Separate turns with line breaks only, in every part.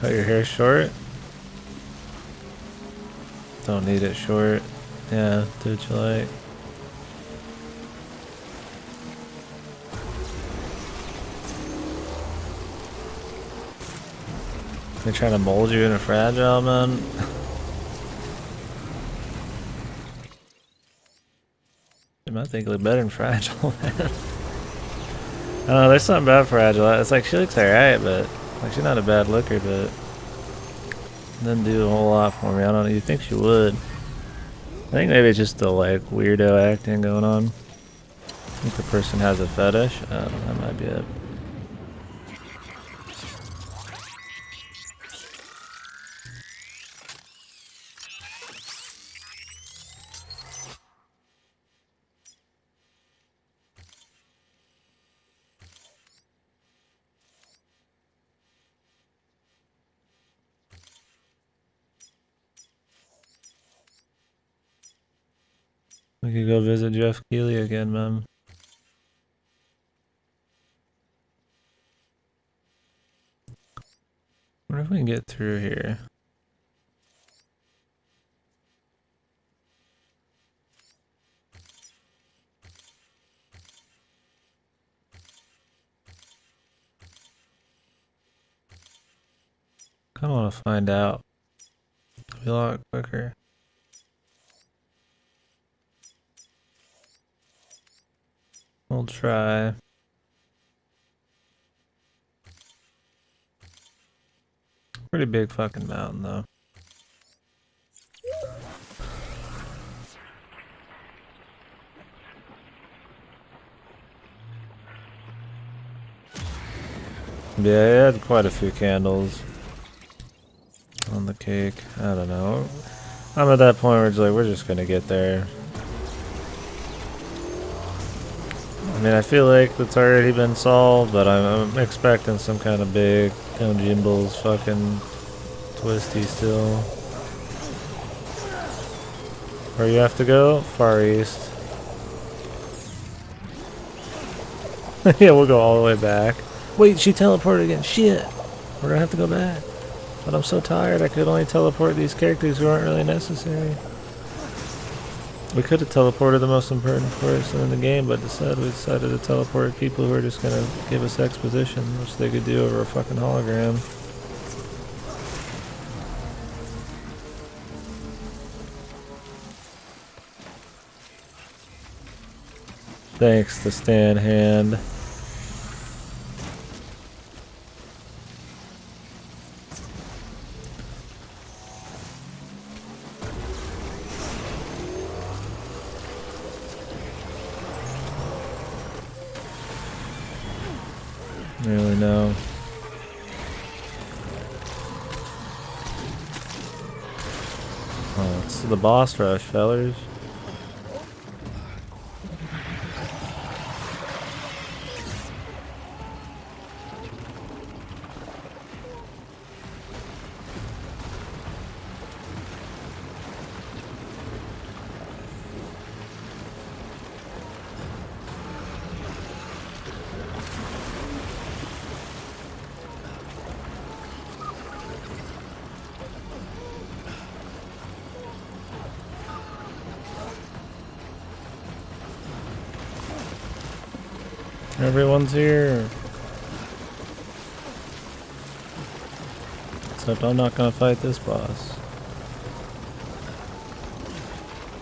Cut your hair short. Don't need it short. Yeah, do what you like. They're trying to mold you in a fragile, man. You might think it look better than fragile, man. I don't know, there's something about fragile. It's like she looks alright, but like she's not a bad looker, but doesn't do a whole lot for me. I don't know. You think she would? I think maybe it's just the like weirdo acting going on. I think the person has a fetish. I don't know, that might be it. We could go visit Jeff Keighley again, man. Wonder if we can get through here. Kinda wanna find out. It'll be a lot quicker. We'll try. Pretty big fucking mountain though. Yeah, it had quite a few candles on the cake. I don't know. I'm at that point where it's like, we're just gonna get there. I mean, I feel like it's already been solved, but I'm expecting some kind of big, Jimbo's fucking twisty still. Where you have to go? Far East. Yeah, we'll go all the way back. Wait, she teleported again. Shit! We're gonna have to go back. But I'm so tired, I could only teleport these characters who aren't really necessary. We could have teleported the most important person in the game, but instead we decided to teleport people who are just gonna give us exposition, which they could do over a fucking hologram. Thanks to Stan Hand. Really no. Oh, it's the boss rush, fellers. Everyone's here. Except I'm not gonna fight this boss.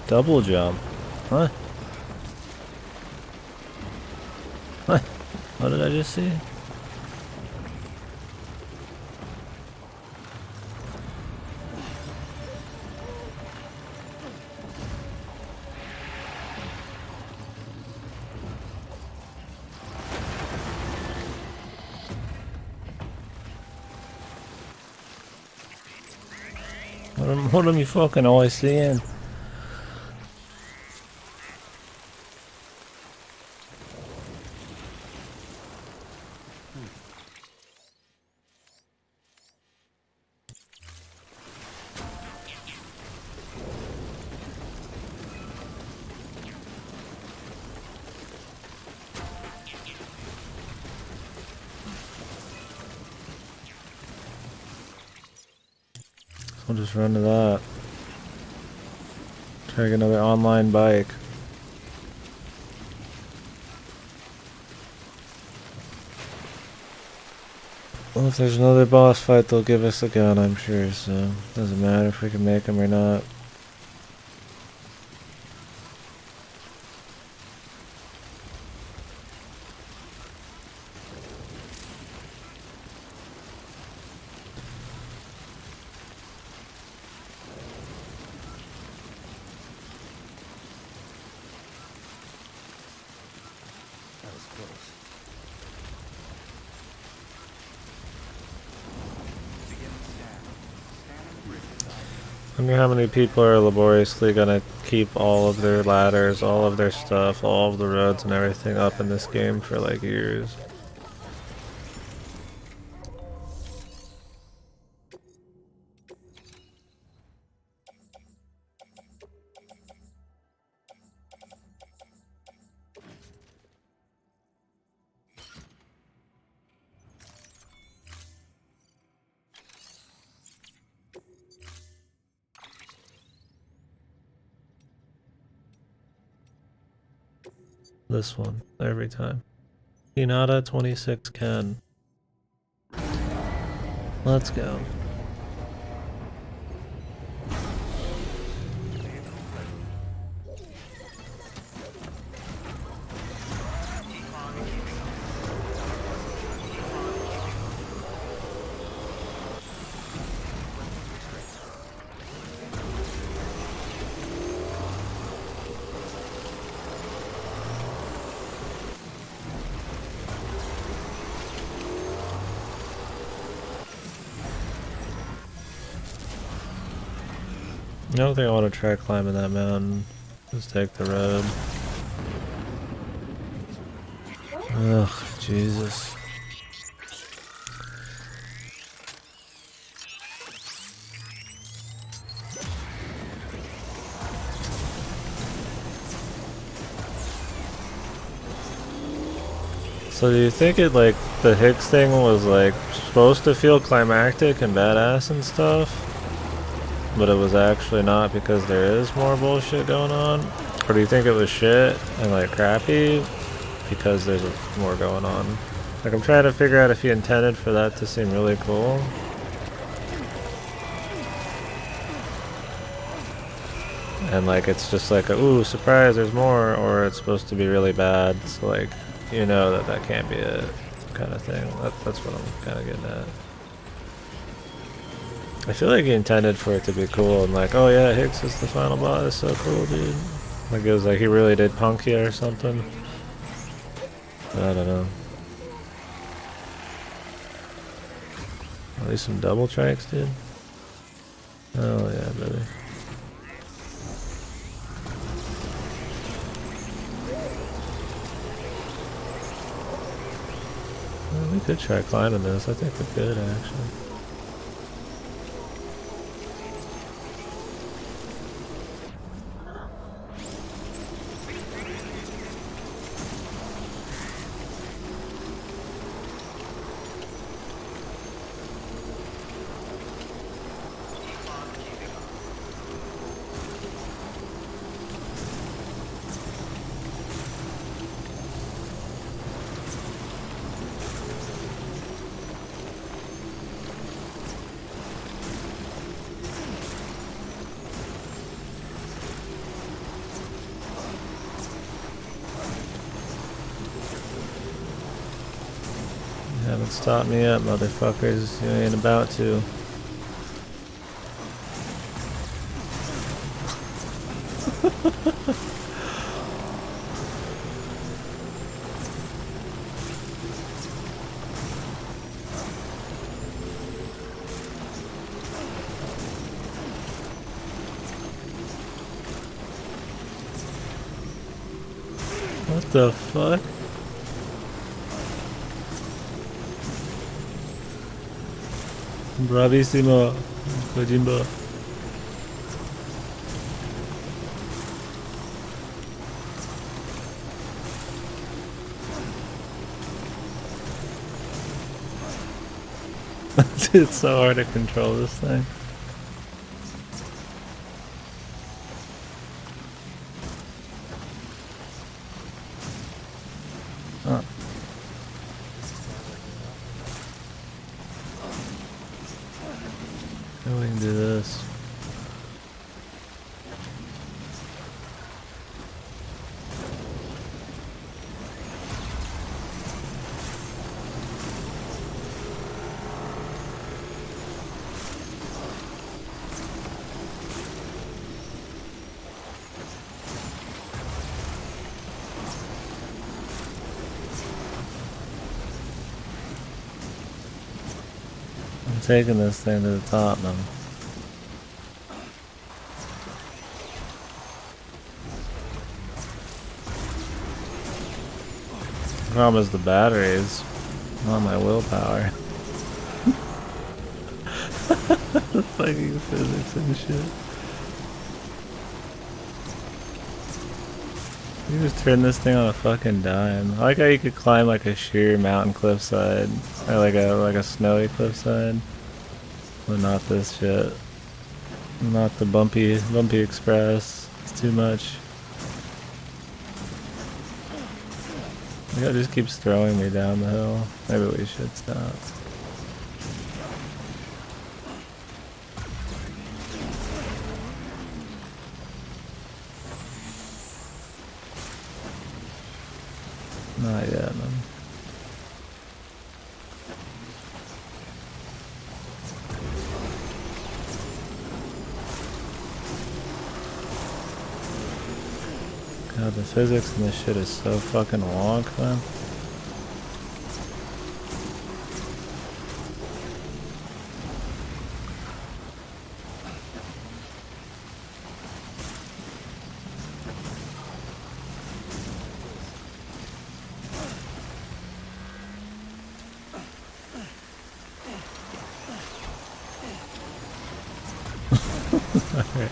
Double jump. Huh? What? What did I just see? What am you fucking always seeing? We'll just run to that. Try to get another online bike. Well, if there's another boss fight, they'll give us a gun, I'm sure, so doesn't matter if we can make them or not. I wonder how many people are laboriously gonna keep all of their ladders, all of their stuff, all of the roads and everything up in this game for like years. This one, every time. Hinata 26 Ken. Let's go. I don't think I want to try climbing that mountain. Just take the road. Ugh, Jesus. So do you think it, like, the Hicks thing was, like, supposed to feel climactic and badass and stuff? But it was actually not because there is more bullshit going on? Or do you think it was shit and like crappy because there's more going on? Like, I'm trying to figure out if he intended for that to seem really cool. And like it's just like a, ooh, surprise, there's more, or it's supposed to be really bad, so like, you know that can't be it kind of thing. That's what I'm kind of getting at. I feel like he intended for it to be cool and like, oh yeah, Hicks is the final boss, it's so cool, dude. Like it was like he really did punk you or something. But I don't know. At least some double tracks, dude. Oh yeah, baby. Well, we could try climbing this. I think we could actually. Haven't stopped me up, motherfuckers. You ain't about to. What the fuck? Bravissimo, Kojimbo. It's so hard to control this thing. taking this thing to the top, man. The problem is the batteries, not my willpower. The fucking physics and shit. You just turn this thing on a fucking dime. I like how you could climb like a sheer mountain cliffside, or like a snowy cliffside, but not this shit. Not the bumpy express. It's too much. The guy just keeps throwing me down the hill. Maybe we should stop. Not yet, man. God, the physics in this shit is so fucking wonk, man. Okay.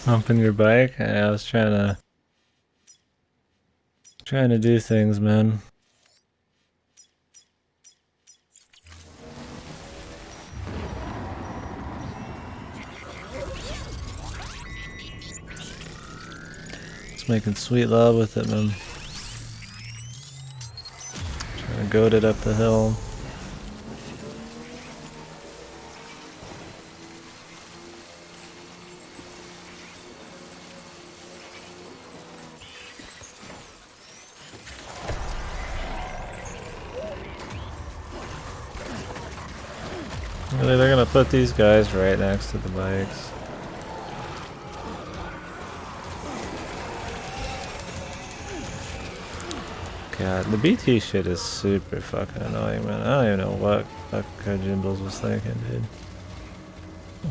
Humping your bike? Yeah, I was trying to do things, man. Just making sweet love with it, man. Trying to goat it up the hill. Really, they're gonna put these guys right next to the bikes. God, the BT shit is super fucking annoying, man. I don't even know what Jimbles was thinking, dude.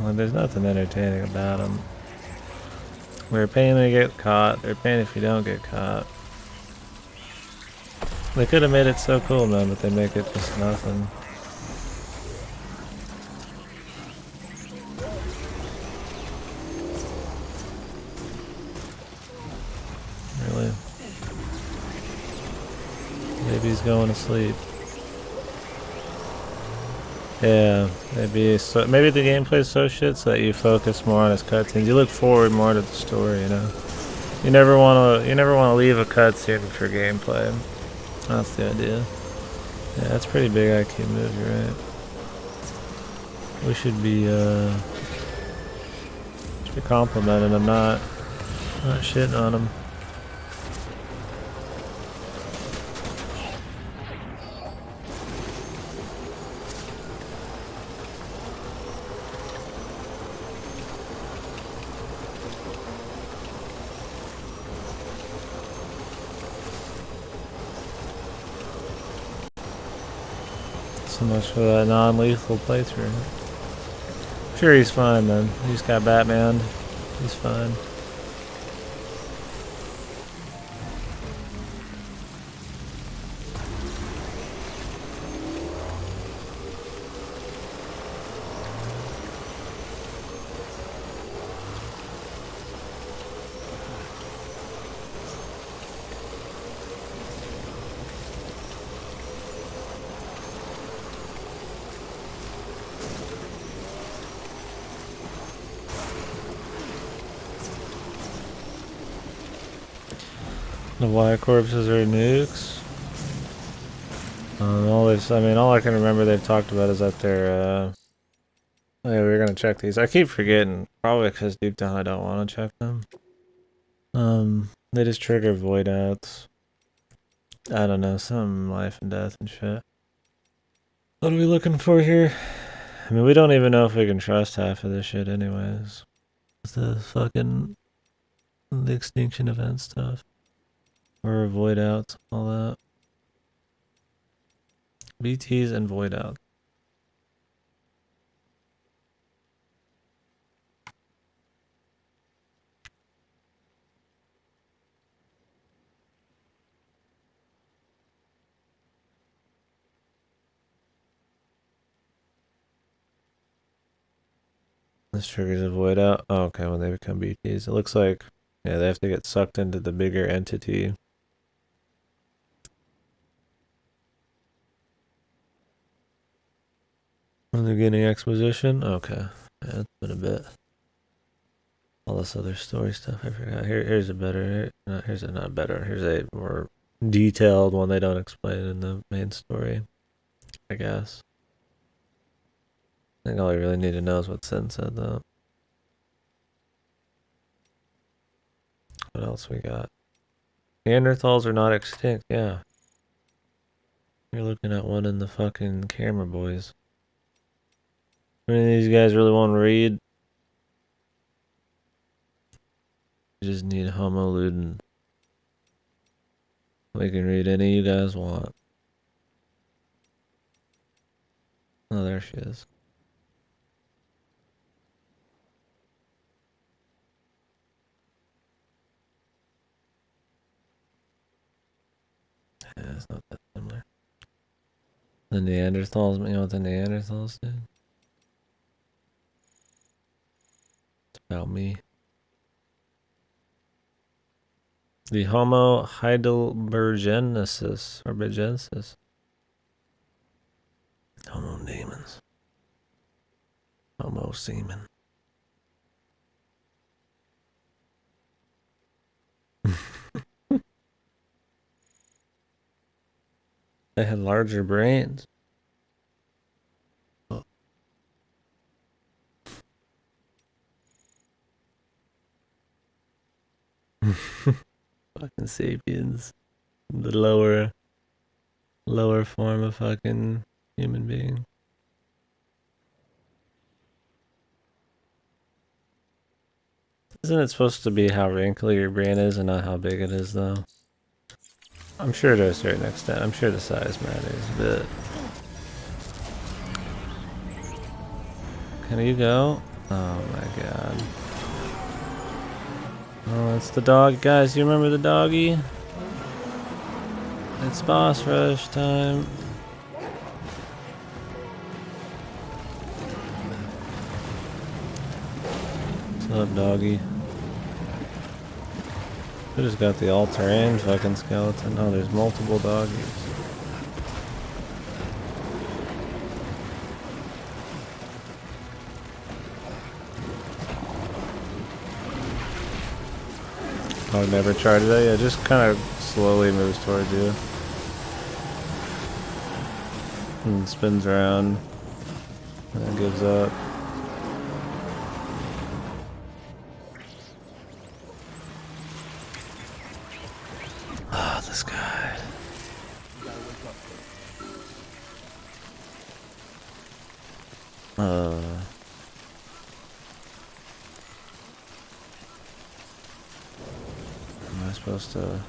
Well, there's nothing entertaining about them. We're paying to get caught. They're paying if you don't get caught. They could have made it so cool, man, but they make it just nothing. Really? Maybe he's going to sleep. Yeah, maybe the gameplay's so shit so that you focus more on his cutscenes. You look forward more to the story, you know. You never want to leave a cutscene for gameplay. That's the idea. Yeah, that's pretty big IQ move, you're right. We should be complimenting him, not shitting on him. So much for that non-lethal playthrough. Sure, he's fine then. He's got Batman. He's fine. The Y corpses are nukes. All I can remember they've talked about is that they're, oh yeah, we were gonna check these. I keep forgetting, probably because deep down I don't want to check them. They just trigger void outs. I don't know, some life and death and shit. What are we looking for here? I mean, we don't even know if we can trust half of this shit anyways. The fucking... the extinction event stuff. Or void outs, all that. BTs and void outs. This triggers a void out. Oh, okay, when they become BTs. It looks like, yeah, they have to get sucked into the bigger entity. When they're getting exposition? Okay. Yeah, it's been a bit. All this other story stuff, I forgot. Here's a better, here's a not better. Here's a more detailed one they don't explain in the main story, I guess. I think all you really need to know is what Sin said, though. What else we got? Neanderthals are not extinct, yeah. You're looking at one in the fucking camera, boys. Any of these guys really want to read? You just need Homo Ludens. We can read any you guys want. Oh, there she is. Yeah, it's not that similar. The Neanderthals, you know what the Neanderthals did? It's about me. The Homo heidelbergensis, or bergensis. Homo demons. Homo semen. They had larger brains. Oh. Fucking sapiens. The lower form of fucking human being. Isn't it supposed to be how wrinkly your brain is and not how big it is, though? I'm sure to a certain extent. I'm sure the size matters, but... Can you go? Oh my god. Oh, it's the dog. Guys, you remember the doggy? It's boss rush time. What's up, doggy? We just got the all-terrain fucking skeleton. Oh, there's multiple doggies. Oh, never charge that? Yeah, just kind of slowly moves towards you. And spins around. And then gives up. Ah, this guy. Am I supposed to...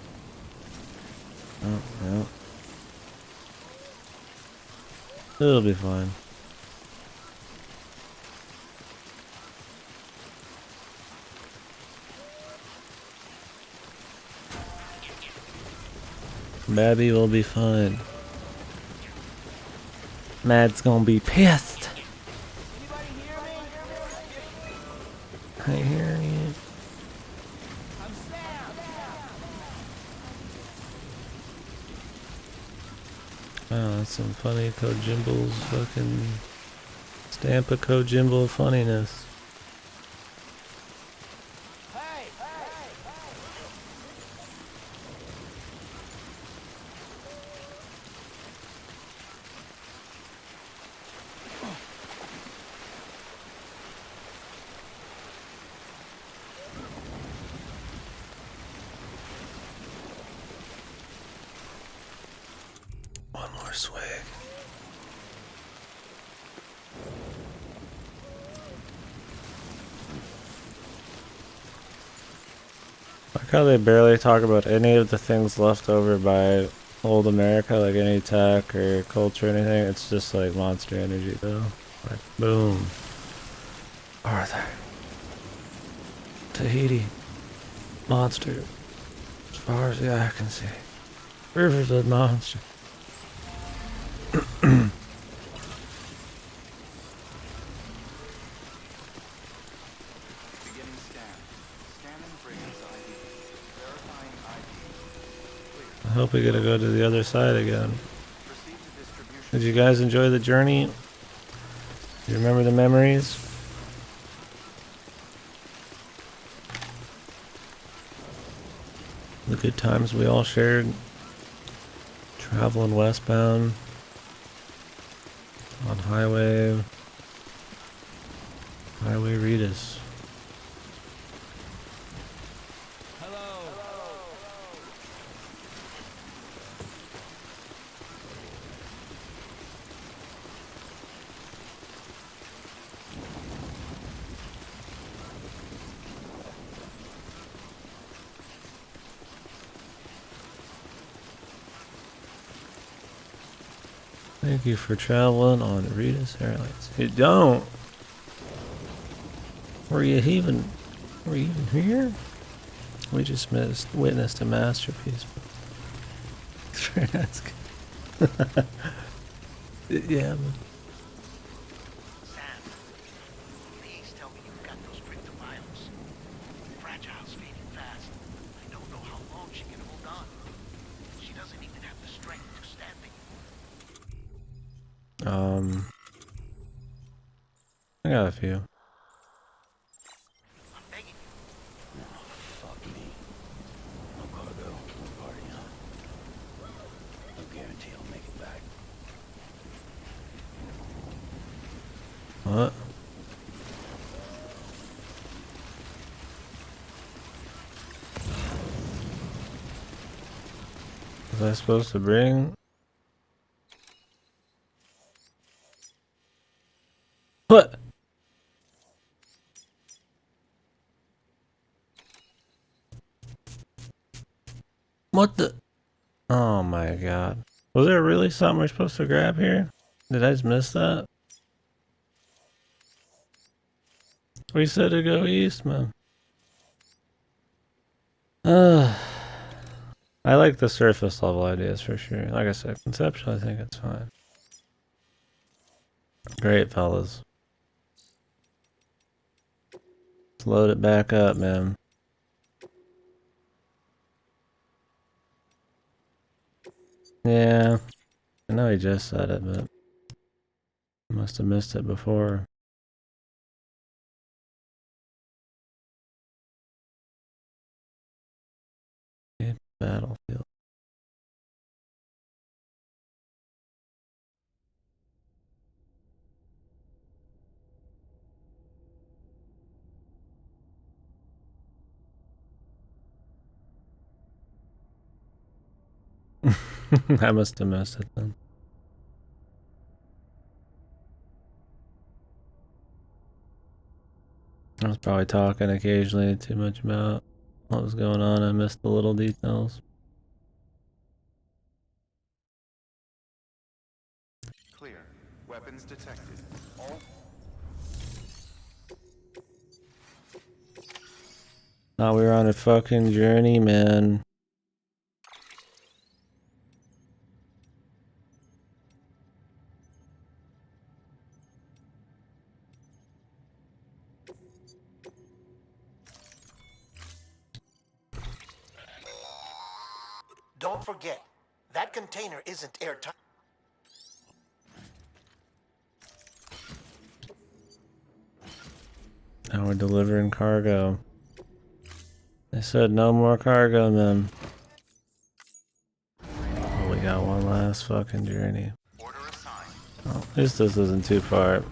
Oh, no. It'll be fine. Babby will be fine. Mad's gonna be pissed. I hear you. Wow, that's some funny Kojimble's fucking stamp of Kojimble funniness. One more swig. how they barely talk about any of the things left over by old America, like any tech or culture or anything. It's just like monster energy though. Like boom. Arthur. Tahiti. Monster. As far as the eye can see. Rivers of monster. I hope we get to go to the other side again. Did you guys enjoy the journey? Do you remember the memories? The good times we all shared. Traveling westbound. On Highway Ritas. Thank you for traveling on Ritas Airlines. You don't. Were you even here? We just witnessed a masterpiece. Thanks for asking. Yeah.
Sam, please tell me you've got those crypto vials. Fragile's fading fast. I don't know how long she can hold on. She doesn't even have the strength to stand it.
I got a few.
I'm begging you.
Oh, fuck me. No cargo, no party, huh? No guarantee I'll make it back.
What? Was I supposed to bring? What? What the? Oh my god. Was there really something we're supposed to grab here? Did I just miss that? We said to go east, man. I like the surface level ideas for sure. Like I said, conceptually I think it's fine. Great, fellas. Let's load it back up, man. Yeah. I know he just said it, but I must have missed it before. Battlefield. I must have missed it then. I was probably talking occasionally too much about what was going on. I missed the little details.
Clear. Weapons detected. All
Thought we were on a fucking journey, man.
Don't forget, that container isn't airtight.
Now we're delivering cargo. They said no more cargo, man. Oh, we got one last fucking journey.
order assigned.
Oh, at least this isn't too far.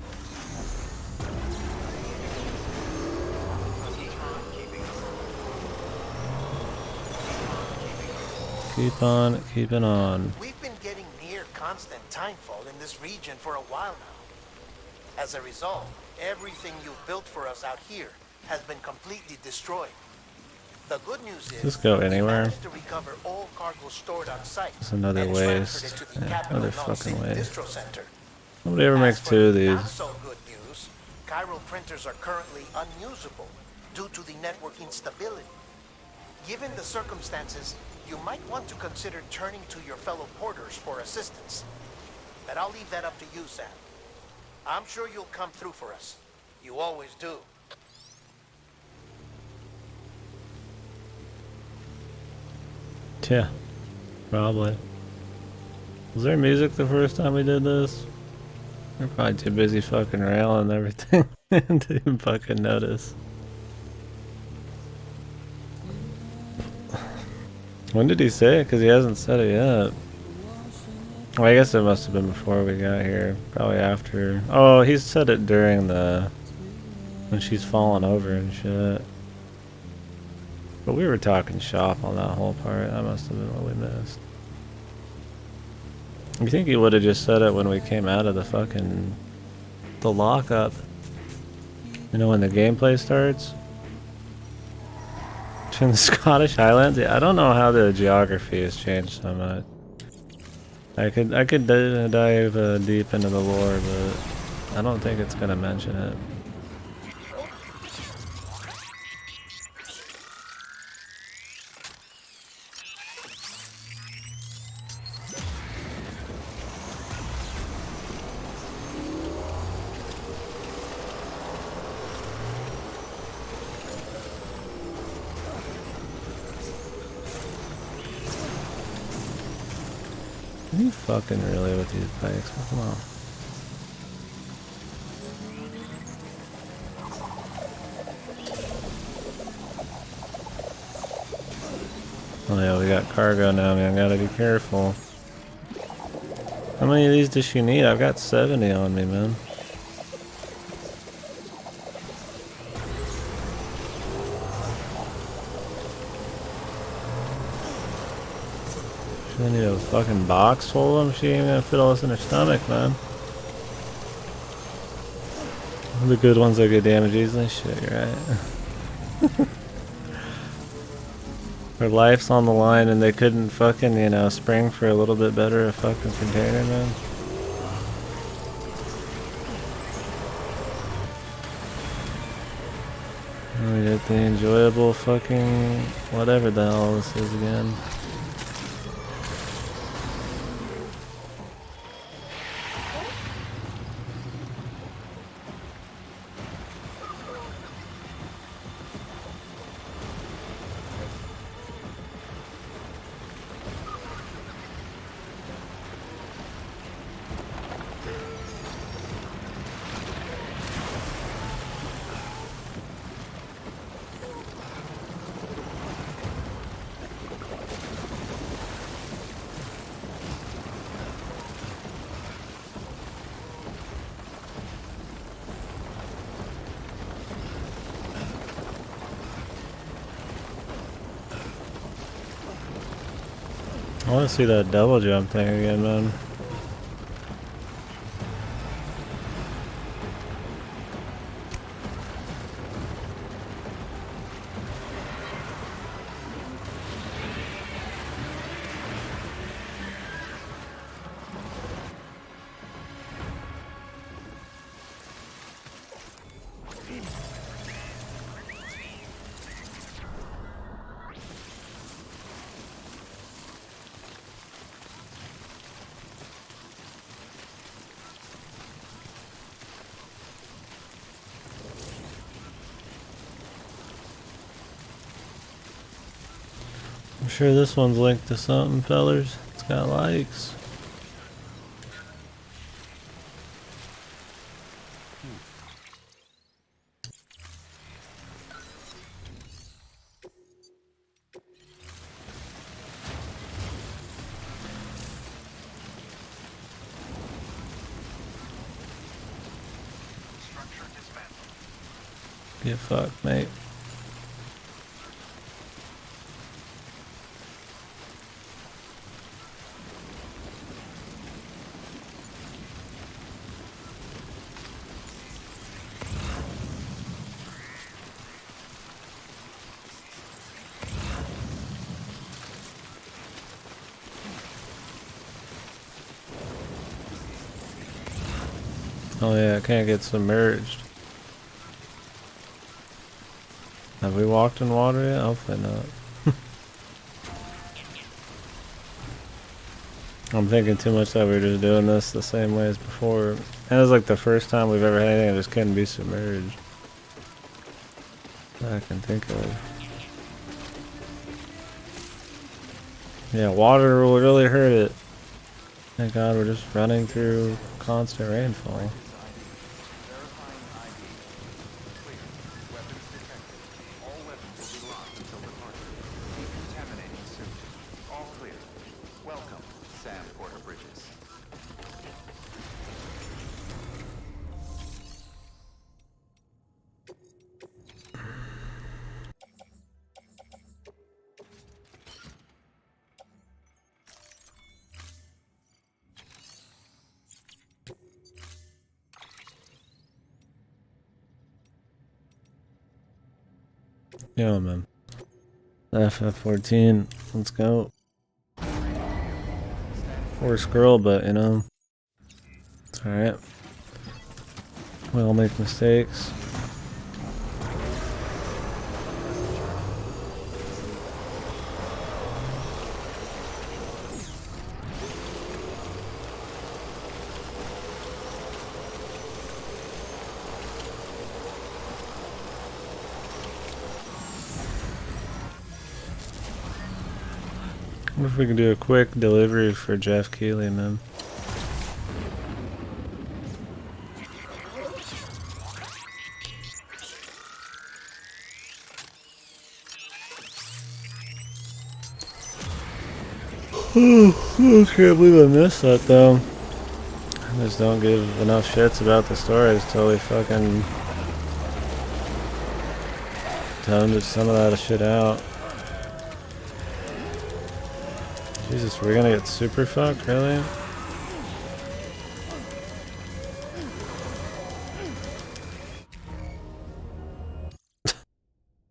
Keep on keeping on.
We've been getting near constant timefall in this region for a while now. As a result, everything you've built for us out here has been completely destroyed. The good news is,
Just go
we
anywhere.
managed to recover all cargo stored on site.
It's another
and transferred
waste.
it to the
Yeah,
capital
another
non-city
fucking waste.
distro center.
Nobody ever
As
makes
for
two of
the
these.
not so good news, chiral printers are currently unusable due to the network instability. Given the circumstances, you might want to consider turning to your fellow porters for assistance. But I'll leave that up to you, Sam. I'm sure you'll come through for us. You always do.
Yeah, probably. Was there music the first time we did this? We're probably too busy fucking railing and everything to even fucking notice. When did he say it? Because he hasn't said it yet. Well, I guess it must have been before we got here. Probably after. Oh, he said it during the... when she's falling over and shit. But we were talking shop on that whole part. That must have been what we missed. You think he would have just said it when we came out of the fucking... the lockup. You know, when the gameplay starts? In the Scottish Highlands? Yeah, I don't know how the geography has changed so much. I could dive deep into the lore, but I don't think it's gonna mention it. Are you fucking really with these bikes? Come on. Oh yeah, we got cargo now, man. Gotta be careful. How many of these does she need? I've got 70 on me, man. She need a fucking box full of them. She ain't gonna fit all this in her stomach, man. The good ones that get damaged easily. Shit, you're right. Her life's on the line and they couldn't fucking, you know, spring for a little bit better a fucking container, man. And we get the enjoyable fucking whatever the hell this is again. I want to see that double jump thing again, man. I'm sure this one's linked to something, fellers. It's got likes.
Structure dismantled.
Get fucked, mate. Oh yeah, I can't get submerged. Have we walked in water yet? Hopefully not. I'm thinking too much that we're just doing this the same way as before. And it's like the first time we've ever had anything that just couldn't be submerged. That I can think of. Yeah, water will really hurt it. Thank God we're just running through constant rainfall.
Verifying ID. Clear. Weapons detected. All weapons will be locked until departure. Decontaminating soon. All clear. Welcome, Sam Porter Bridges.
Yeah, man. FF14, let's go. Poor scroll, but you know, it's alright. We all make mistakes. What if we can do a quick delivery for Jeff Keighley, man? I can't believe I missed that though. I just don't give enough shits about the story until we fucking toned some of that shit out. Jesus, we're gonna get super fucked, really?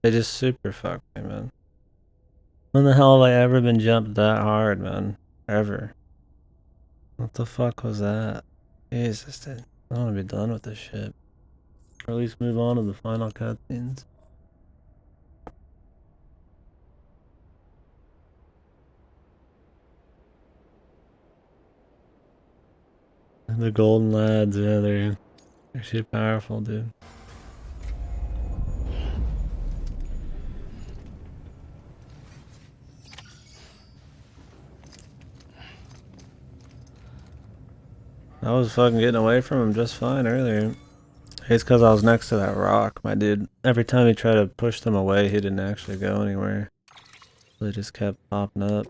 They just super fucked me, man. When the hell have I ever been jumped that hard, man? Ever. What the fuck was that? Jesus, dude. I want to be done with this shit. Or at least move on to the final cutscenes. The golden lads, yeah, they're shit powerful, dude. I was fucking getting away from him just fine earlier. It's because I was next to that rock, my dude. Every time he tried to push them away, he didn't actually go anywhere. They just kept popping up.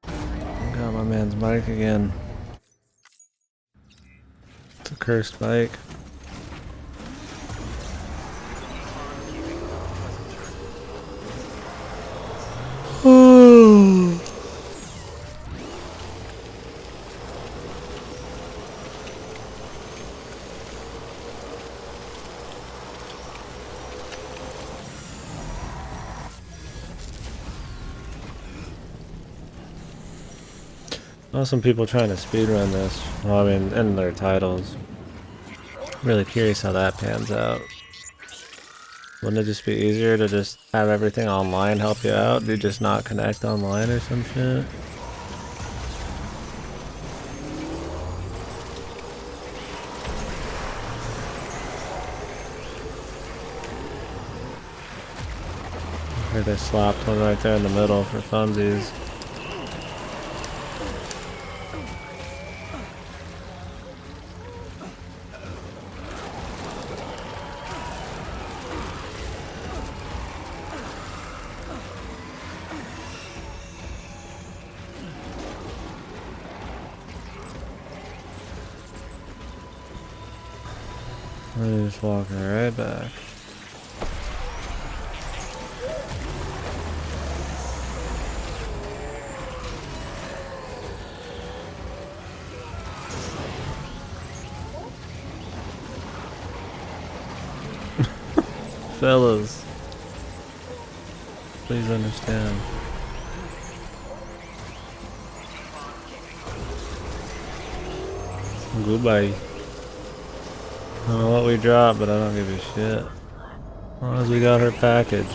Got my man's bike again. It's a cursed bike. Some people trying to speedrun this. Well, I mean, in their titles. Really curious how that pans out. Wouldn't it just be easier to just have everything online help you out? Do you just not connect online or some shit? Or they slapped one right there in the middle for funsies. I'm just walking right back. Fellas, please understand. Goodbye. I don't know what we dropped, but I don't give a shit. As long as we got her package.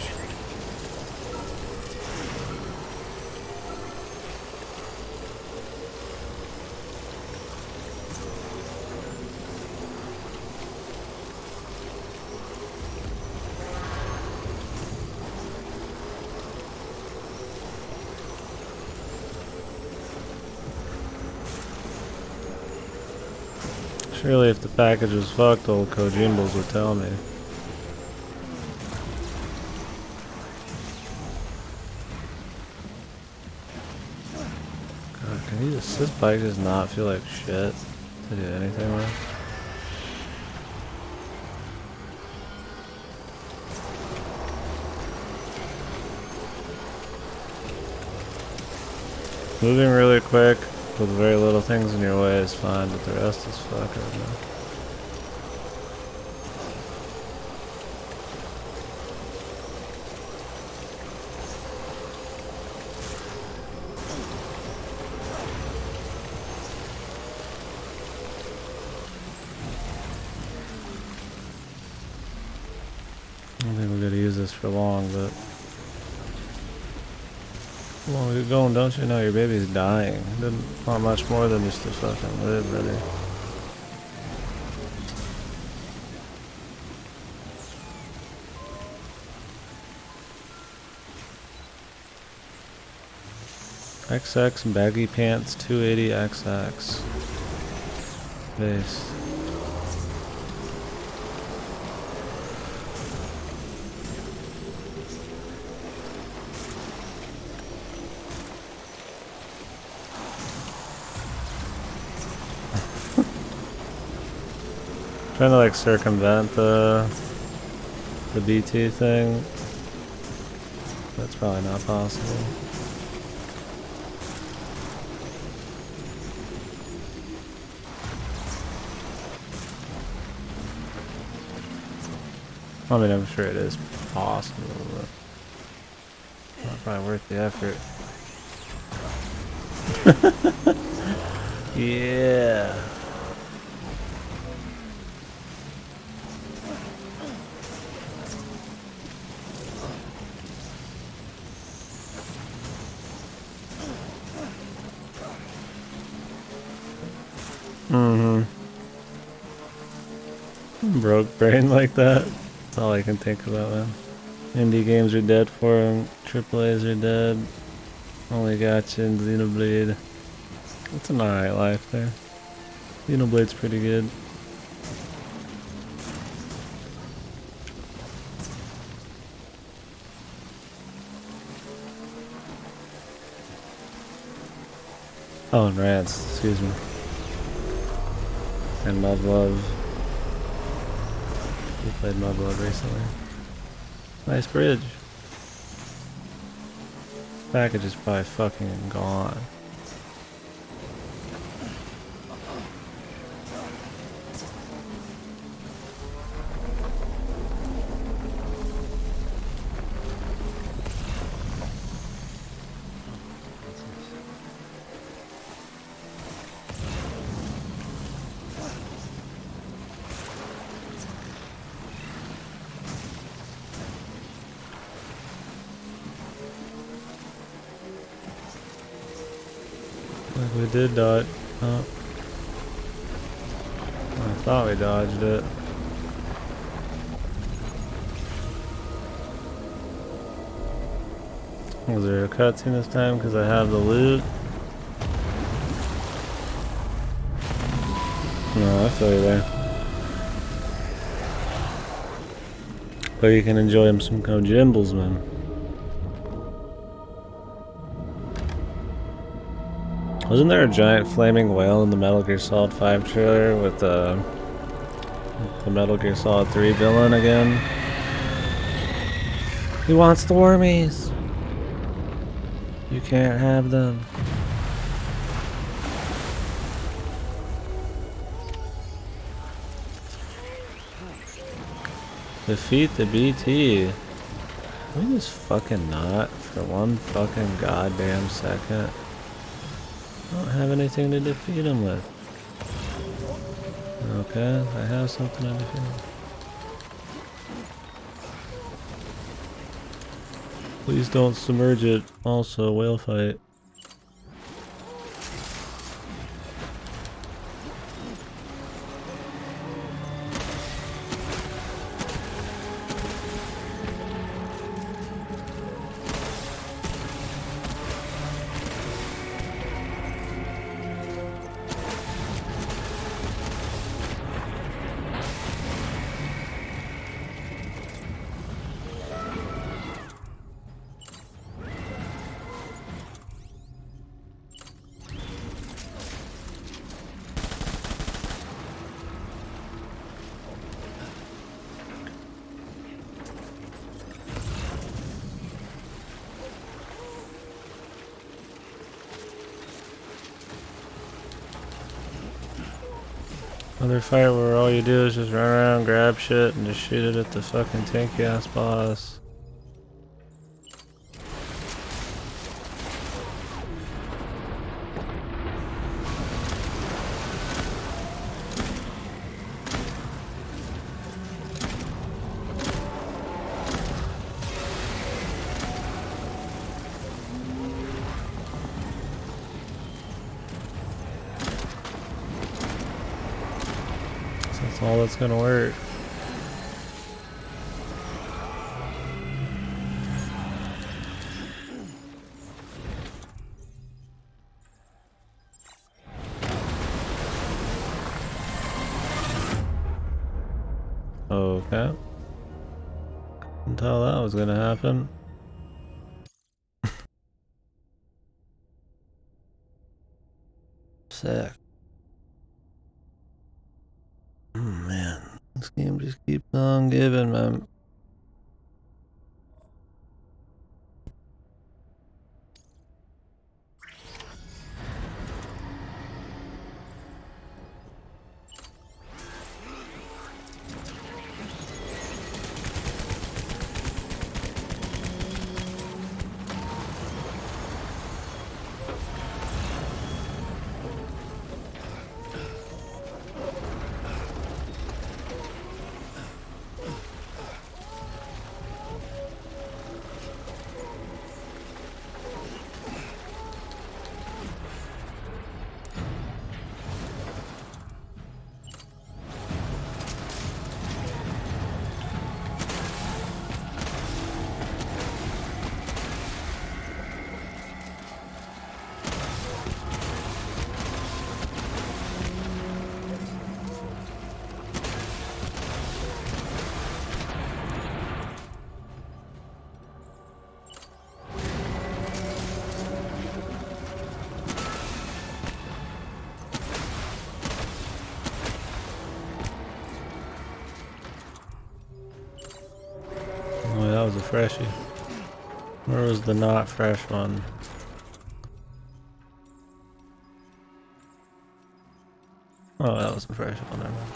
Surely if the package was fucked, old Kojimbles would tell me. God, can this bike does not feel like shit to do anything with? Moving really quick with very little things in your way is fine, but the rest is fuck right now. I don't think we're gonna use this for long, but come on, get going, don't you know your baby's dying? Didn't want much more than just to fucking live, brother. XX baggy pants 280XX base. Trying to like circumvent the BT thing. That's probably not possible. I mean, I'm sure it is possible, but not probably worth the effort. Yeah. Broke brain like that. That's all I can think about, man. Indie games are dead for him. AAAs are dead. Only Gotcha and Xenoblade. It's an alright life there. Xenoblade's pretty good. Oh, and Rants, excuse me. And Love Love. We played Love Love recently. Nice bridge. Package is probably fucking gone. We did dodge. Oh. I thought we dodged it. Was there a cutscene this time because I have the loot? No, I feel you there. But you can enjoy him some Kojimbles, man. Wasn't there a giant flaming whale in the Metal Gear Solid 5 trailer with the Metal Gear Solid 3 villain again? He wants the wormies. You can't have them. Defeat the BT. Can we just fucking not for one fucking goddamn second? I don't have anything to defeat him with. Okay, I have something under here. Please don't submerge it. Also, whale fight. Another fight where all you do is just run around, grab shit, and just shoot it at the fucking tanky ass boss. That's all that's gonna work. Okay. Couldn't tell that was gonna happen. Sick. Oh man, this game just keeps on giving, man. Oh, that was a freshie. Where was the not fresh one? Oh, that was a fresh one. Never mind.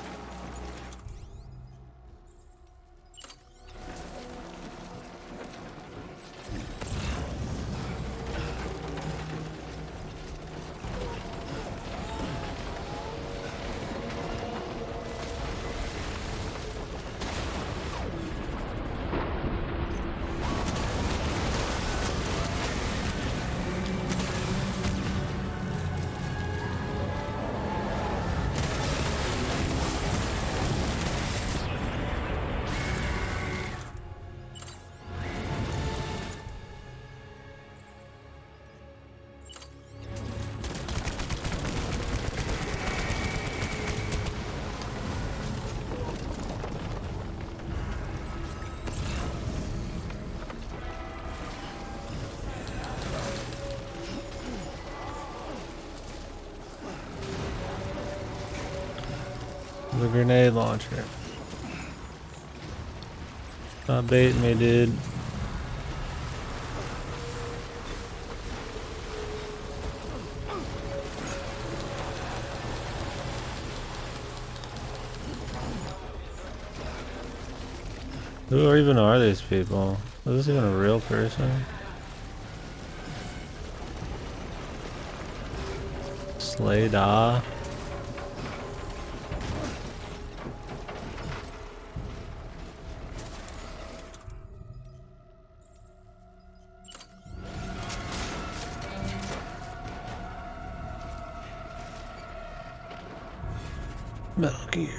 The grenade launcher. Stop baiting me, dude. Who even are these people? Is this even a real person? Slay Da. Metal Gear.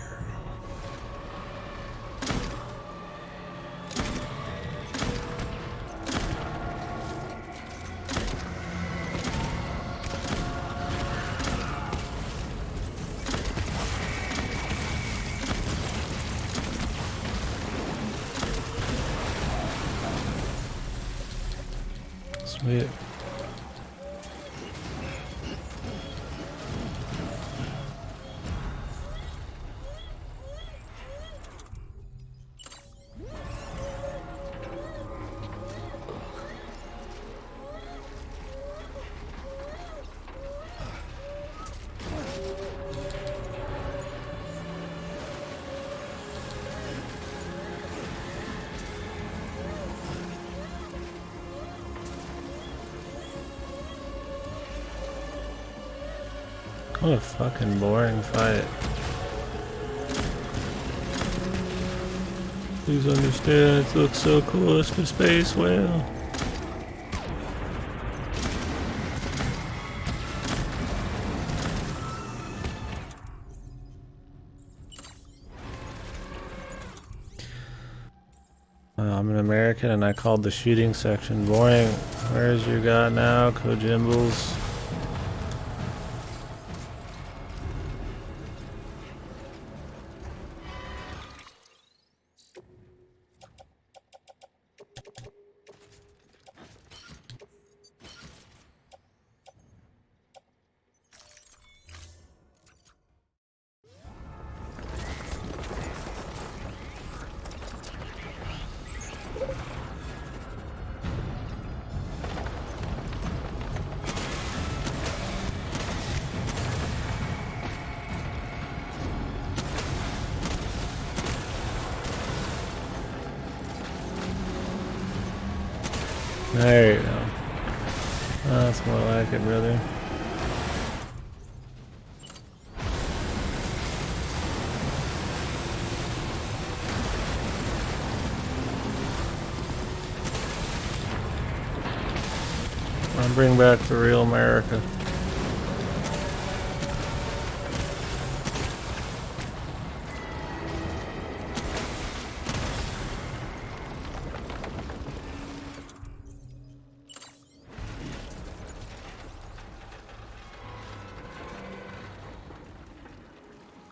Sweet. What a fucking boring fight. Please understand, it looks so cool, it's for space whale. I'm an American and I called the shooting section boring. Where's your god now, Kojimbles? There you go. That's more like it, brother. I'll bring back the real America.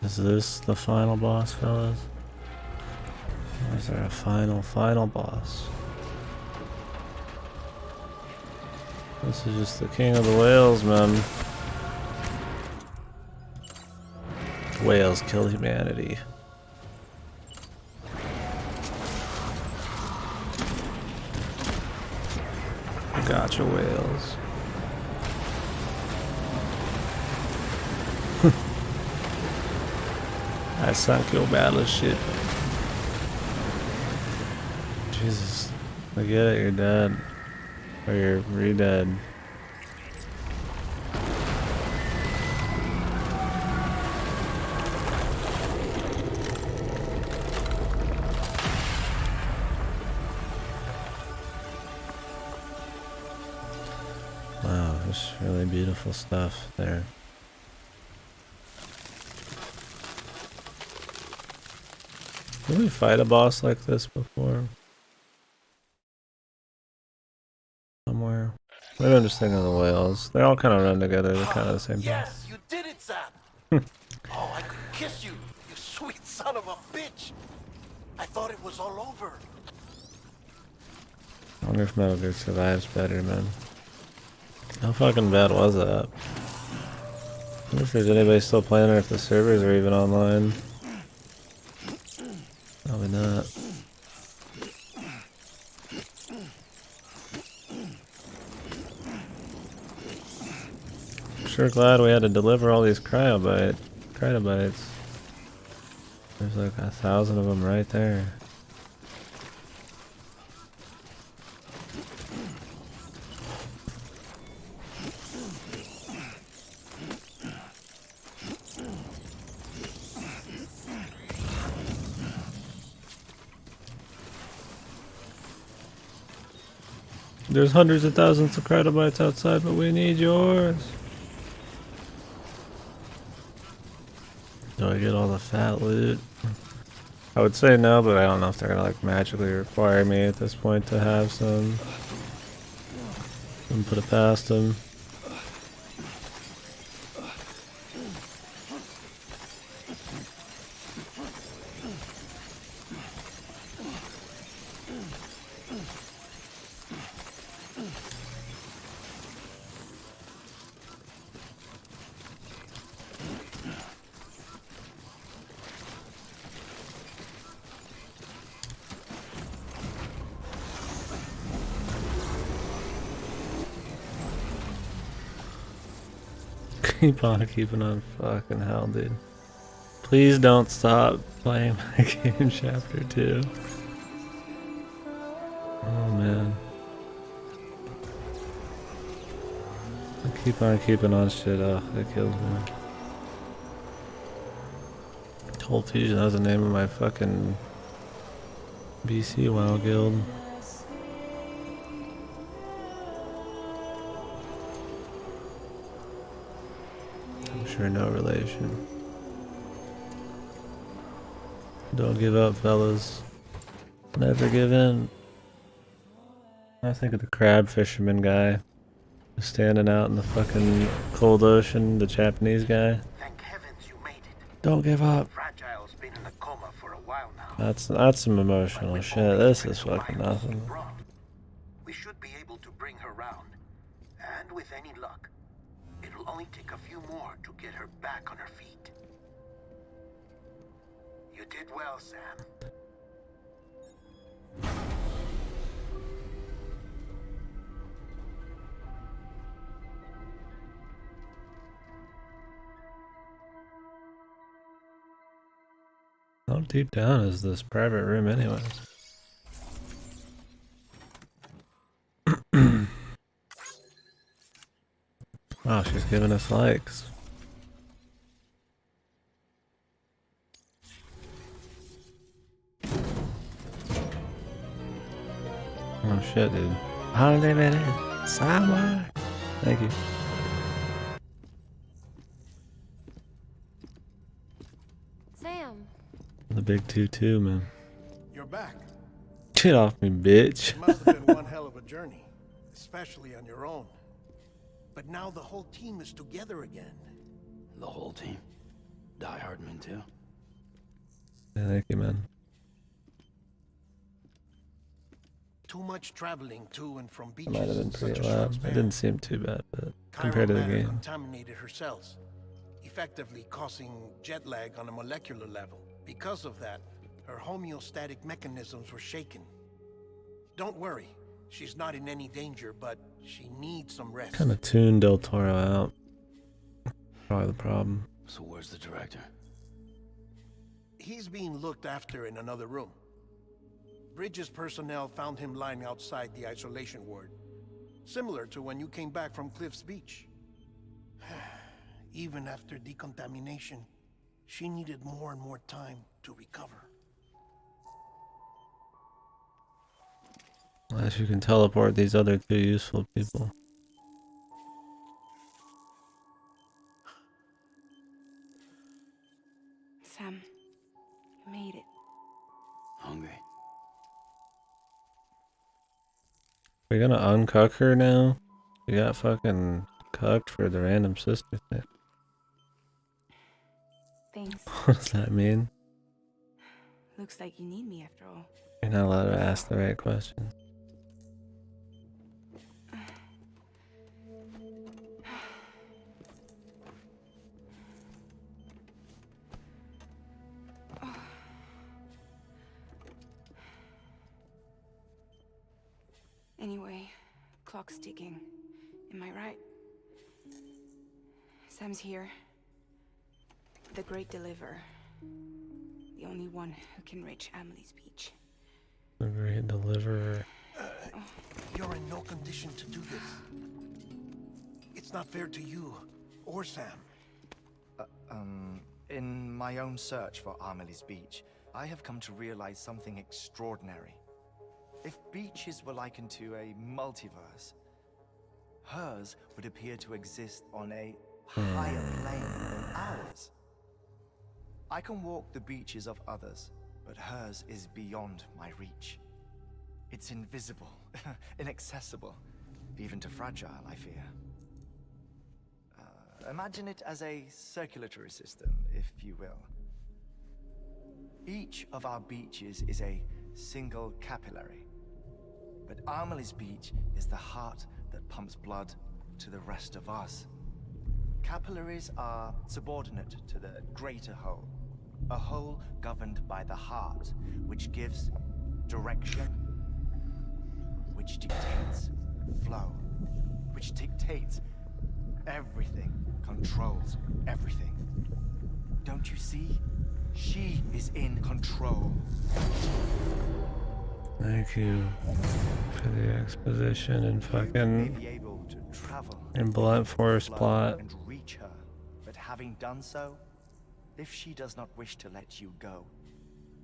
Is this the final boss, fellas? Or is there a final boss? This is just the king of the whales, man. Whales kill humanity. Gotcha, whales. I sunk your battleship. Jesus. I get it, you're dead. Or you're re-dead. Wow, there's really beautiful stuff there. Did we fight a boss like this before? Somewhere. Maybe I'm just thinking of the whales. They all kind of run together. They're kind of the same thing.
Yes, you did it, Sam. Oh, I could kiss you, you sweet son of a bitch. I thought it was all over.
I wonder if Metal Gear survives better, man. How fucking bad was that? I wonder if there's anybody still playing or if the servers are even online. Probably not. I'm sure glad we had to deliver all these cryobites. There's like 1,000 of them right there. There's hundreds of thousands of cryobites outside, but we need yours. Oh I get all the fat loot? I would say no, but I don't know if they're gonna like magically require me at this point to have some. And put it past them. Keep on keeping on, fucking hell, dude. Please don't stop playing my game chapter 2. Oh man. I keep on keeping on shit, it kills me. Cold Fusion, that was the name of my fucking BC WoW guild. I'm sure no relation. Don't give up, fellas. Never give in. I think of the crab fisherman guy who's standing out in the fucking cold ocean, the Japanese guy.
Thank heavens you made it.
Don't give up.
Fragile's been in a coma for a while now.
That's some emotional shit. This is fucking nothing.
We should be able to bring her round. And with any luck, it'll only take a few more to get her back on her feet. You did well, Sam.
How deep down is this private room anyways? Wow, she's giving us likes. Oh shit, dude. How did it in? Somewhere. Thank you.
Sam.
The big 2-2, man.
You're back.
Get off me, bitch.
It must have been one hell of a journey, especially on your own.
But now the whole team is together again.
The whole team. Die Hardman too.
Yeah, thank you, man.
Too much traveling to and from
It
beaches.
might have been
in
pretty
such a short
loud. It
span.
didn't seem too bad, but compared to the
Chiral matter
game.
contaminated her cells, effectively causing jet lag on a molecular level. Because of that, her homeostatic mechanisms were shaken. Don't worry, she's not in any danger, but she needs some rest.
Kind of tuned Del Toro out. Probably the problem.
So where's the director?
He's being looked after in another room. Bridges personnel found him lying outside the isolation ward, similar to when you came back from Cliff's Beach. Even after decontamination, she needed more and more time to recover.
Unless you can teleport these other two useful people.
Sam, you made it.
Hungry.
We're gonna uncuck her now? We got fucking cucked for the random sister thing.
Thanks.
What does that mean?
Looks like you need me after all.
You're not allowed to ask the right questions.
Anyway, clock's ticking. Am I right? Sam's here. The Great Deliverer. The only one who can reach Amelie's Beach.
The great deliverer.
You're in no condition to do this. It's not fair to you or Sam.
In my own search for Amelie's Beach, I have come to realize something extraordinary. If beaches were likened to a multiverse, hers would appear to exist on a higher plane than ours. I can walk the beaches of others, but hers is beyond my reach. It's invisible, inaccessible, even to fragile, I fear. Imagine it as a circulatory system, if you will. Each of our beaches is a single capillary, but Amelie's beach is the heart that pumps blood to the rest of us. Capillaries are subordinate to the greater whole, a whole governed by the heart, which gives direction, which dictates flow, which dictates everything, controls everything. Don't you see? She is in control.
Thank you for the exposition and
May
fucking
be able to travel
and blunt force
flow,
plot.
and reach her, but having done so, if she does not wish to let you go,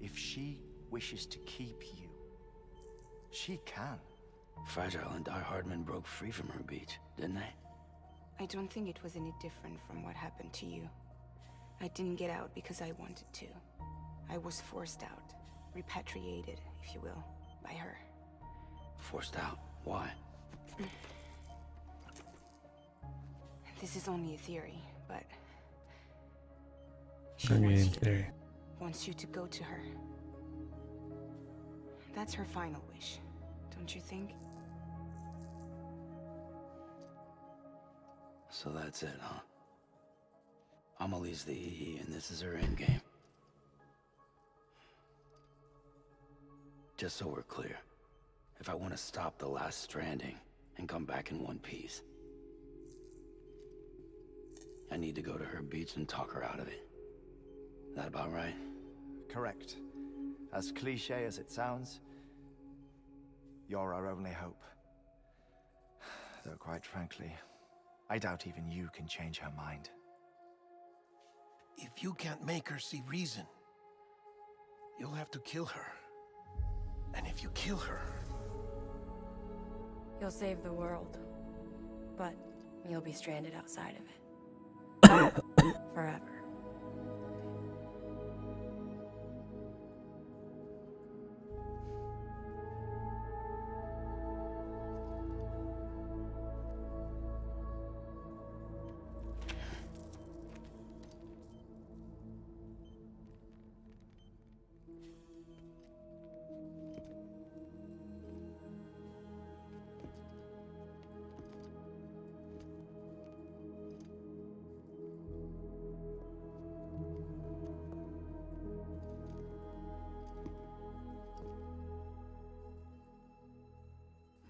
if she wishes to keep you, she can.
Fragile and Die Hardman broke free from her beach, didn't they?
I don't think it was any different from what happened to you. I didn't get out because I wanted to. I was forced out, repatriated, if you will, by her.
Forced out. Why?
This is only a theory, but
I
she
mean, theory.
wants you to go to her. That's her final wish, don't you think?
So that's it, huh? Amelie's the EE, and this is her endgame. Just so we're clear, if I want to stop the last Stranding and come back in one piece, I need to go to her beach and talk her out of it. That about right?
Correct. As cliche as it sounds, you're our only hope. Though quite frankly, I doubt even you can change her mind.
If you can't make her see reason, you'll have to kill her. And if you kill her,
You'll save the world, but you'll be stranded outside of it. Forever.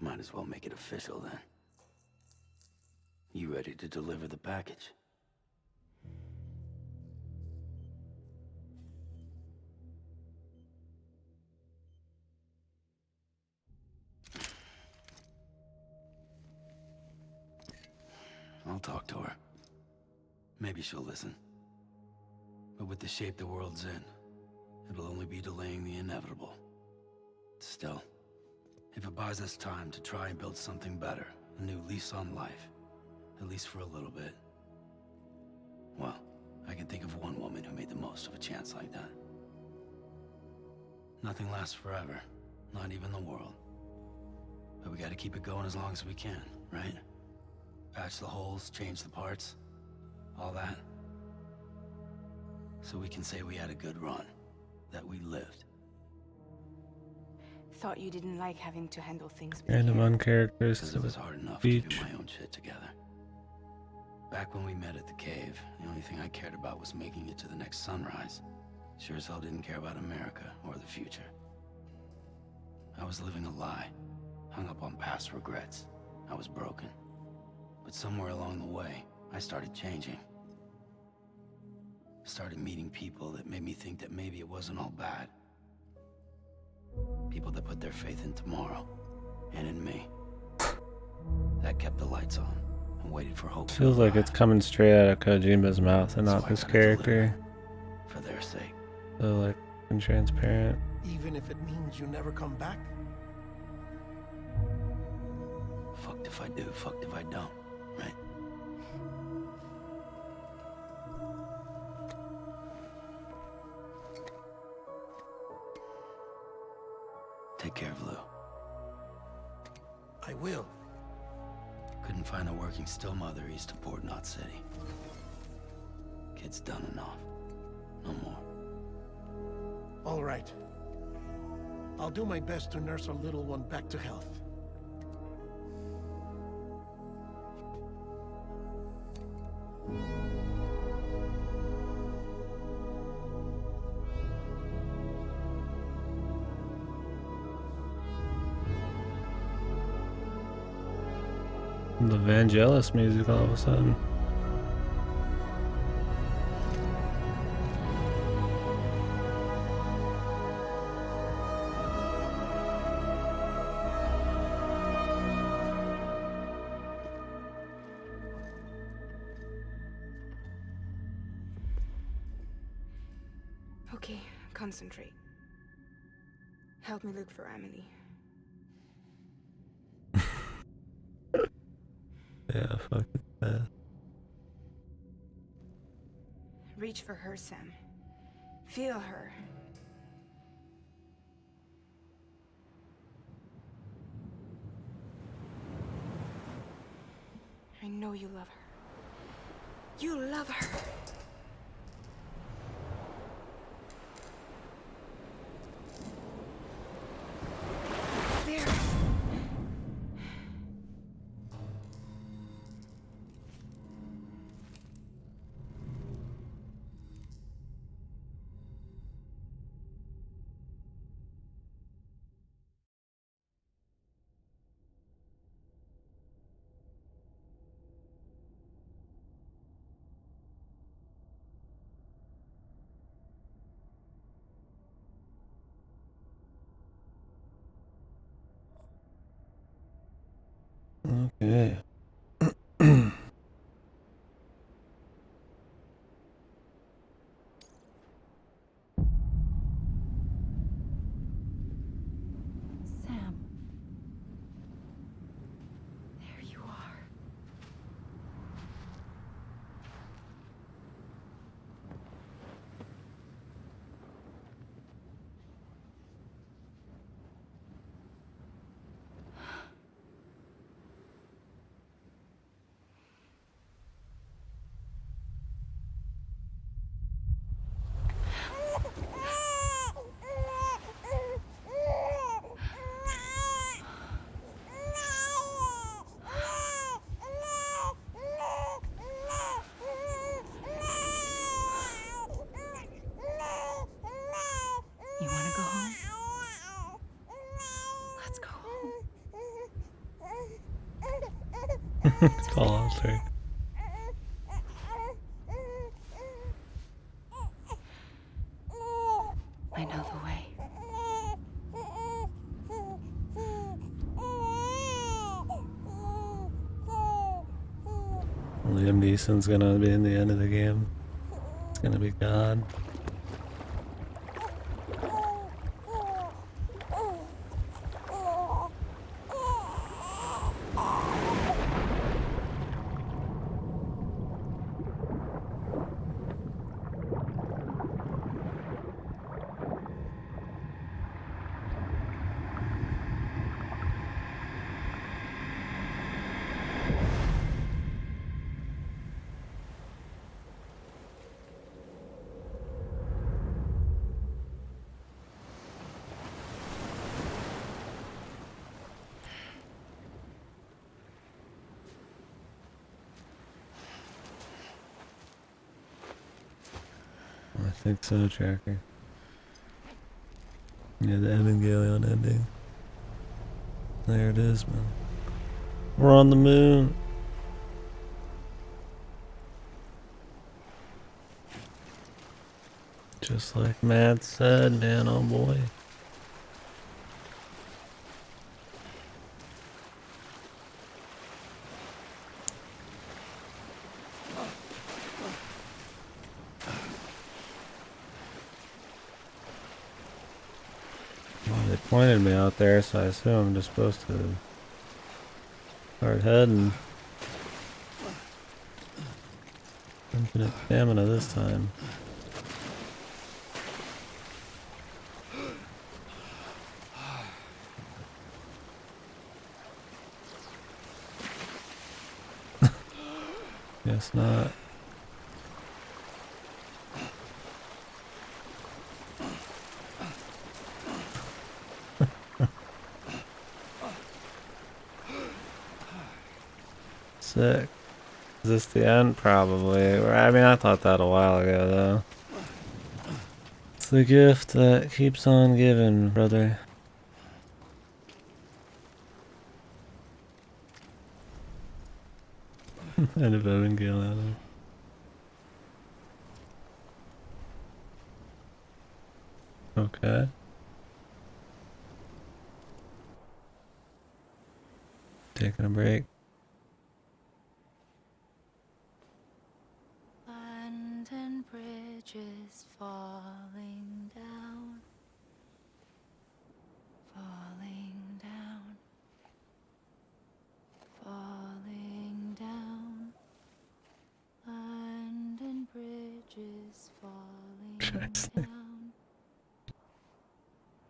Might as well make it official then. You ready to deliver the package? I'll talk to her. Maybe she'll listen. But with the shape the world's in, it'll only be delaying the inevitable. Still, if it buys us time to try and build something better, a new lease on life, at least for a little bit, well, I can think of one woman who made the most of a chance like that. Nothing lasts forever, not even the world. But we gotta keep it going as long as we can, right? Patch the holes, change the parts, all that. So we can say we had a good run, that we lived.
Thought you didn't like having to handle things with
Random
care.
Because
uncharacteristic
it was hard enough
beach.
keeping my own shit together. Back when we met at the cave, the only thing I cared about was making it to the next sunrise. Sure as hell didn't care about America or the future. I was living a lie, hung up on past regrets. I was broken. But somewhere along the way, I started changing. Started meeting people that made me think that maybe it wasn't all bad. People that put their faith in tomorrow, and in me. That kept the lights on, and waited for hope.
Feels like it's coming straight out of Kojima's mouth and not
So I
this
gotta
character.
deliver, for their sake.
So like and transparent.
even if it means you never come back?
Fucked if I do, fucked if I don't, right? and find a working still mother east of Port Knot City. Kid's done enough. No more.
All right. I'll do my best to nurse our little one back to health.
The Vangelis music all of a sudden.
Okay, concentrate. Help me look for Emily.
Yeah, fuck that.
Reach for her, Sam. Feel her. I know you love her. You love her. There.
Okay.
Sam. There you are. You want to go home? Let's go home.
Call out there.
I know the way.
Liam Neeson's gonna be in the end of the game. It's gonna be God. I think so, Tracker. Yeah, the Evangelion ending. There it is, man. We're on the moon. Just like Matt said, man, oh boy. Well, they pointed me out there, so I assume I'm just supposed to start heading. Infinite stamina this time. Guess not. Sick. Is this the end? Probably. I mean, I thought that a while ago, though. It's the gift that keeps on giving, brother. And a voting Gale out of it. Okay. Taking a break.
London Bridge is falling down, falling down, falling down. London Bridge is falling
Scheiße.
down.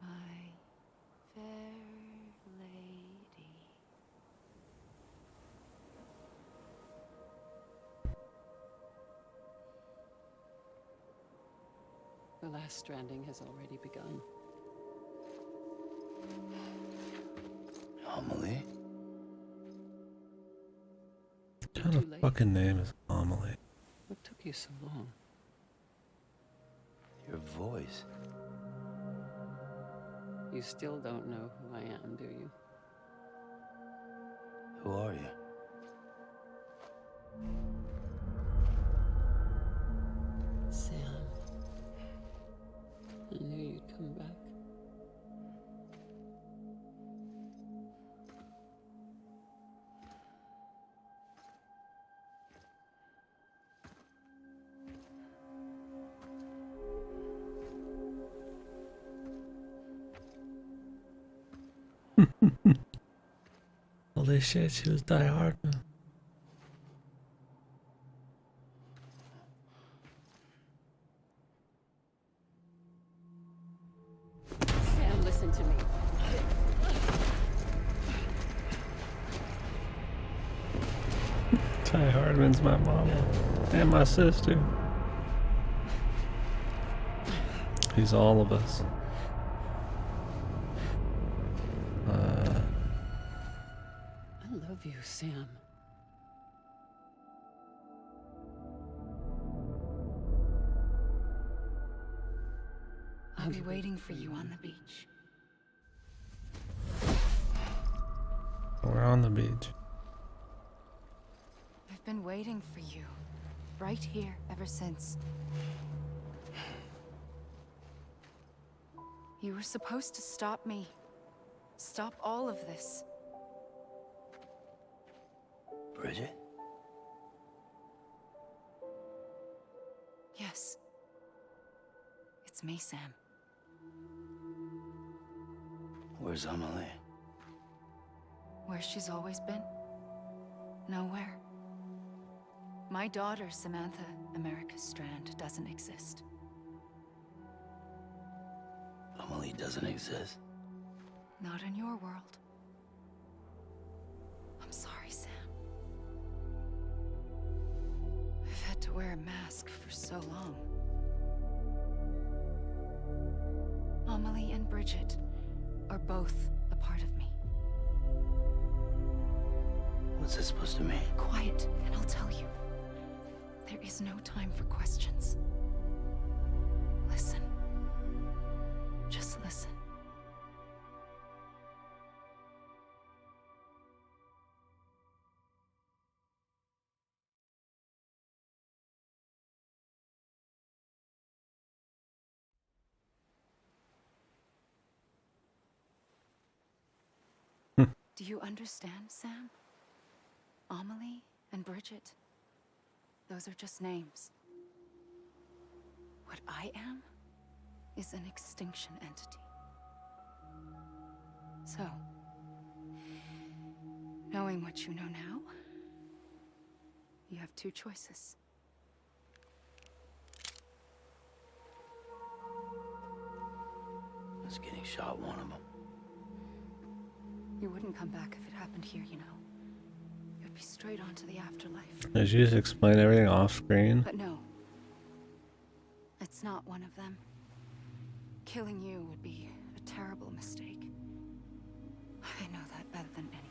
My fair lady.
The last stranding has already begun.
Amelie?
What kind of fucking name is Amelie?
What took you so long?
Your voice.
You still don't know who I am, do you?
Who are you?
Sam. I knew you'd come back.
Holy shit, she was Die Hard.
Sam, listen to me.
Ty Hardman's my mama and my sister. He's all of us.
I love you, Sam.
I'll be waiting for you on the beach.
We're on the beach.
I've been waiting for you, right here, ever since. You were supposed to stop me. Stop all of this.
Bridget?
Yes. It's me, Sam.
Where's Amelie?
Where she's always been. Nowhere. My daughter, Samantha America Strand, doesn't exist.
Amelie doesn't exist.
Not in your world. I'm sorry, Sam. I've had to wear a mask for so long. Amelie and Bridget are both a part of me.
What's this supposed to mean?
Quiet, and I'll tell you. There is no time for questions. Listen. Just listen. Do you understand, Sam? Amelie and Bridget, those are just names. What I am is an extinction entity. So, knowing what you know now, you have two choices.
Is getting shot one of them?
You wouldn't come back if it happened here, you know. Your be straight on to the afterlife.
Did you just explain everything off screen?
But no. It's not one of them. Killing you would be a terrible mistake. I know that better than anyone.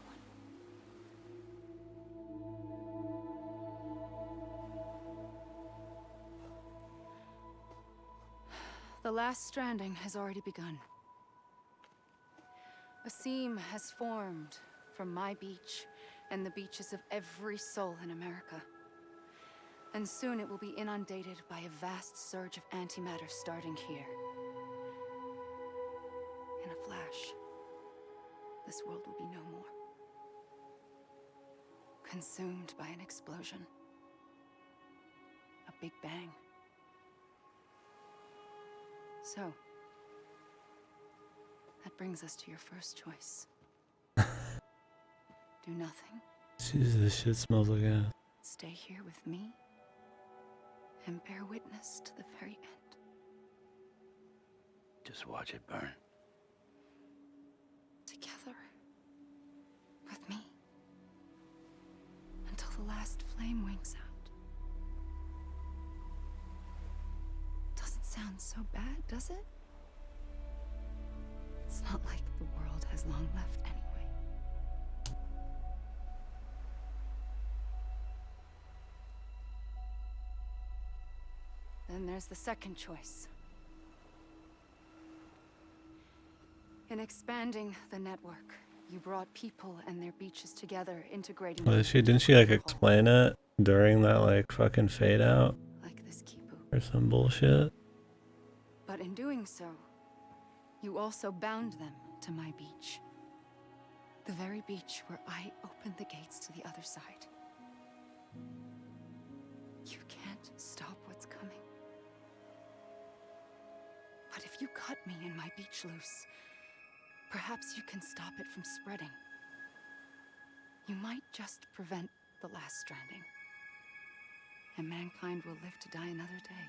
The last stranding has already begun. A seam has formed from my beach and the beaches of every soul in America. And soon it will be inundated by a vast surge of antimatter starting here. In a flash, this world will be no more. Consumed by an explosion. A big bang. So, that brings us to your first choice. Do nothing.
Jesus, this shit smells like ass.
Stay here with me and bear witness to the very end.
Just watch it burn.
Together. With me. Until the last flame winks out. Doesn't sound so bad, does it? It's not like the world has long left anyway. Then there's the second choice. In expanding the network, you brought people and their beaches together, integrating
Well, didn't she like explain it during that like fucking fade out?
like this Kipu.
Or some bullshit?
But in doing so, you also bound them to my beach. The very beach where I opened the gates to the other side. You can't stop what's coming. But if you cut me and my beach loose, perhaps you can stop it from spreading. You might just prevent the last stranding. And mankind will live to die another day.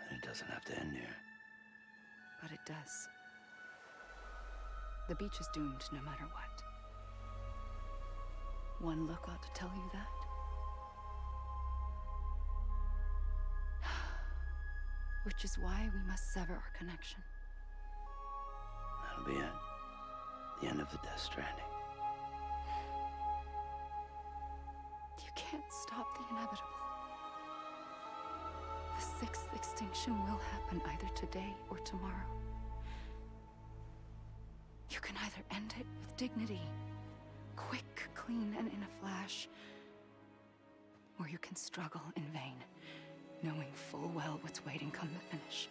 And it doesn't have to end here.
But it does. The beach is doomed no matter what. One look ought to tell you that. Which is why we must sever our connection.
That'll be it. The end of the Death Stranding.
You can't stop the inevitable. The sixth extinction will happen either today or tomorrow. You can either end it with dignity, quick, clean, and in a flash, or you can struggle in vain, knowing full well what's waiting come the finish.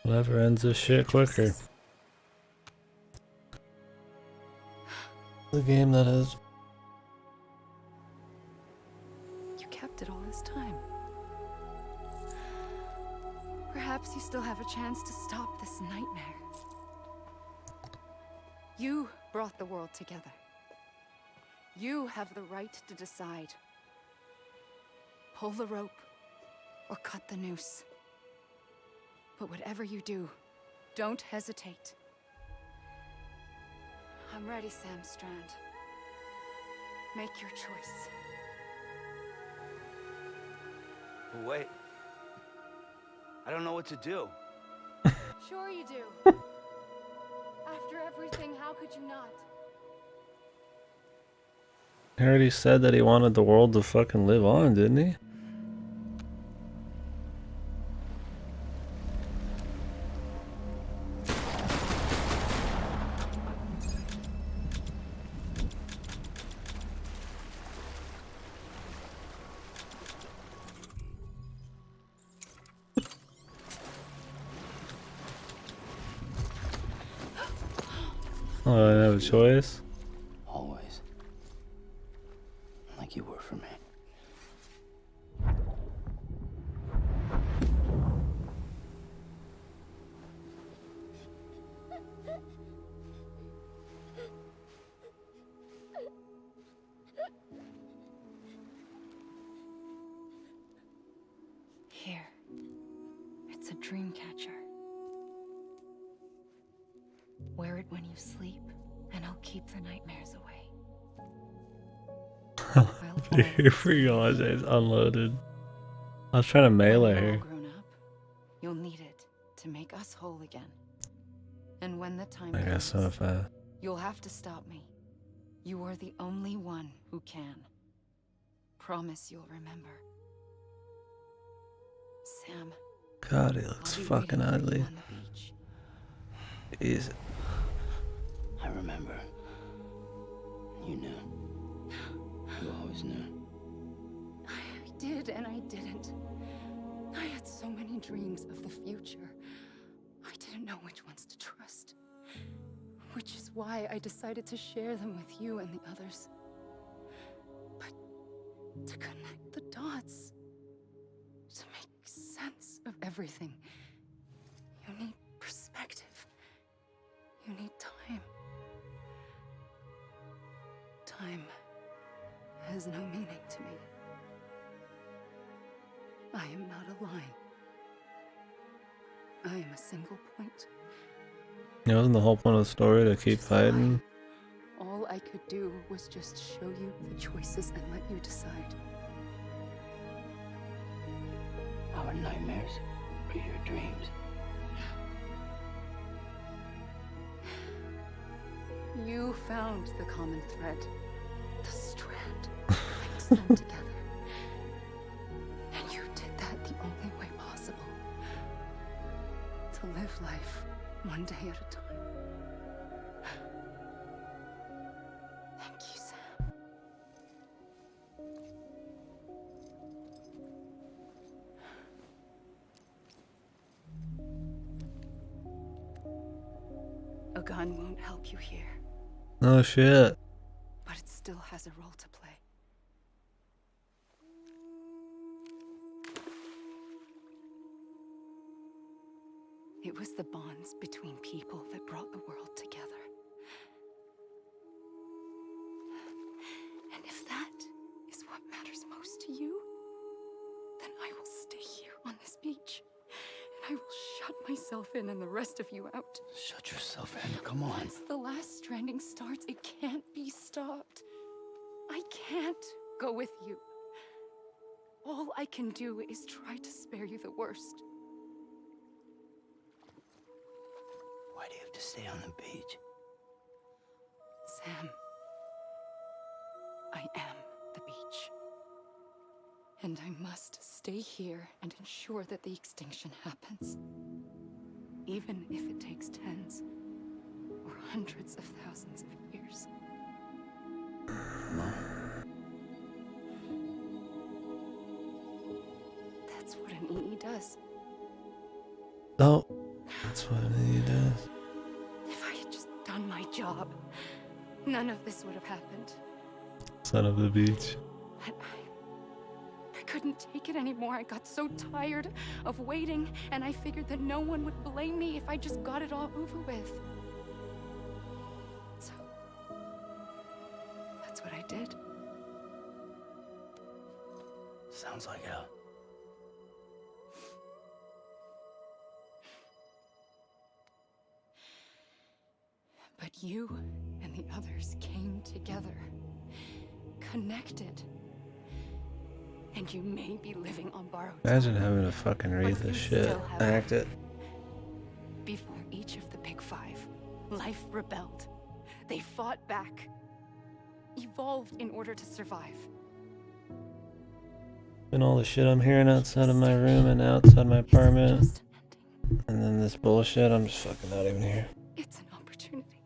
Whatever ends this shit quicker. The game that is.
You kept it all this time. Perhaps you still have a chance to stop this nightmare. You brought the world together. You have the right to decide. Pull the rope or cut the noose. But whatever you do, don't hesitate. I'm ready, Sam Strand. Make your choice.
But wait. I don't know what to do.
Sure you do. After everything, how could you not?
He already said that he wanted the world to fucking live on, didn't he? Oh, I didn't have a choice.
Always. Like you were for me.
Here. It's a dream catcher. Wear it when you sleep and I'll keep the nightmares away.
Here we go, Isaiah's unloaded. I was trying to melee
When you're
her.
all grown up, you'll need it to make us whole again. And when the time
I guess so
comes,
if I...
you'll have to stop me. You are the only one who can. Promise you'll remember. Sam.
God, he looks
I'll be
fucking
waiting for you
ugly.
on the beach.
He's...
I remember. You knew. You always knew.
I did and I didn't. I had so many dreams of the future. I didn't know which ones to trust. Which is why I decided to share them with you and the others. But to connect the dots, to make sense of everything, you need perspective. You need time. Time has no meaning to me. I am not a line. I am a single point.
It wasn't the whole point of the story to keep fighting.
All I could do was just show you the choices and let you decide.
Our nightmares are your dreams.
You found the common thread, the strand that links them together. And you did that the only way possible. To live life one day at a time. Thank you, Sam. A gun won't help you here,
Oh shit.
but it still has a role to play. It was the bonds between people that brought the world together. And if that is what matters most to you, then I will stay here on this beach. And I will shut myself in and the rest of you out.
Shut yourself in. Come on.
Once the last stranding starts, it can't be stopped. I can't go with you. All I can do is try to spare you the worst.
Why do you have to stay on the beach?
Sam, I am the beach. And I must stay here and ensure that the extinction happens. Even if it takes tens or hundreds of thousands of years. That's what an EE does.
Oh, that's what he does.
If I had just done my job, none of this would have happened.
Son of the beach.
But I couldn't take it anymore. I got so tired of waiting, and I figured that no one would blame me if I just got it all over with. So, that's what I did.
Sounds like hell.
But you and the others came together, connected. And you may be living on borrowed time.
Imagine having to fucking read
But
this
you
shit.
still have
Act it.
Before each of the Big Five, life rebelled. They fought back, evolved in order to survive.
And all the shit I'm hearing outside of my room and outside my apartment.
Just an ending.
And then this bullshit, I'm just fucking not even here.
It's an opportunity.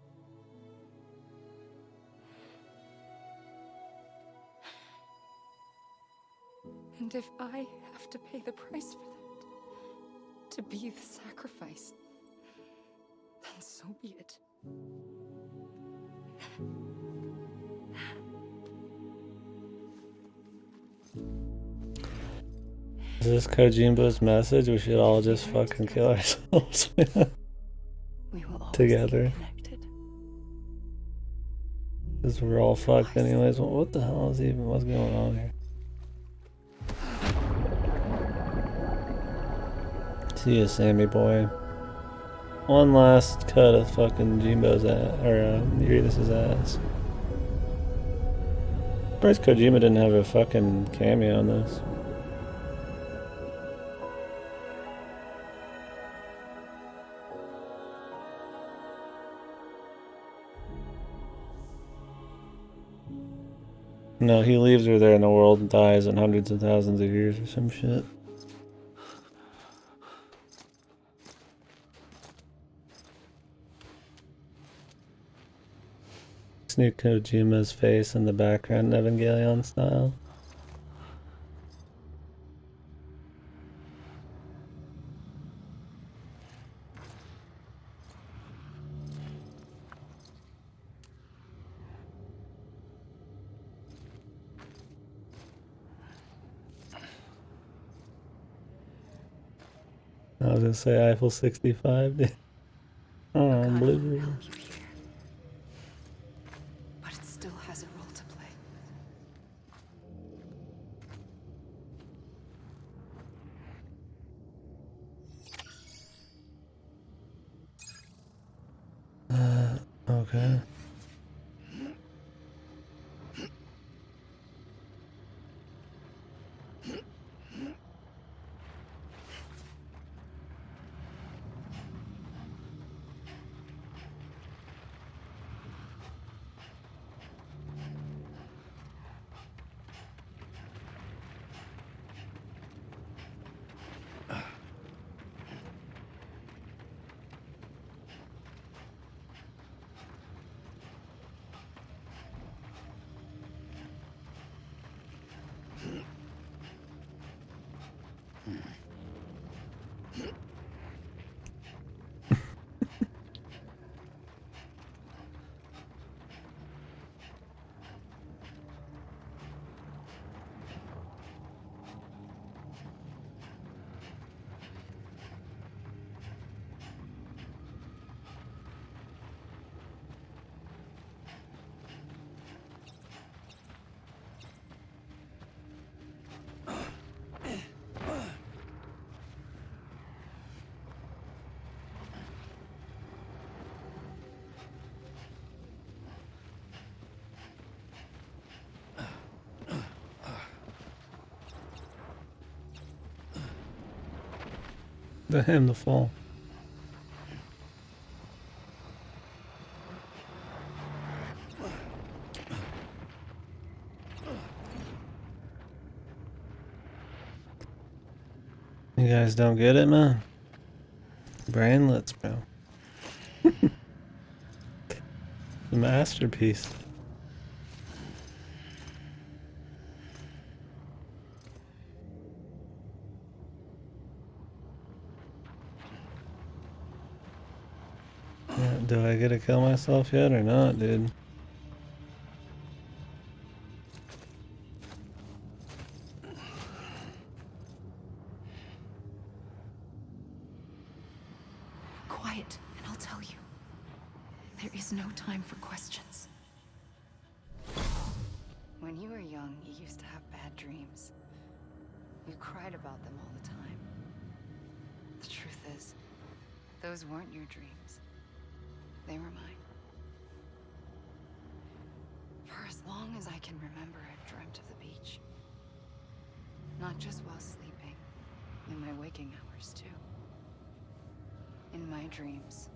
And if I have to pay the price for that, to be the sacrifice, then so be it.
Is this Kojimbo's message? We should all just fucking kill ourselves
We will always
together.
be connected.
Because we're all fucked anyways. What the hell is even, what's going on here? See ya, Sammy boy. One last cut of fucking Jimbo's ass, or Eurydice's ass. Surprised Kojima didn't have a fucking cameo in this. No, he leaves her there and the world dies in hundreds of thousands of years or some shit. Sneak Kojima's face in the background, Evangelion style. I was gonna say Eiffel 65. Oh,
God
blue.
will help you here. But it still has a role to play.
Okay. The him to fall. You guys don't get it, man? Brainlets, bro. The masterpiece. Yeah, do I get to kill myself yet or not, dude?
Quiet, and I'll tell you. There is no time for questions.
When you were young, you used to have bad dreams. You cried about them all the time. The truth is, those weren't your dreams. They were mine. For as long as I can remember, I've dreamt of the beach. Not just while sleeping, in my waking hours too. In my dreams,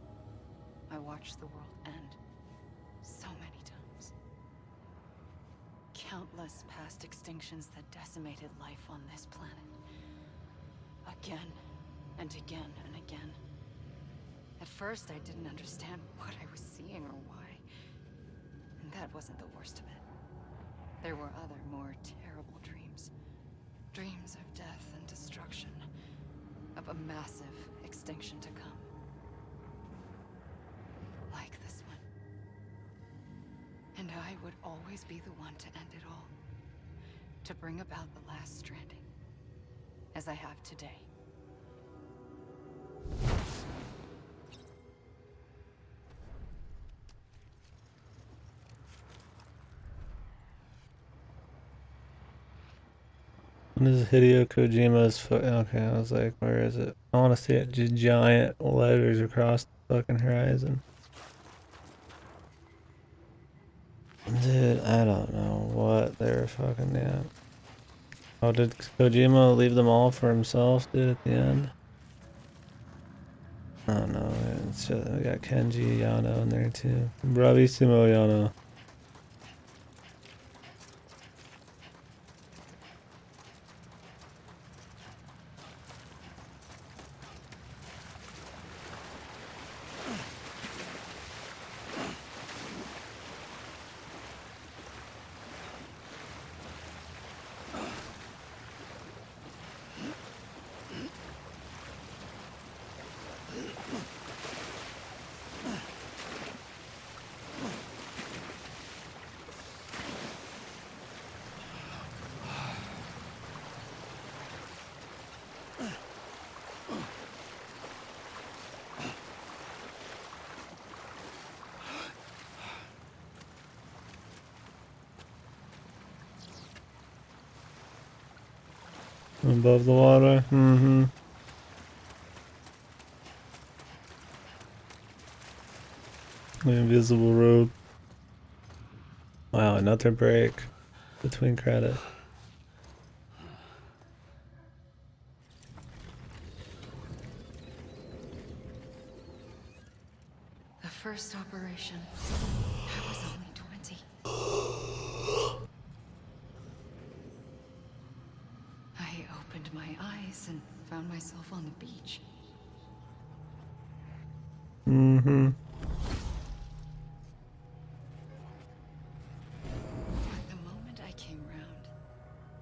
I watched the world end so many times. Countless past extinctions that decimated life on this planet. Again and again and again. At first, I didn't understand what I was seeing or why. And that wasn't the worst of it. There were other, more terrible dreams. Dreams of death and destruction. Of a massive extinction to come. Like this one. And I would always be the one to end it all. To bring about the last stranding. As I have today.
When is Hideo Kojima's okay, I was like, where is it? I want to see it. Just giant letters across fucking horizon. Dude, I don't know what they were fucking at. Oh, did Kojima leave them all for himself, dude, at the end? I don't know. It's just, we got Kenji Yano in there too. Bravissimo Yano. Above the water. Mm-hmm. The invisible road. Wow, another break between credits.
The first operation, I was only 20. I opened my eyes and found myself on the beach.
Mm-hmm.
But the moment I came round,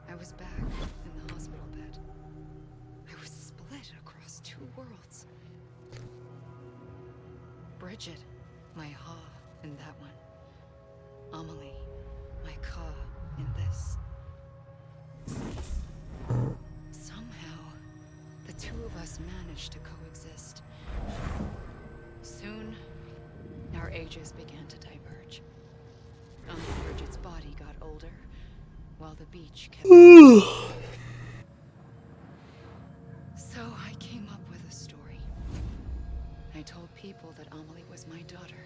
I was back in the hospital bed. I was split across two worlds. Bridget, my Ha in that one. Amelie, my Ka in this. Somehow, the two of us managed to coexist. Soon, our ages began to diverge. Bridget's body got older, while the beach kept... So I came up with a story. I told people that Amelie was my daughter.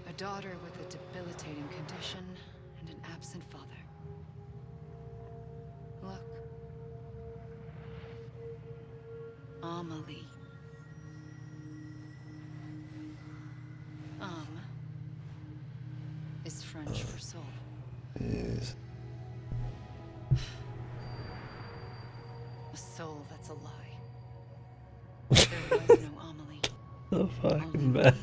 A daughter with a debilitating condition and an absent father. Look. Amelie. Is French for soul.
Yes.
A soul that's a lie. There was no Amelie.
So fucking
Only
bad.
me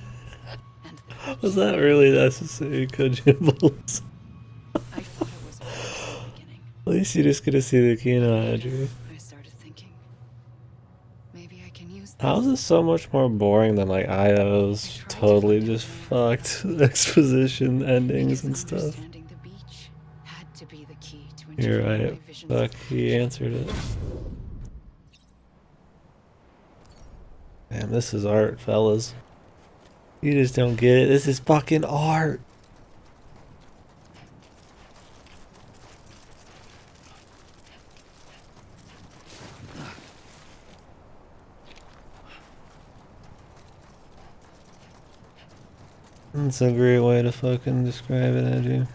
and the beach.
Was that really necessary, Kojima?
I thought it was all from the beginning.
At least you just get to see the Kino Andrew.
I started thinking, maybe I can use this.
How is this so much more boring than like IO's totally just fucked exposition endings and stuff?
Understanding the beach had to be the key to
You're
interpreting
right.
my visions
Fuck,
of
he
perfection.
answered it. Damn, this is art, fellas. You just don't get it. This is fucking art. That's a great way to fucking describe it, Andrew.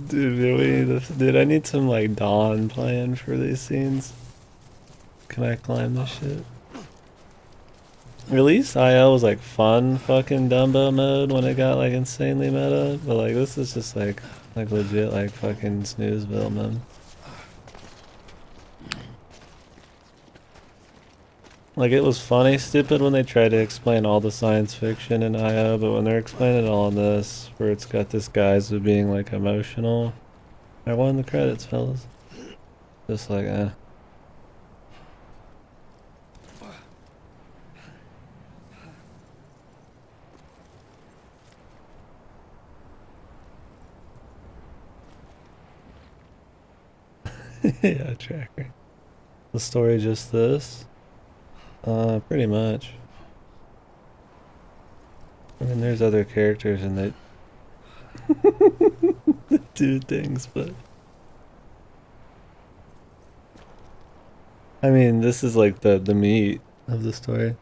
Dude, I need some like Dawn plan for these scenes. Can I climb this shit? At least IO was like fun fucking Dumbo mode when it got like insanely meta, but like this is just like legit like fucking Snoozeville mode. Like it was funny stupid when they tried to explain all the science fiction in IO, but when they're explaining all of this, where it's got this guise of being like emotional, I won the credits, fellas. Just like yeah, tracker. The story just this? Pretty much. I mean, there's other characters in it. do things, but I mean, this is like the meat of the story.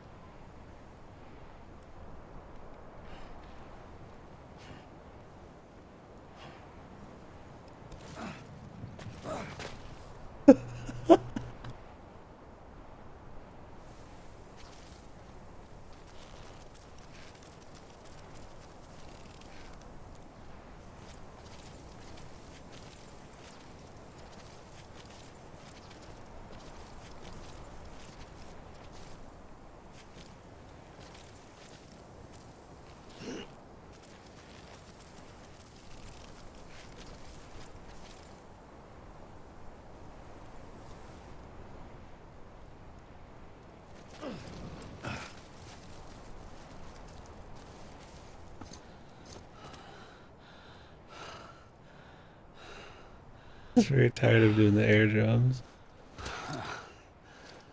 I'm very tired of doing the air drums.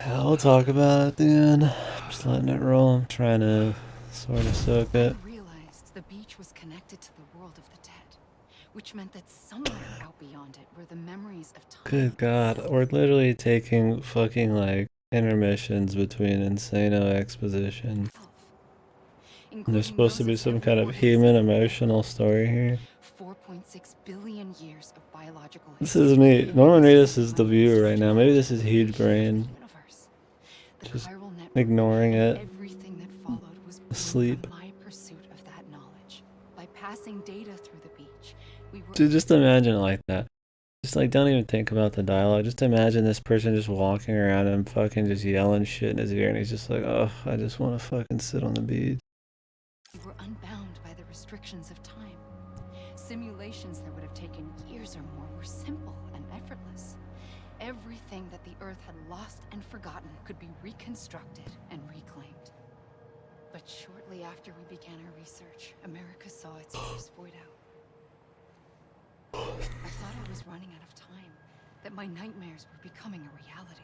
I'll talk about it at the end. I'm just letting it roll. I'm trying to sort of soak it.
I realized the beach was connected to the world of the dead, which meant that somewhere out beyond it were the memories of time.
Good God, we're literally taking fucking like intermissions between insano exposition. And there's supposed to be some kind of human emotional story here.
4.6 billion years of biological
This
history.
is me. Norman Reedus is the viewer right now. Maybe this is huge brain.
The
Just
chiral network
ignoring
and
it.
everything that followed was born
Asleep.
from my pursuit of that knowledge. By passing data through the beach, we were
Dude, just imagine it like that. Just like, don't even think about the dialogue. Just imagine this person just walking around and fucking just yelling shit in his ear, and he's just like, oh, I just want to fucking sit on the beach.
We were unbound by the restrictions of time. Simulations that would have taken years or more were simple and effortless. Everything that the Earth had lost and forgotten could be reconstructed and reclaimed. But shortly after we began our research, America saw its first void out. I thought I was running out of time, that my nightmares were becoming a reality.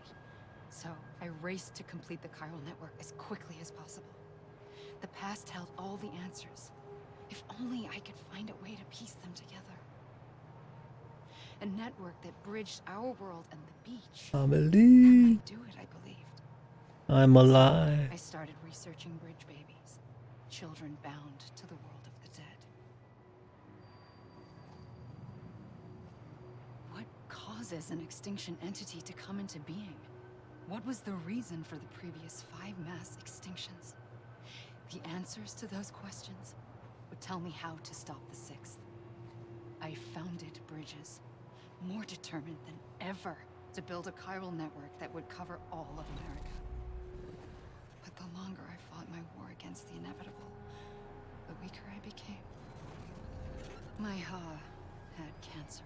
So I raced to complete the chiral network as quickly as possible. The past held all the answers. If only I could find a way to piece them together. A network that bridged our world and the beach. That might do it, I believed.
I'm alive.
I started researching bridge babies, children bound to the world of the dead. What causes an extinction entity to come into being? What was the reason for the previous 5 mass extinctions? The answers to those questions would tell me how to stop the 6th. I founded bridges, more determined than ever to build a chiral network that would cover all of America. But the longer I fought my war against the inevitable, the weaker I became. My had cancer.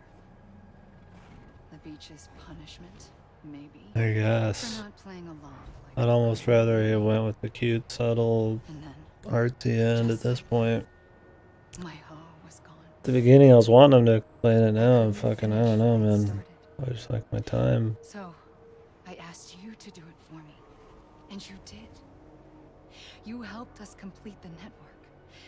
The beach's punishment, maybe.
I guess.
For not playing along.
I'd almost rather he went with the cute, subtle,
And then,
artsy end at this point.
my was gone.
At the beginning, I was wanting him to explain it. Now I'm fucking, I don't know, man. I just like my time.
So, I asked you to do it for me. And you did. You helped us complete the network.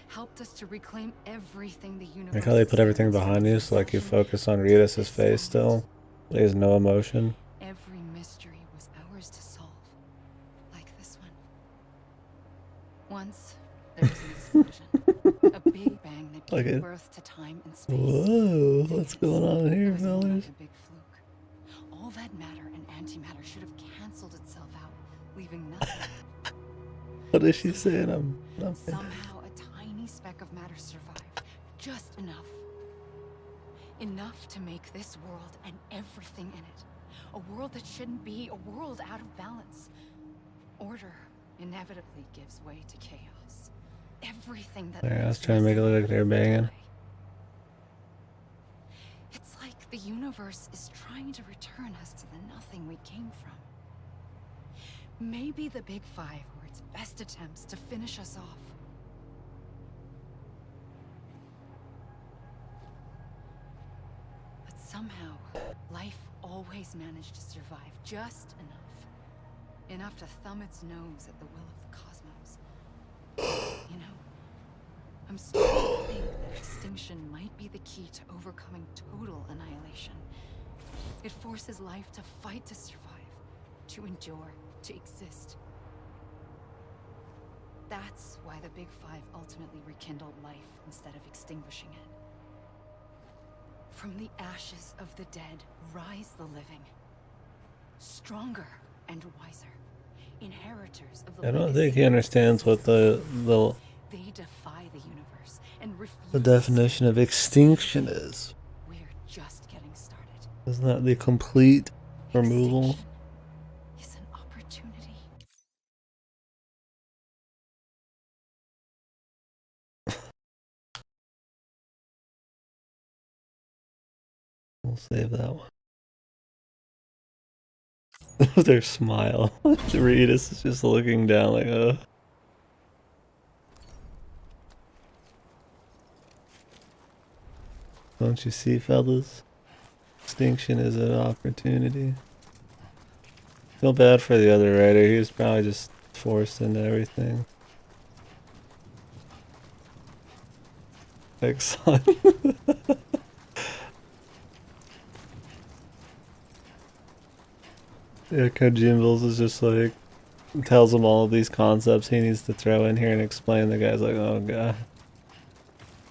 Helped us to reclaim everything the universe.
Like how they put everything behind you, so like you focus on Reedus' face still. He has no emotion.
Every mystery was ours to solve. Like this one. Once, there was an explosion. A big bang that gave
Okay.
birth to time and space.
Whoa, what's going on here,
It was more
fellas?
like a big fluke. All that matter and antimatter should have canceled itself out, leaving nothing.
What is she saying? I'm nothing.
Somehow a tiny speck of matter survived. Just enough. Enough to make this world and everything in it. A world that shouldn't be, a world out of balance. Order inevitably gives way to chaos. Everything that
There, I was trying to make it look like they're banging.
It's like the universe is trying to return us to the nothing we came from. Maybe the Big Five were its best attempts to finish us off. But somehow, life always managed to survive just enough. Enough to thumb its nose at the will of the cosmos. You know, I'm starting to think that extinction might be the key to overcoming total annihilation. It forces life to fight to survive, to endure, to exist. That's why the Big Five ultimately rekindled life instead of extinguishing it. From the ashes of the dead rise the living. Stronger and wiser. Inheritors of the
I don't
legacy
think he understands what
they defy the universe and refuse
the definition of extinction is.
We're just getting started.
Isn't that the complete removal?
Extinction is an opportunity.
We'll save that one. Their smile. Reedus is just looking down like, Don't you see, fellas? Extinction is an opportunity. Feel bad for the other writer. He was probably just forced into everything. Excellent. Yeah, Kojimbles is just like, tells him all of these concepts he needs to throw in here and explain. The guy's like, oh god.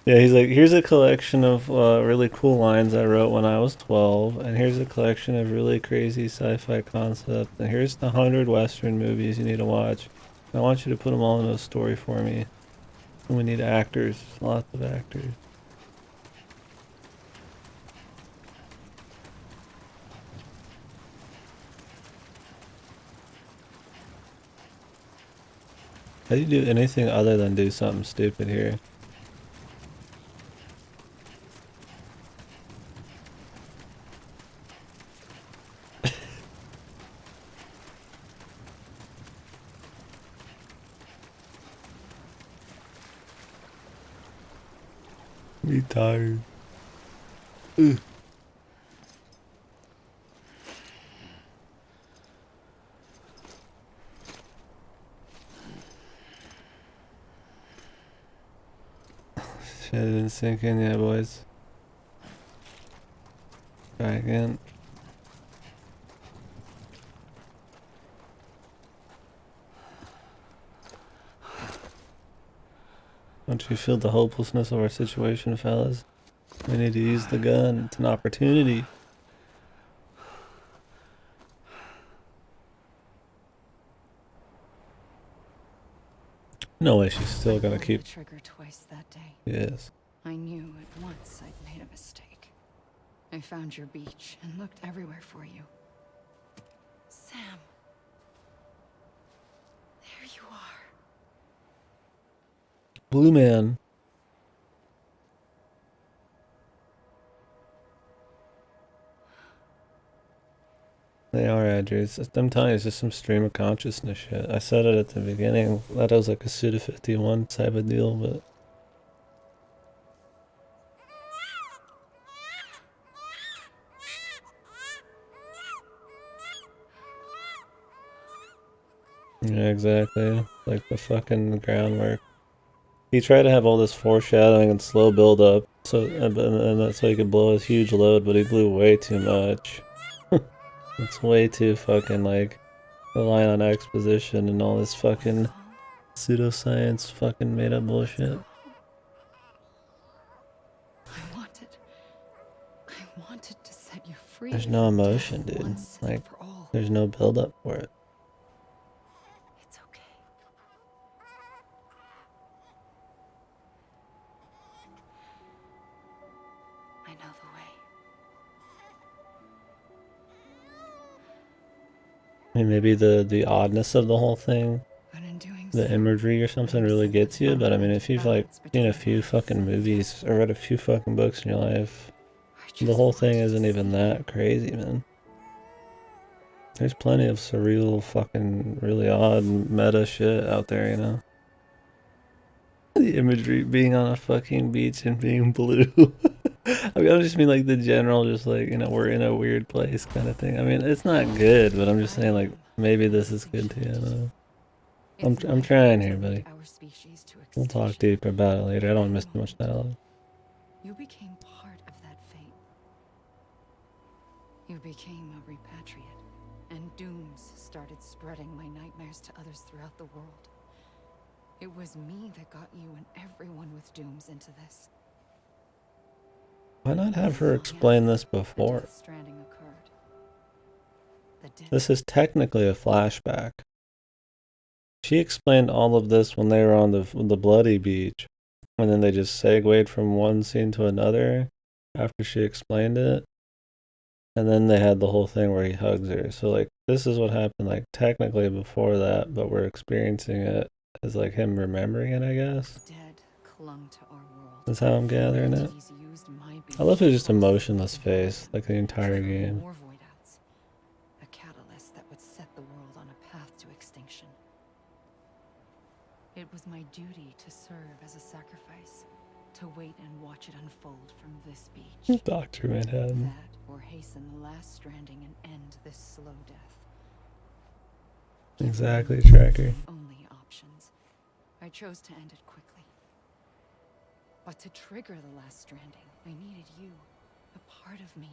Yeah, he's like, here's a collection of really cool lines I wrote when I was 12, and here's a collection of really crazy sci-fi concepts, and here's the 100 Western movies you need to watch. I want you to put them all in a story for me. And we need actors, lots of actors. How do you do anything other than do something stupid here? Me tired. Ugh. Shit didn't sink in yet, boys. Try again. Don't you feel the hopelessness of our situation, fellas? We need to use the gun. It's an opportunity. No way she's still gonna keep...
the trigger twice that day.
Yes.
I knew at once I'd made a mistake. I found your beach and looked everywhere for you. Sam. There you are.
Blue Man. They are, Andrew. I'm telling you, it's just some stream of consciousness shit. I said it at the beginning. That was like a Suda 51 type of deal, but... Yeah, exactly. Like the fucking groundwork. He tried to have all this foreshadowing and slow build up, so and that's so he could blow his huge load, but he blew way too much. It's way too fucking like relying on exposition and all this fucking pseudoscience fucking made up bullshit.
I wanted to set you free.
There's no
from
emotion,
death
dude.
once and
Like,
for all.
there's no build up for it.
It's okay. I know the way.
I mean, maybe the oddness of the whole thing,
But in doing
the
so,
imagery or something really gets you, but I mean, if you've like seen a few fucking movies or read a few fucking books in your life, the whole thing isn't even that crazy, man. There's plenty of surreal, fucking, really odd, meta shit out there, you know? The imagery being on a fucking beach and being blue. I mean, I just mean like the general, just like, you know, we're in a weird place kind of thing. I mean, it's not good, but I'm just saying like, maybe this is good too, you know? I'm trying here, buddy.
Our species to
We'll talk
extinction.
deeper about it later. I don't miss too much dialogue.
You became part of that fate. You became a repatriate, and dooms started spreading my nightmares to others throughout the world. It was me that got you and everyone with dooms into this.
Why not have her explain this before?
Stranding occurred.
This is technically a flashback. She explained all of this when they were on the bloody beach, and then they just segued from one scene to another after she explained it. And then they had the whole thing where he hugs her. So like this is what happened like technically before that, but we're experiencing it as like him remembering it, I guess.
Dead clung to our world.
That's how I'm gathering it. I love his just emotionless face, like the entire game.
More void outs. A catalyst that would set the world on a path to extinction. It was my duty to serve as a sacrifice, to wait and watch it unfold from this beach.
Dr. Manhattan.
That or hasten the last stranding and end this slow death.
Exactly, Tracker.
Only options. I chose to end it quickly. But to trigger the last stranding, I needed you, a part of me.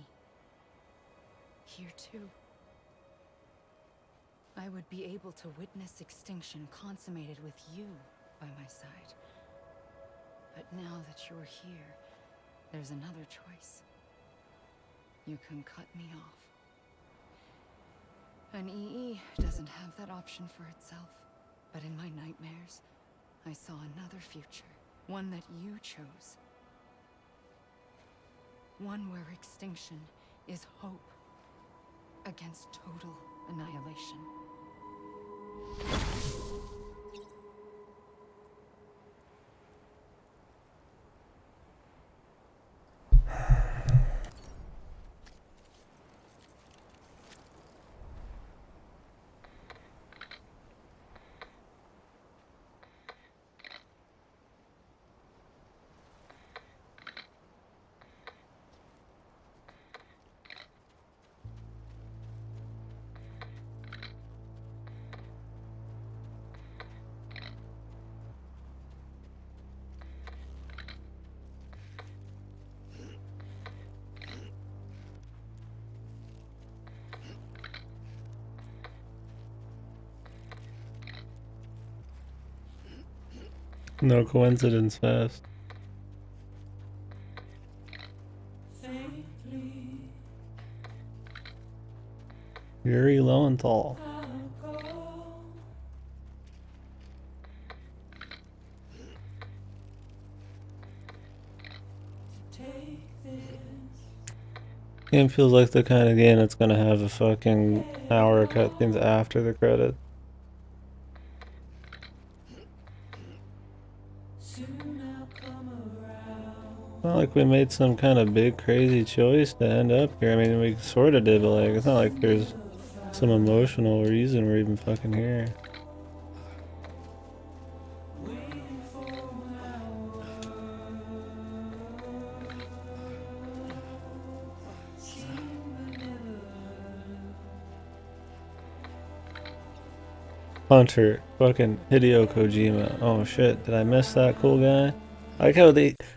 Here too. I would be able to witness extinction consummated with you by my side. But now that you're here, there's another choice. You can cut me off. An EE doesn't have that option for itself. But in my nightmares, I saw another future. One that you chose. One where extinction is hope against total annihilation.
No coincidence fast. Yuri Lowenthal. Game feels like the kind of game that's gonna have a fucking hour of cutscenes after the credits. Not like we made some kind of big crazy choice to end up here. I mean, we sort of did, but like, it's not like there's some emotional reason we're even fucking here. Hunter, fucking Hideo Kojima. Oh shit, did I miss that cool guy? I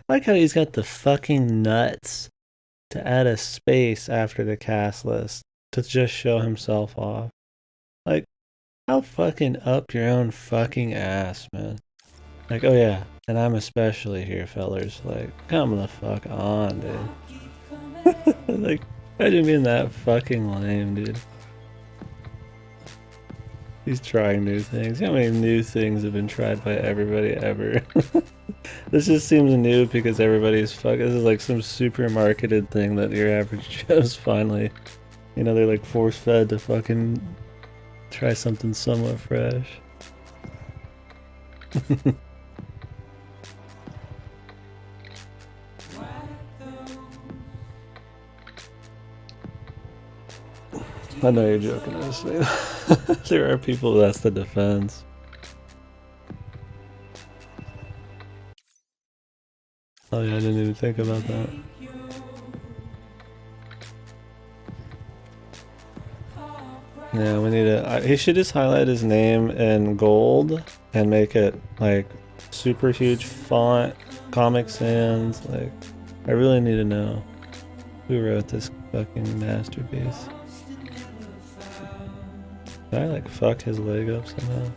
like how he's got the fucking nuts to add a space after the cast list to just show himself off. Like, how fucking up your own fucking ass, man. Like, oh yeah, and I'm especially here, fellers. Like, come the fuck on, dude. Like, imagine being that fucking lame, dude. He's trying new things. How many new things have been tried by everybody ever? This just seems new because everybody's fuck. This is like some super marketed thing that your average Joe's finally, you know, they're like force fed to fucking try something somewhat fresh. I know you're joking, honestly. There are people that's the defense. Oh yeah, I didn't even think about that. Yeah, we need to. He should just highlight his name in gold and make it like super huge font, Comic Sans. Like, I really need to know who wrote this fucking masterpiece. Did I like fuck his leg up somehow?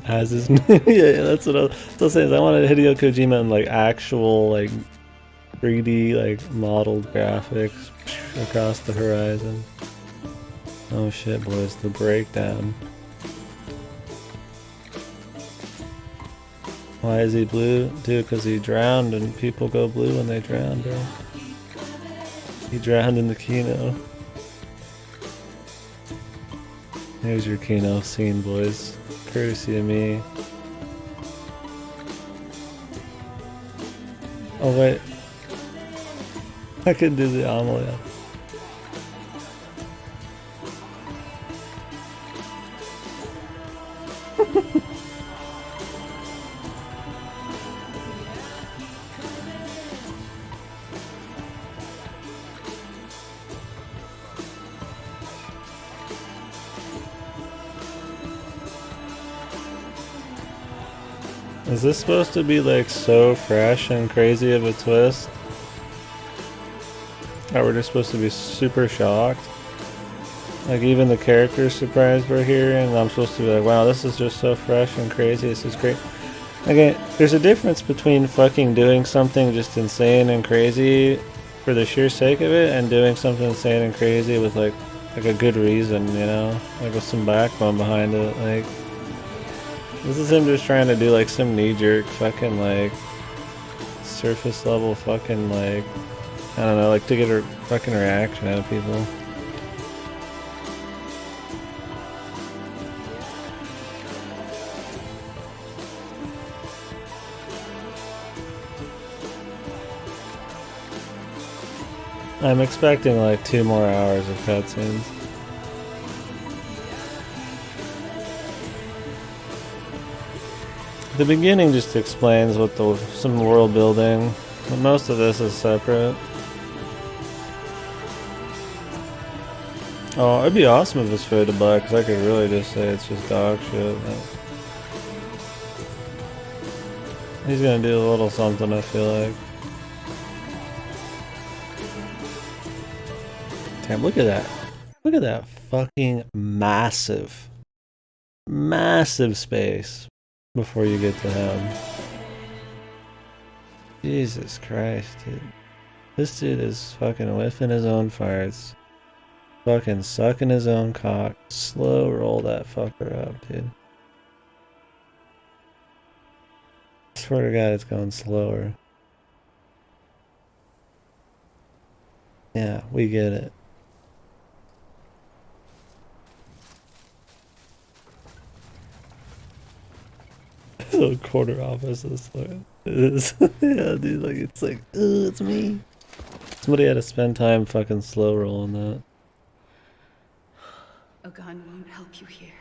As is, yeah, that's what I was still saying. I wanted Hideo Kojima in like actual like 3D like modeled graphics across the horizon. Oh shit, boys, the breakdown. Why is he blue? Dude, because he drowned and people go blue when they drown, bro. He drowned in the Kino. Here's your Kino scene, boys. Courtesy of me. Oh wait. I can do the Amalia. Is this supposed to be like so fresh and crazy of a twist? Or we're just supposed to be super shocked? Like even the characters surprised we're here and I'm supposed to be like, wow, this is just so fresh and crazy, this is great. Again, there's a difference between fucking doing something just insane and crazy for the sheer sake of it and doing something insane and crazy with like a good reason, you know? Like with some backbone behind it, like... This is him just trying to do like some knee-jerk fucking like surface level fucking like, I don't know, like to get a fucking reaction out of people. I'm expecting like 2 more hours of cutscenes. The beginning just explains what some world building, but most of this is separate. Oh, it'd be awesome if it's free to buy, because I could really just say it's just dog shit. He's gonna do a little something, I feel like. Damn, look at that. Look at that fucking massive space before you get to him. Jesus Christ, dude. This dude is fucking whiffing his own farts. Fucking sucking his own cock. Slow roll that fucker up, dude. I swear to God, it's going slower. Yeah, we get it. So corner office is like, it is. Yeah, dude, like it's like, it's me. Somebody had to spend time fucking slow rolling that.
A gun won't help you here.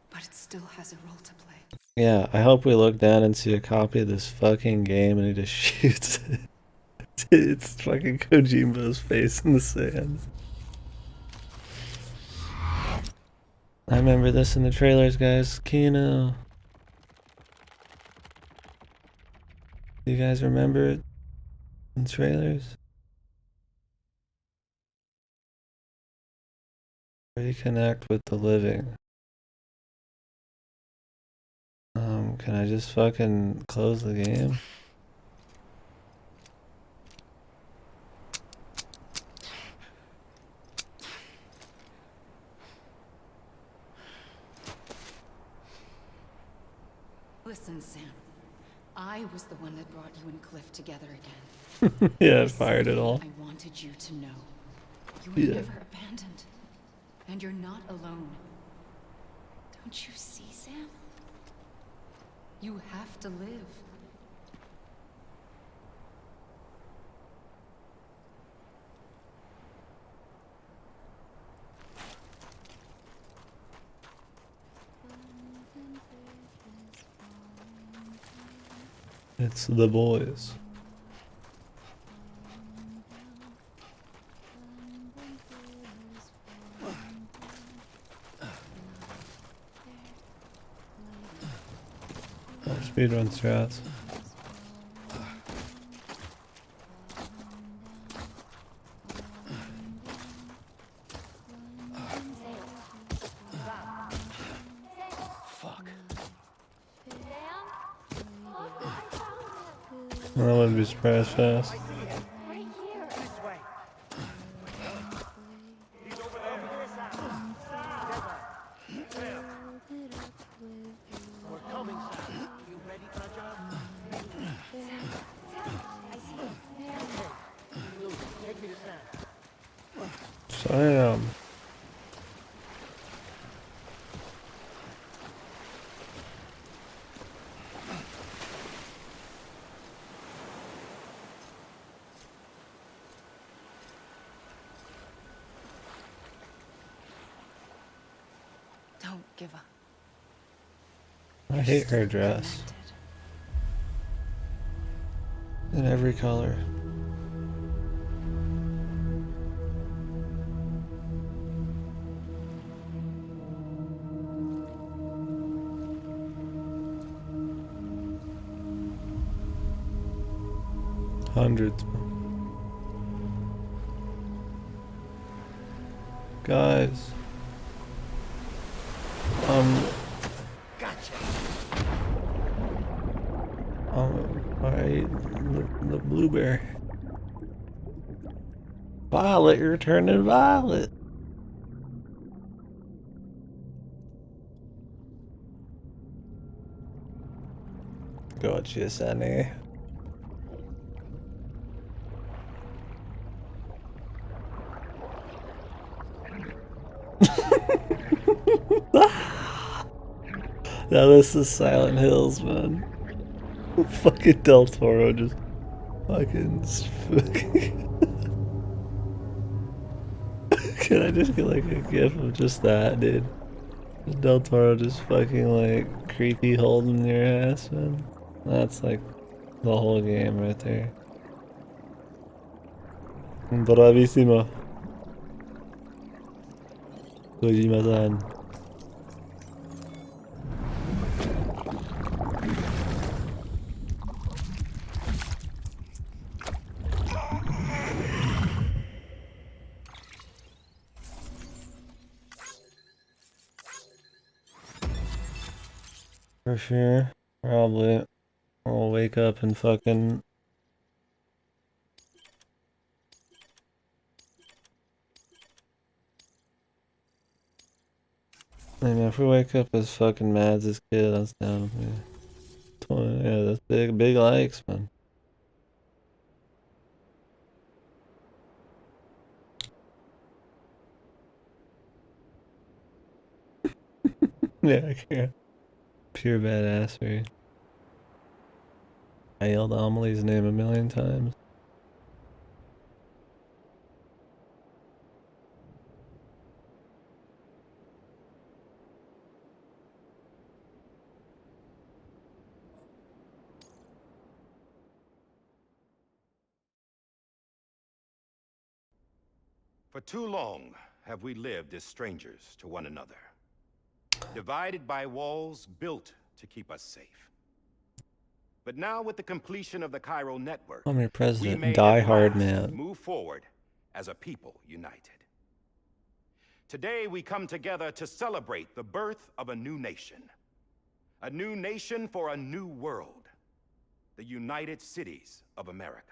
But it still has a role to play.
Yeah, I hope we look down and see a copy of this fucking game and he just shoots it. It's fucking Kojima's face in the sand. I remember this in the trailers, guys. Kino. Do you guys remember it in trailers? Reconnect with the living. Can I just fucking close the game?
Listen, Sam. I was the one that brought you and Cliff together again.
Yeah, I fired it all.
I wanted you to know. You were never abandoned. And you're not alone. Don't you see, Sam? You have to live.
It's the boys. Speedrun strats.
Fuck.
I wouldn't be surprised fast. Sam.
Don't give up.
I hate her dress. In every color. Hundreds. Guys.
Gotcha.
I the blueberry. Violet, you're turning violet. Gotcha, Sonny. Now this is Silent Hills, man. Fucking Del Toro just fucking. Can I just get like a gif of just that, dude? Del Toro just fucking like creepy holding your ass, man. That's like the whole game right there. Bravissimo. Kojima-san. For sure. Probably. I'll wake up and fucking... I mean, if we wake up as fucking Mads' kid, that's down with me. 20, yeah, that's big likes, man. Yeah, I can't. Pure badassery. I yelled Amelie's name a million times.
For too long have we lived as strangers to one another, divided by walls built to keep us safe. But now, with the completion of the Cairo network,
I'm your
we
president,
may
die
at
hard
last
man.
move forward as a people united. Today, we come together to celebrate the birth of a new nation for a new world, the United Cities of America.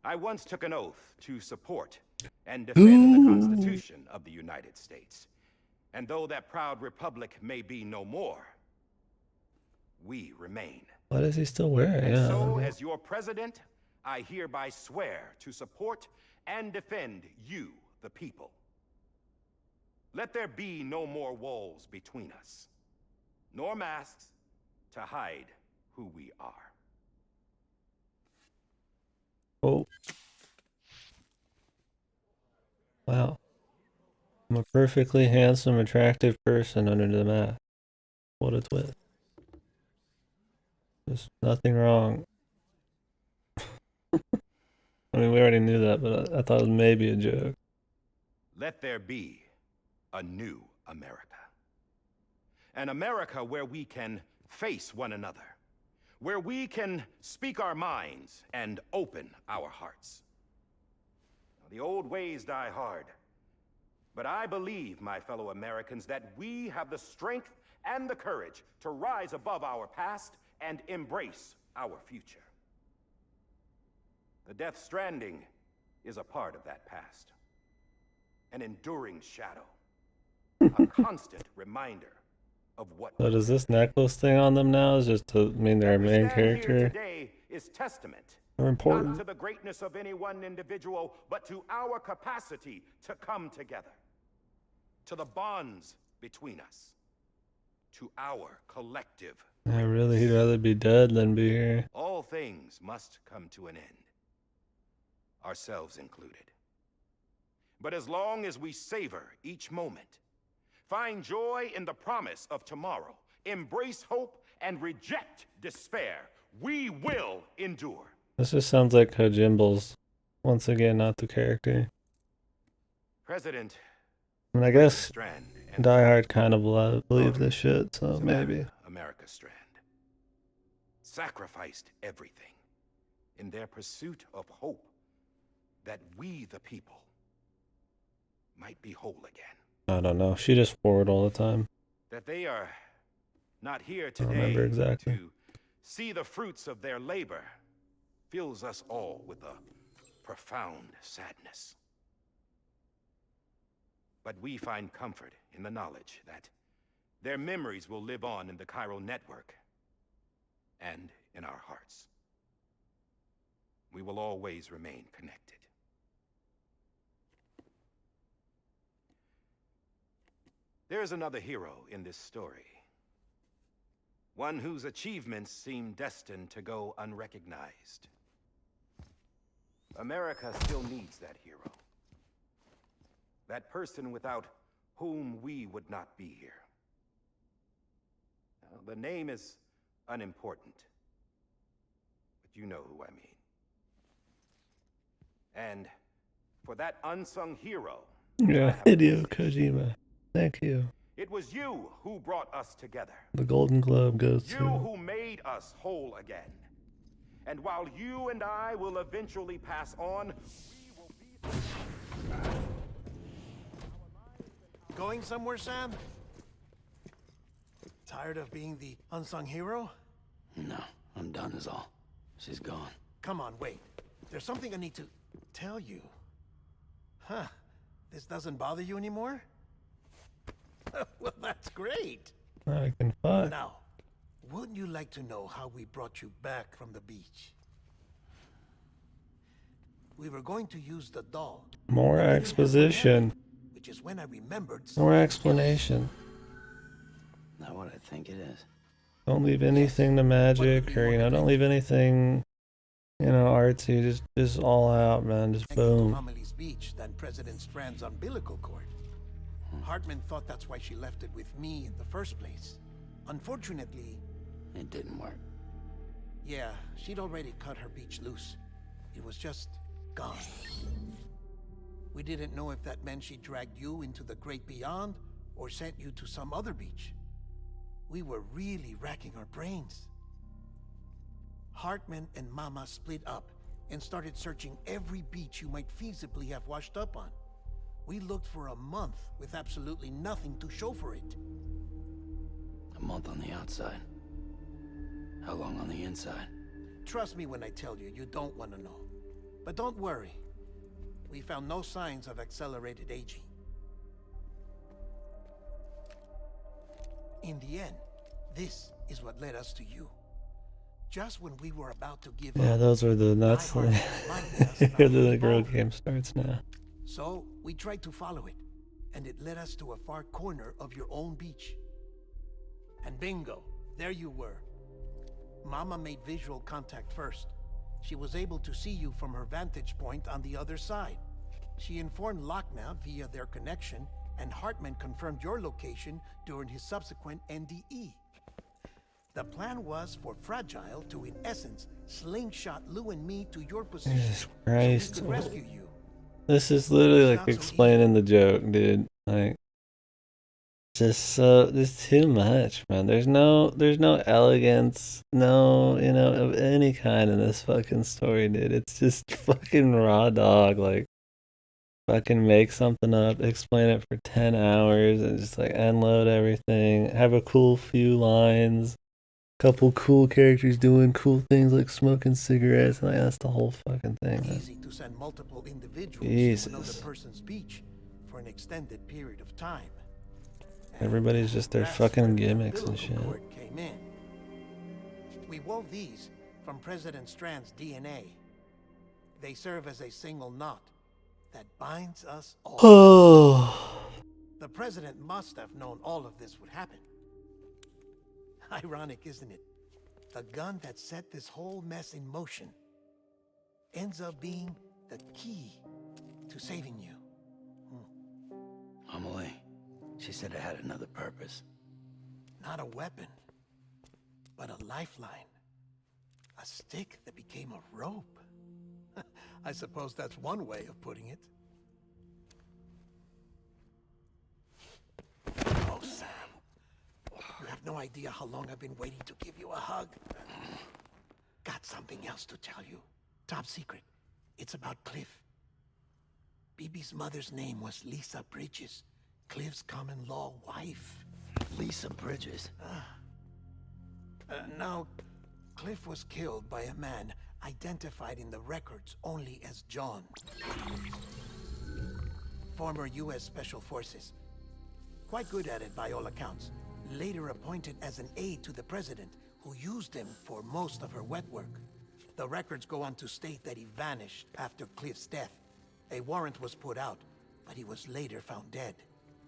I once took an oath to support and defend the Constitution of the United States. And though that proud republic may be no more, we remain.
Why does he still wear it?
And
Yeah.
so, as your president, I hereby swear to support and defend you, the people. Let there be no more walls between us, nor masks to hide who we are.
Oh. Wow. I'm a perfectly handsome, attractive person under the mask. What a twist. There's nothing wrong. I mean, we already knew that, but I thought it was maybe a joke.
Let there be a new America. An America where we can face one another, where we can speak our minds and open our hearts. The old ways die hard, but I believe, my fellow Americans, that we have the strength and the courage to rise above our past and embrace our future. The Death Stranding is a part of that past. An enduring shadow. A constant reminder of what...
So does this necklace thing on them now is just to mean they're a main character?
Today is testament
They're important.
not to the greatness of any one individual, but to our capacity to come together. To the bonds between us. To our collective...
Yeah, really, he'd rather be dead than be here.
All things must come to an end. Ourselves included. But as long as we savor each moment, find joy in the promise of tomorrow, embrace hope, and reject despair, we will endure.
This just sounds like Kojimbo's, once again, not the character.
President...
I mean, I guess
Strand
Die Hard kind of believe this shit, so
Savannah,
maybe.
America Strand sacrificed everything in their pursuit of hope that we, the people, might be whole again.
I don't know. She just forward all the time.
That they are not here
I
today
don't remember exactly.
to see the fruits of their labor fills us all with a profound sadness. But we find comfort in the knowledge that their memories will live on in the chiral network and in our hearts. We will always remain connected. There's another hero in this story. One whose achievements seem destined to go unrecognized. America still needs that hero. That person without whom we would not be here. Now, the name is unimportant, but you know who I mean. And for that unsung hero...
Yeah, Hideo Kojima. Thank you.
It was you who brought us together.
The Golden Globe goes
You
to...
who made us whole again. And while you and I will eventually pass on, we will be...
Going somewhere, Sam? Tired of being the unsung hero?
No, I'm done is all. She's gone.
Come on, wait. There's something I need to tell you. Huh. This doesn't bother you anymore? Well, that's great.
I can fuck.
Now, wouldn't you like to know how we brought you back from the beach? We were going to use the doll.
More exposition.
Which is when I remembered...
More explanation.
Not what I think it is.
Don't leave anything to magic, or, you know, don't leave anything, you know, artsy. Just all out, man. Just boom.
Amelie's beach than President Strand's umbilical cord. Hartman thought that's why she left it with me in the first place. Unfortunately...
It didn't work.
Yeah, she'd already cut her beach loose. It was just gone. We didn't know if that meant she dragged you into the great beyond, or sent you to some other beach. We were really racking our brains. Hartman and Mama split up and started searching every beach you might feasibly have washed up on. We looked for a month with absolutely nothing to show for it.
A month on the outside. How long on the inside?
Trust me when I tell you, you don't want to know. But don't worry. We found no signs of accelerated aging. In the end, this is what led us to you. Just when we were about to give
Yeah,
up,
those are the nuts. Here the girl
over.
game starts now.
So we tried to follow it, and it led us to a far corner of your own beach. And bingo, there you were. Mama made visual contact first. She was able to see you from her vantage point on the other side. She informed Lochna via their connection, and Hartman confirmed your location during his subsequent NDE. The plan was for Fragile to, in essence, slingshot Lou and me to your position
Jesus
so
Christ.
we could rescue you.
This is literally
It's
like
not so
explaining the joke, dude. Like, it's too much, man. There's no elegance, no, of any kind in this fucking story, dude. It's just fucking raw dog, like, fucking make something up, explain it for 10 hours, and just like unload everything, have a cool few lines, couple cool characters doing cool things like smoking cigarettes, and like, that's the whole fucking thing, man.
Easy to send multiple individuals to another
Jesus.
person's beach for an extended period of time.
Everybody's just their
That's
fucking
where the
gimmicks and
umbilical
shit.
cord came in. We wove these from President Strand's DNA. They serve as a single knot that binds us all.
Oh.
The president must have known all of this would happen. Ironic, isn't it? The gun that set this whole mess in motion ends up being the key to saving you.
Amelie, she said it had another purpose.
Not a weapon, but a lifeline. A stick that became a rope. I suppose that's one way of putting it. Oh, Sam. You have no idea how long I've been waiting to give you a hug. Got something else to tell you. Top secret. It's about Cliff. BB's mother's name was Lisa Bridges, Cliff's common-law wife.
Lisa Bridges.
Now, Cliff was killed by a man identified in the records only as John. Former U.S. Special Forces. Quite good at it by all accounts. Later appointed as an aide to the president, who used him for most of her wet work. The records go on to state that he vanished after Cliff's death. A warrant was put out, but he was later found dead.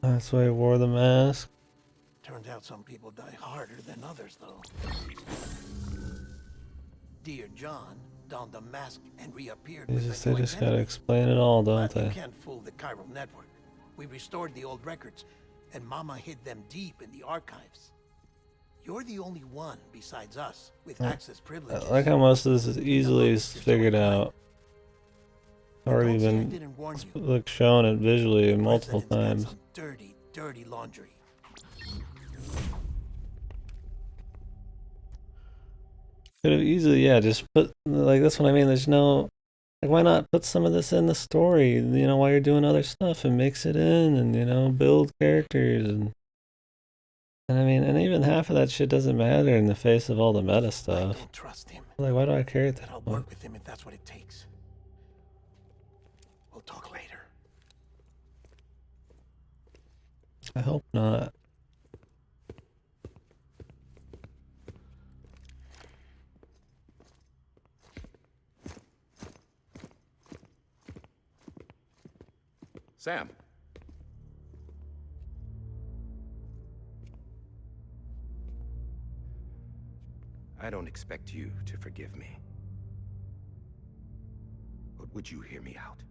That's why he wore the mask.
Turns out some people die harder than others, though. Dear John donned a mask and reappeared with a new
They just gotta
identity.
explain it all, don't
But you
they?
can't fool the chiral network. We restored the old records, and Mama hid them deep in the archives. You're the only one besides us with access privileges.
I like how most of this is easily figured out. Already been like shown it visually multiple times.
Some dirty, dirty laundry.
Could have easily, yeah, just put, like, that's what I mean. There's no, like, why not put some of this in the story, while you're doing other stuff and mix it in and, build characters and I mean, and even half of that shit doesn't matter in the face of all the meta stuff.
I don't trust him.
Like, why do I care at that
I'll
point?
work with him if that's what it takes. We'll talk later.
I hope not.
Sam. I don't expect you to forgive me. But would you hear me out?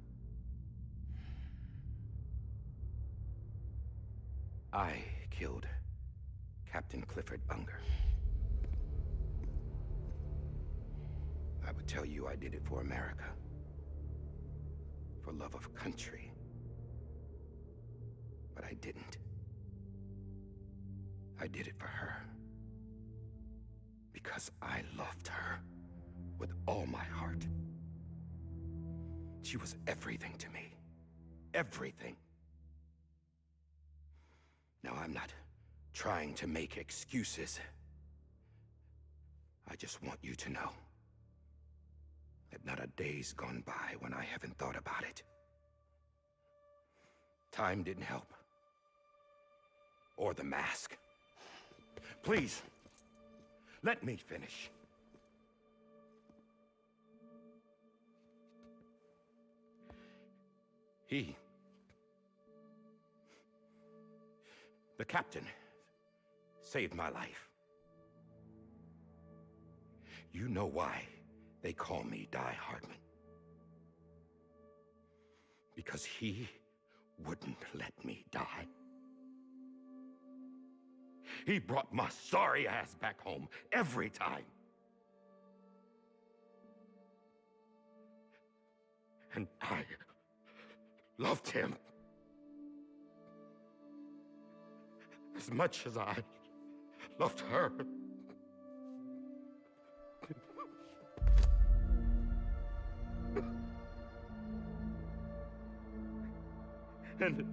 I killed Captain Clifford Unger. I would tell you I did it for America. For love of country. But I didn't. I did it for her. Because I loved her with all my heart. She was everything to me. Everything. Now, I'm not trying to make excuses. I just want you to know that not a day's gone by when I haven't thought about it. Time didn't help. Or the mask. Please, let me finish. The captain, saved my life. You know why they call me Die Hardman. Because he wouldn't let me die. He brought my sorry ass back home every time. And I loved him as much as I loved her. And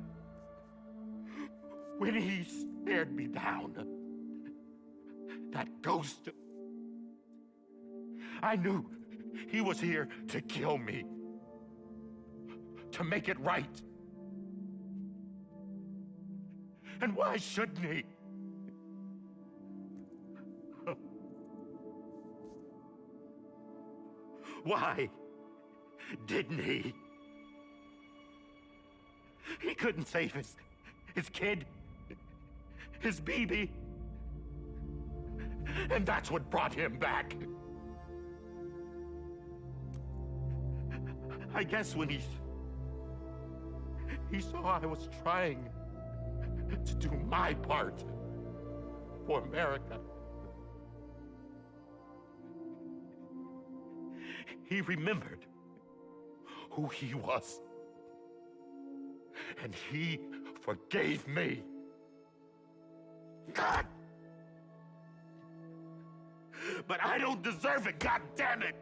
when he stared me down, that ghost, I knew he was here to kill me, to make it right. And why shouldn't he? Why didn't he? He couldn't save his kid, his baby. And that's what brought him back. I guess when he saw I was trying to do my part for America, he remembered who he was. And he forgave me. God! But I don't deserve it, God damn it!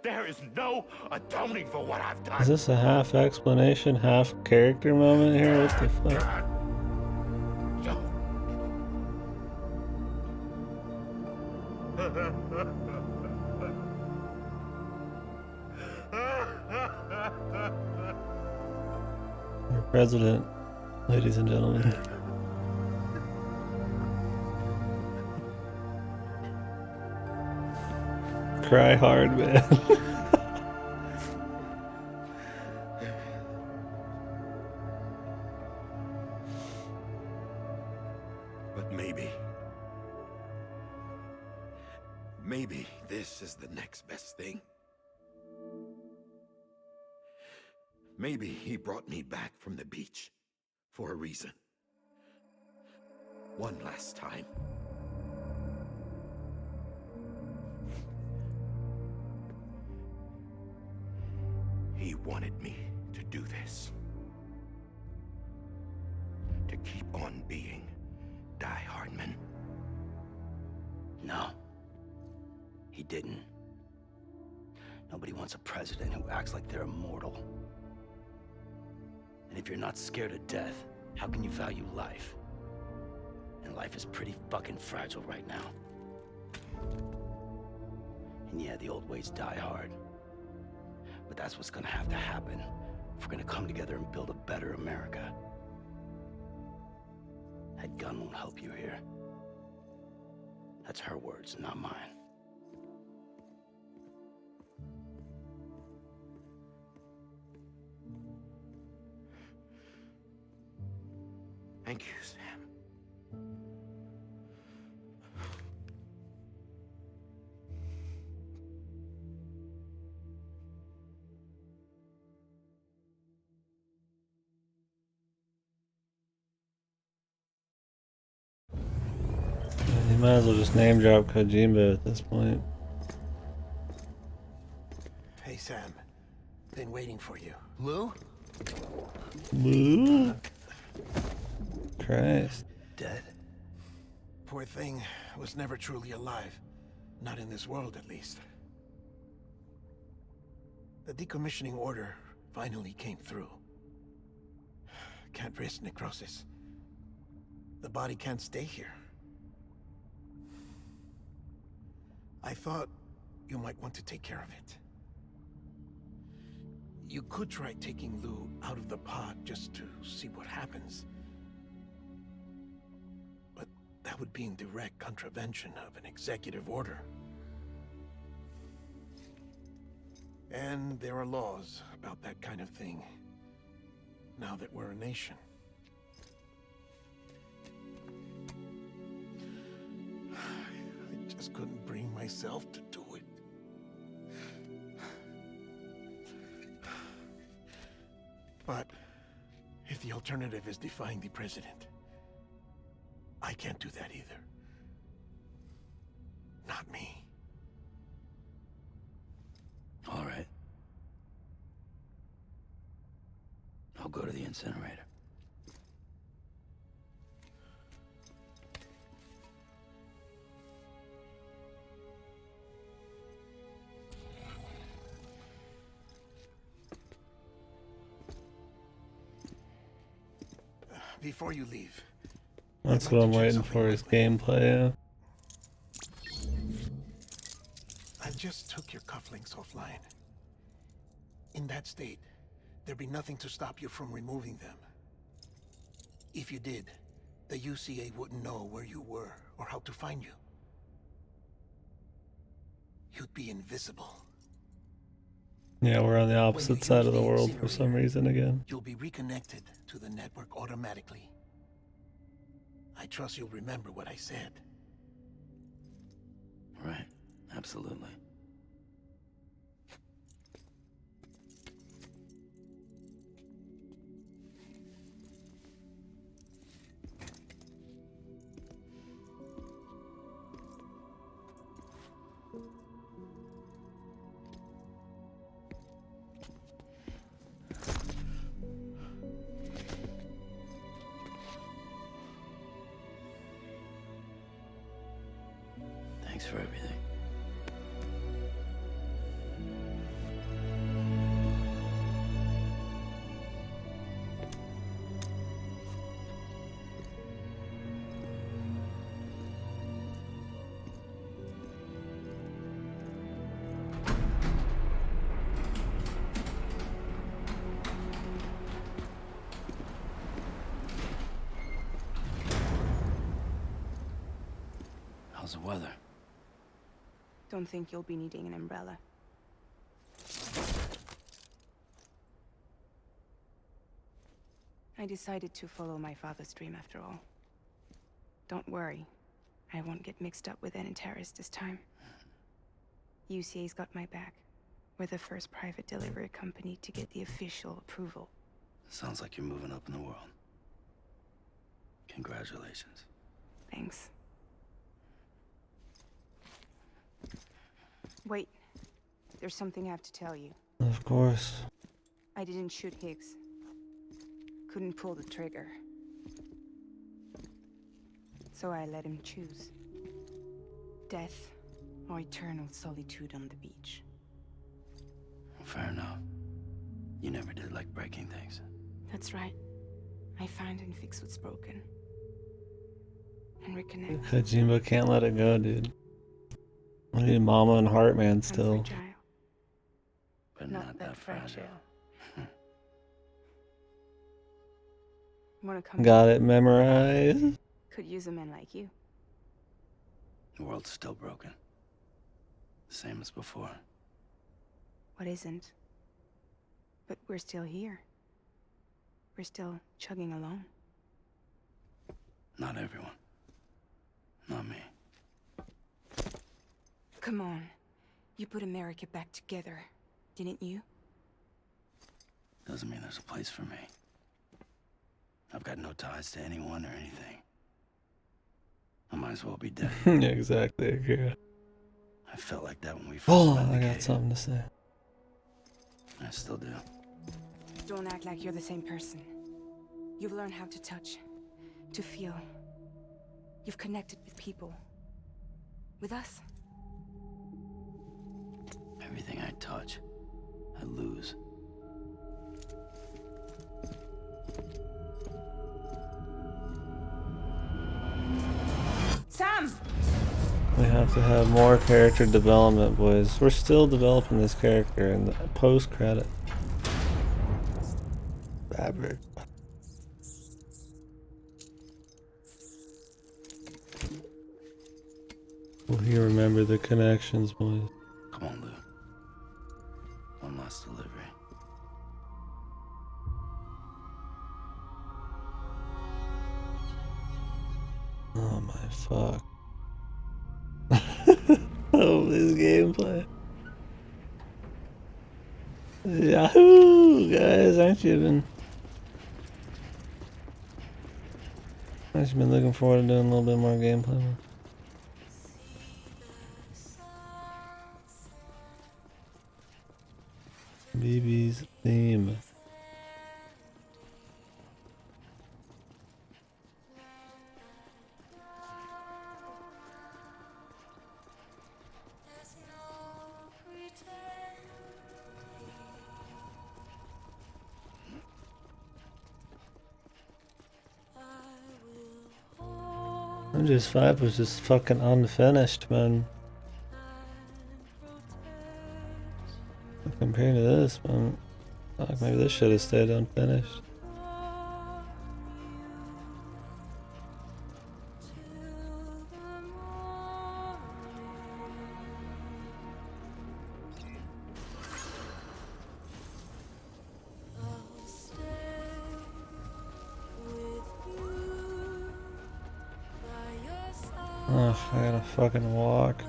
There is no atoning for what I've done.
Is this a half explanation, half character moment here? What the fuck?
God.
Your president, ladies and gentlemen. Cry hard, man.
But maybe this is the next best thing. Maybe he brought me back from the beach for a reason. One last time. He wanted me to do this. To keep on being Die Hardman.
No. He didn't. Nobody wants a president who acts like they're immortal. And if you're not scared of death, how can you value life? And life is pretty fucking fragile right now. And yeah, the old ways die hard. But that's what's gonna have to happen if we're gonna come together and build a better America. That gun won't help you here. That's her words, not mine.
Thank you, Sam.
You might as well just name drop Kojima at this point.
Hey, Sam. Been waiting for you. Lou?
Woo. Christ.
Dead?
Poor thing was never truly alive. Not in this world, at least. The decommissioning order finally came through. Can't risk necrosis. The body can't stay here. I thought you might want to take care of it. You could try taking Lou out of the pod just to see what happens. But that would be in direct contravention of an executive order. And there are laws about that kind of thing, now that we're a nation. I just couldn't bring myself to do it. But if if the alternative is defying the president, I can't do that either. Not me.
All right. I'll go to the incinerator.
Before you leave,
That's
I'd like
what I'm
to check
waiting
something
for, is
quickly.
gameplay,
I just took your cufflinks offline. In that state, there'd be nothing to stop you from removing them. If you did, the UCA wouldn't know where you were or how to find you. You'd be invisible.
Yeah, we're on the
When you
opposite side
use
of the
the
world for some
incinerator,
reason again.
You'll be reconnected to the network automatically. I trust you'll remember what I said.
Right. Absolutely. Thanks for everything. How's the weather?
Don't think you'll be needing an umbrella. I decided to follow my father's dream after all. Don't worry, I won't get mixed up with any terrorists this time. UCA's got my back. We're the first private delivery company to get the official approval.
Sounds like you're moving up in the world. Congratulations.
Thanks. Wait, there's something I have to tell you.
Of course.
I didn't shoot Higgs. Couldn't pull the trigger. So I let him choose. Death or eternal solitude on the beach.
Fair enough. You never did like breaking things.
That's right. I find and fix what's broken. And reconnect.
Kojima can't let it go, dude. I need Mama and Heartman
I'm
still.
fragile,
But
not that fragile.
Hmm.
Wanna come?
Got it memorized.
Could use a man like you.
The world's still broken. Same as before.
What isn't? But we're still here. We're still chugging along.
Not everyone. Not me.
Come on. You put America back together, didn't you?
Doesn't mean there's a place for me. I've got no ties to anyone or anything. I might as well be dead.
Yeah, exactly, Akira.
I felt like that when we first
Oh,
met in the
I got
cave.
something to say.
I still do.
Don't act like you're the same person. You've learned how to touch, to feel. You've connected with people. With us.
Everything I touch, I lose.
Sam!
We have to have more character development, boys. We're still developing this character in the post-credit. Fabric. Will he remember the connections, boys?
Come on, Lou. One last delivery.
Oh my fuck. Oh, this gameplay. Yahoo! Guys, aren't you even... I've just been looking forward to doing a little bit more gameplay. BB's theme. Just 5 was just fucking unfinished, man. Compared to this, man, fuck, maybe this should have stayed unfinished. Ugh, I gotta fucking walk.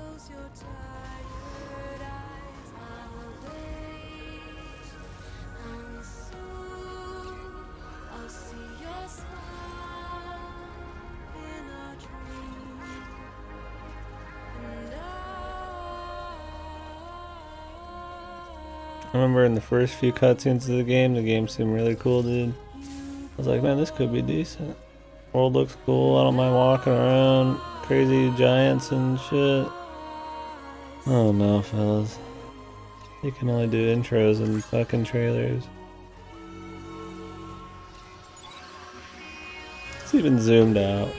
I remember in the first few cutscenes of the game seemed really cool, dude. I was like, man, this could be decent. World looks cool, I don't mind walking around. Crazy giants and shit. Oh no, fellas. You can only do intros and fucking trailers. It's even zoomed out.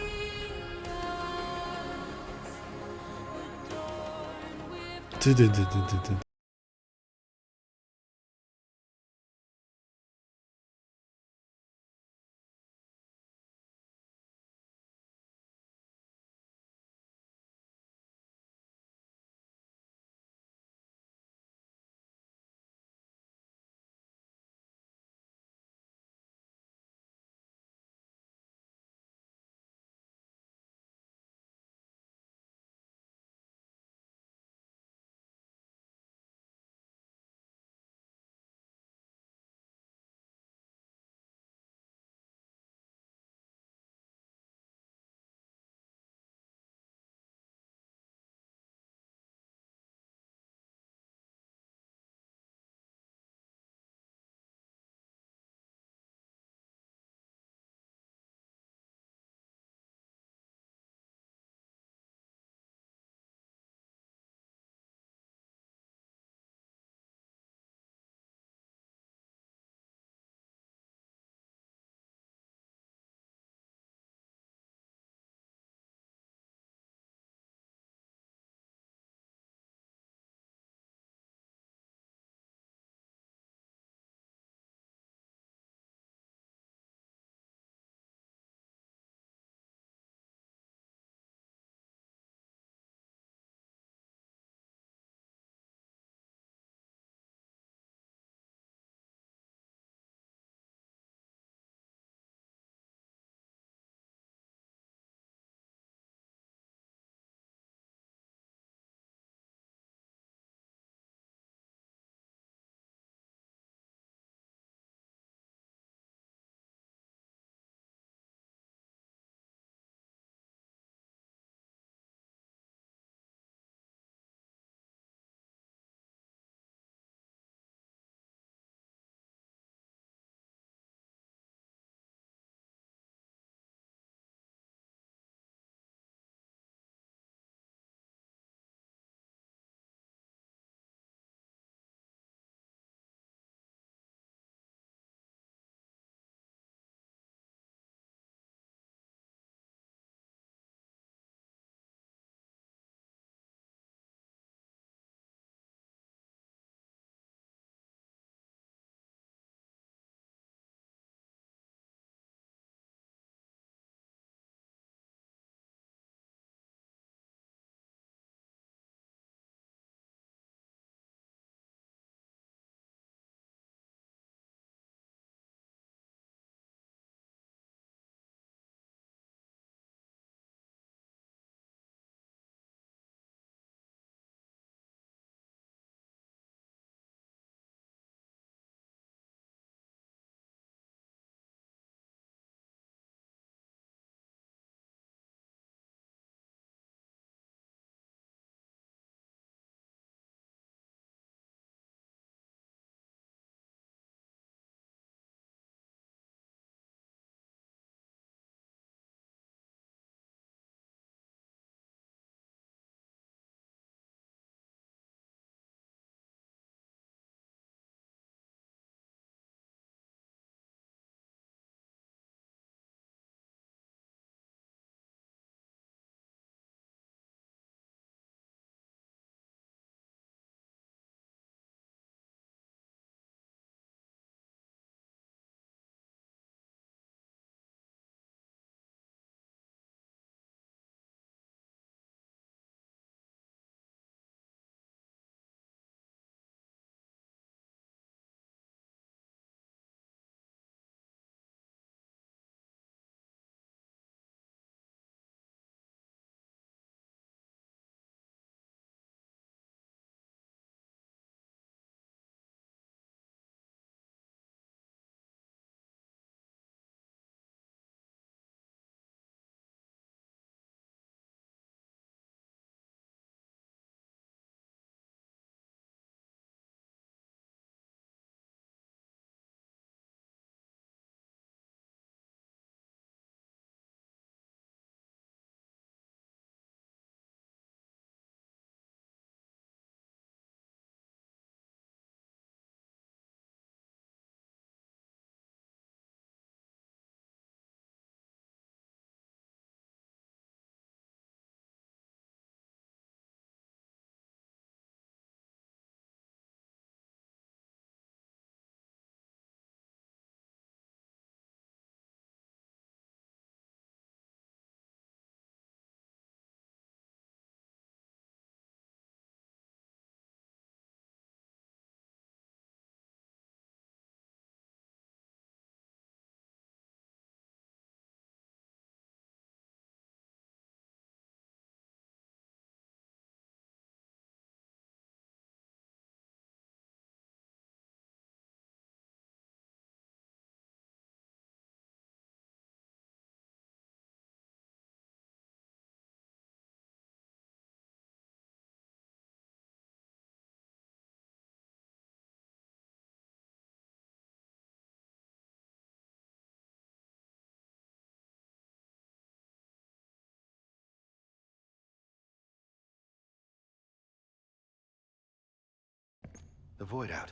The Void out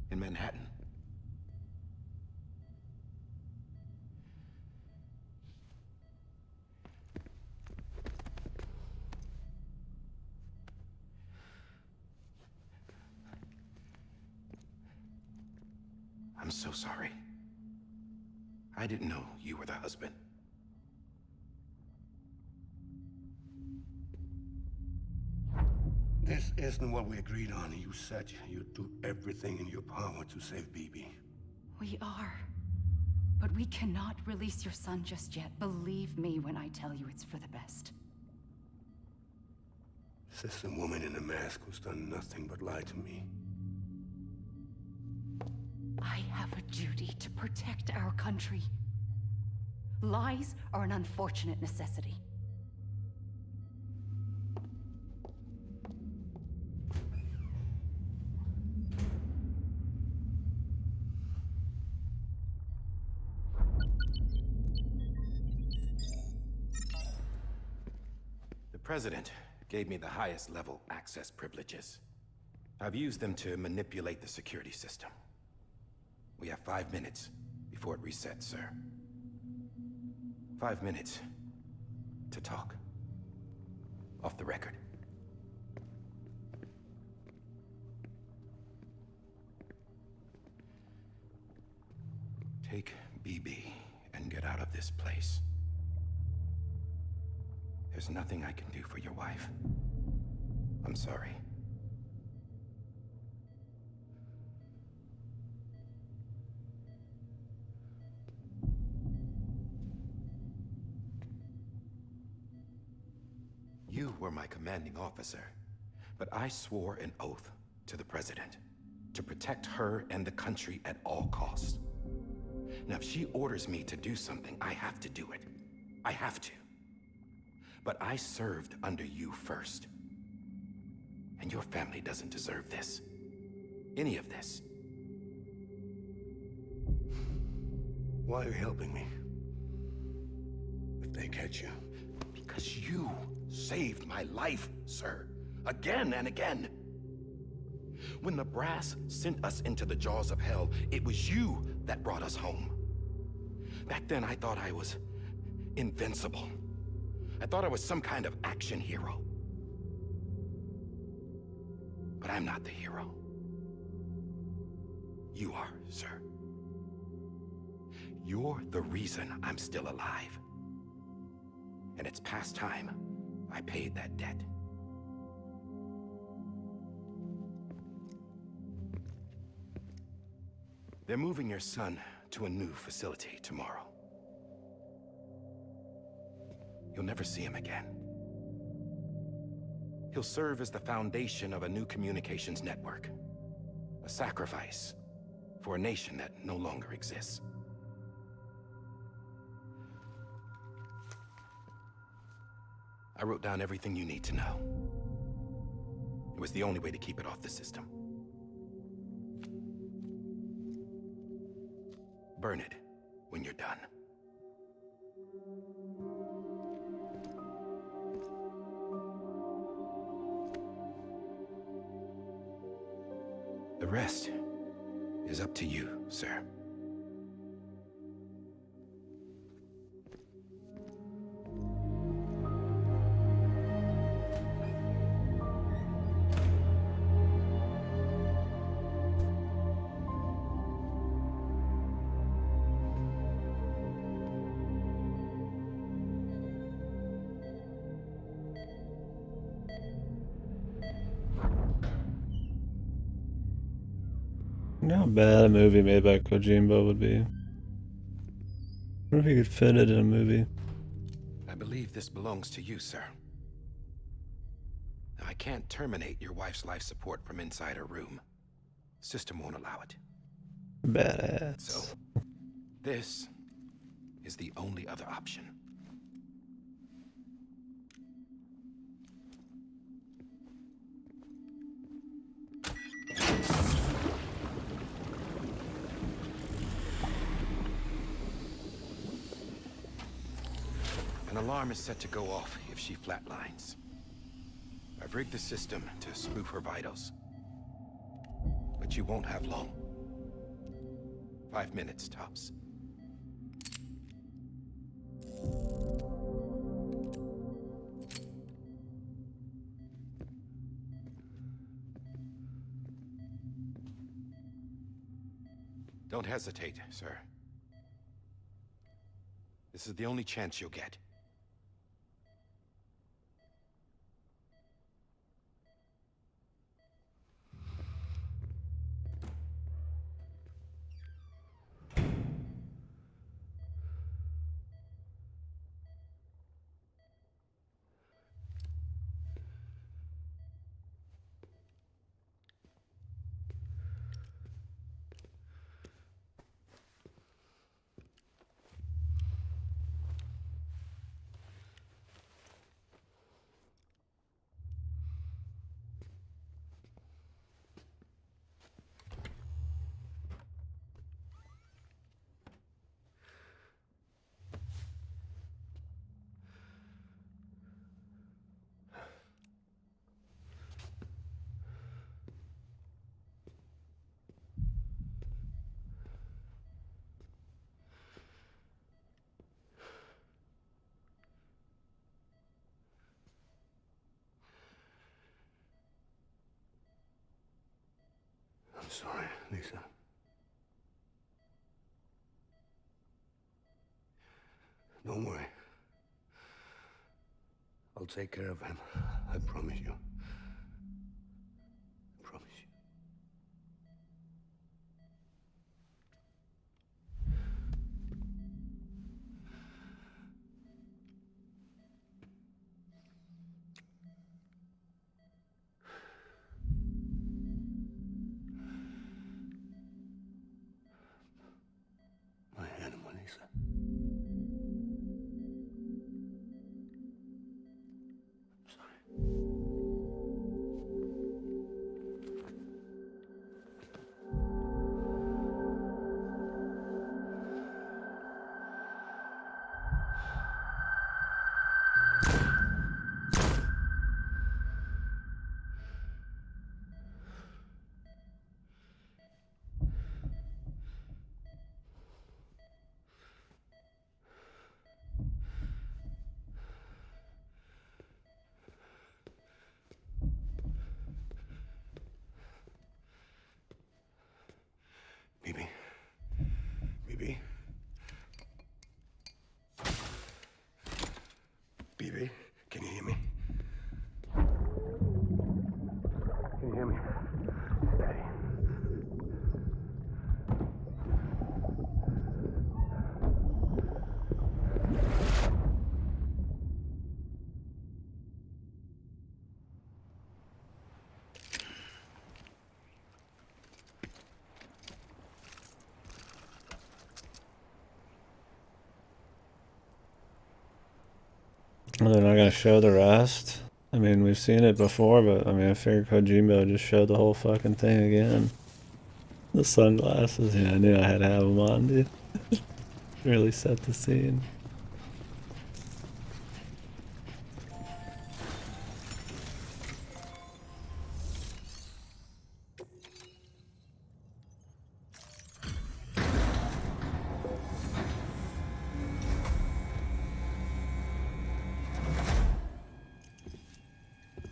in Manhattan. I'm so sorry. I didn't know you were the husband.
This isn't what we agreed on. You said you'd do everything in your power to save BB.
We are. But we cannot release your son just yet. Believe me when I tell you it's for the best.
This is a woman in a mask who's done nothing but lie to me.
I have a duty to protect our country. Lies are an unfortunate necessity.
The President gave me the highest level access privileges. I've used them to manipulate the security system. We have 5 minutes before it resets, sir. 5 minutes to talk. Off the record. Take BB and get out of this place. There's nothing I can do for your wife. I'm sorry. You were my commanding officer, but I swore an oath to the President to protect her and the country at all costs. Now, if she orders me to do something, I have to do it. I have to. But I served under you first. And your family doesn't deserve this. Any of this.
Why are you helping me? If they catch you.
Because you saved my life, sir. Again and again. When the brass sent us into the jaws of hell, it was you that brought us home. Back then, I thought I was invincible. I thought I was some kind of action hero. But I'm not the hero. You are, sir. You're the reason I'm still alive. And it's past time I paid that debt. They're moving your son to a new facility tomorrow. You'll never see him again. He'll serve as the foundation of a new communications network. A sacrifice for a nation that no longer exists. I wrote down everything you need to know. It was the only way to keep it off the system. Burn it when you're done. The rest is up to you, sir.
You know how bad a movie made by Kojimbo would be. I wonder if he could fit it in a movie.
I believe this belongs to you, sir. Now, I can't terminate your wife's life support from inside her room. System won't allow it.
Badass.
So, this is the only other option. An alarm is set to go off if she flatlines. I've rigged the system to spoof her vitals. But you won't have long. 5 minutes, tops. Don't hesitate, sir. This is the only chance you'll get.
I'm sorry, Lisa. Don't worry. I'll take care of him. I promise you. I promise you. My animal, Lisa. I'm sorry. Bibi. Bibi. Bibi, can you hear me? Can you hear me? Steady.
Well, they're not gonna show the rest. I mean, we've seen it before, but I mean, I figured Kojima would just show the whole fucking thing again. The sunglasses, yeah, I knew I had to have them on, dude. Really set the scene.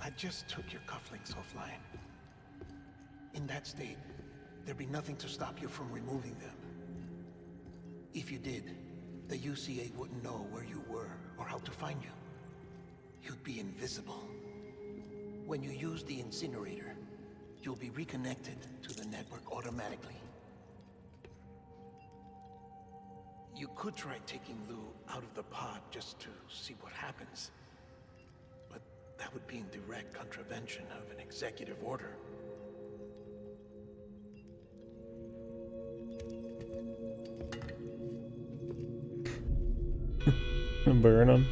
I just took your cufflinks offline. In that state, there'd be nothing to stop you from removing them. If you did, the UCA wouldn't know where you were or how to find you. You'd be invisible. When you use the incinerator, you'll be reconnected to the network automatically. You could try taking Lou out of the pod just to see what happens. But that would be in direct contravention of an executive order.
And burn them.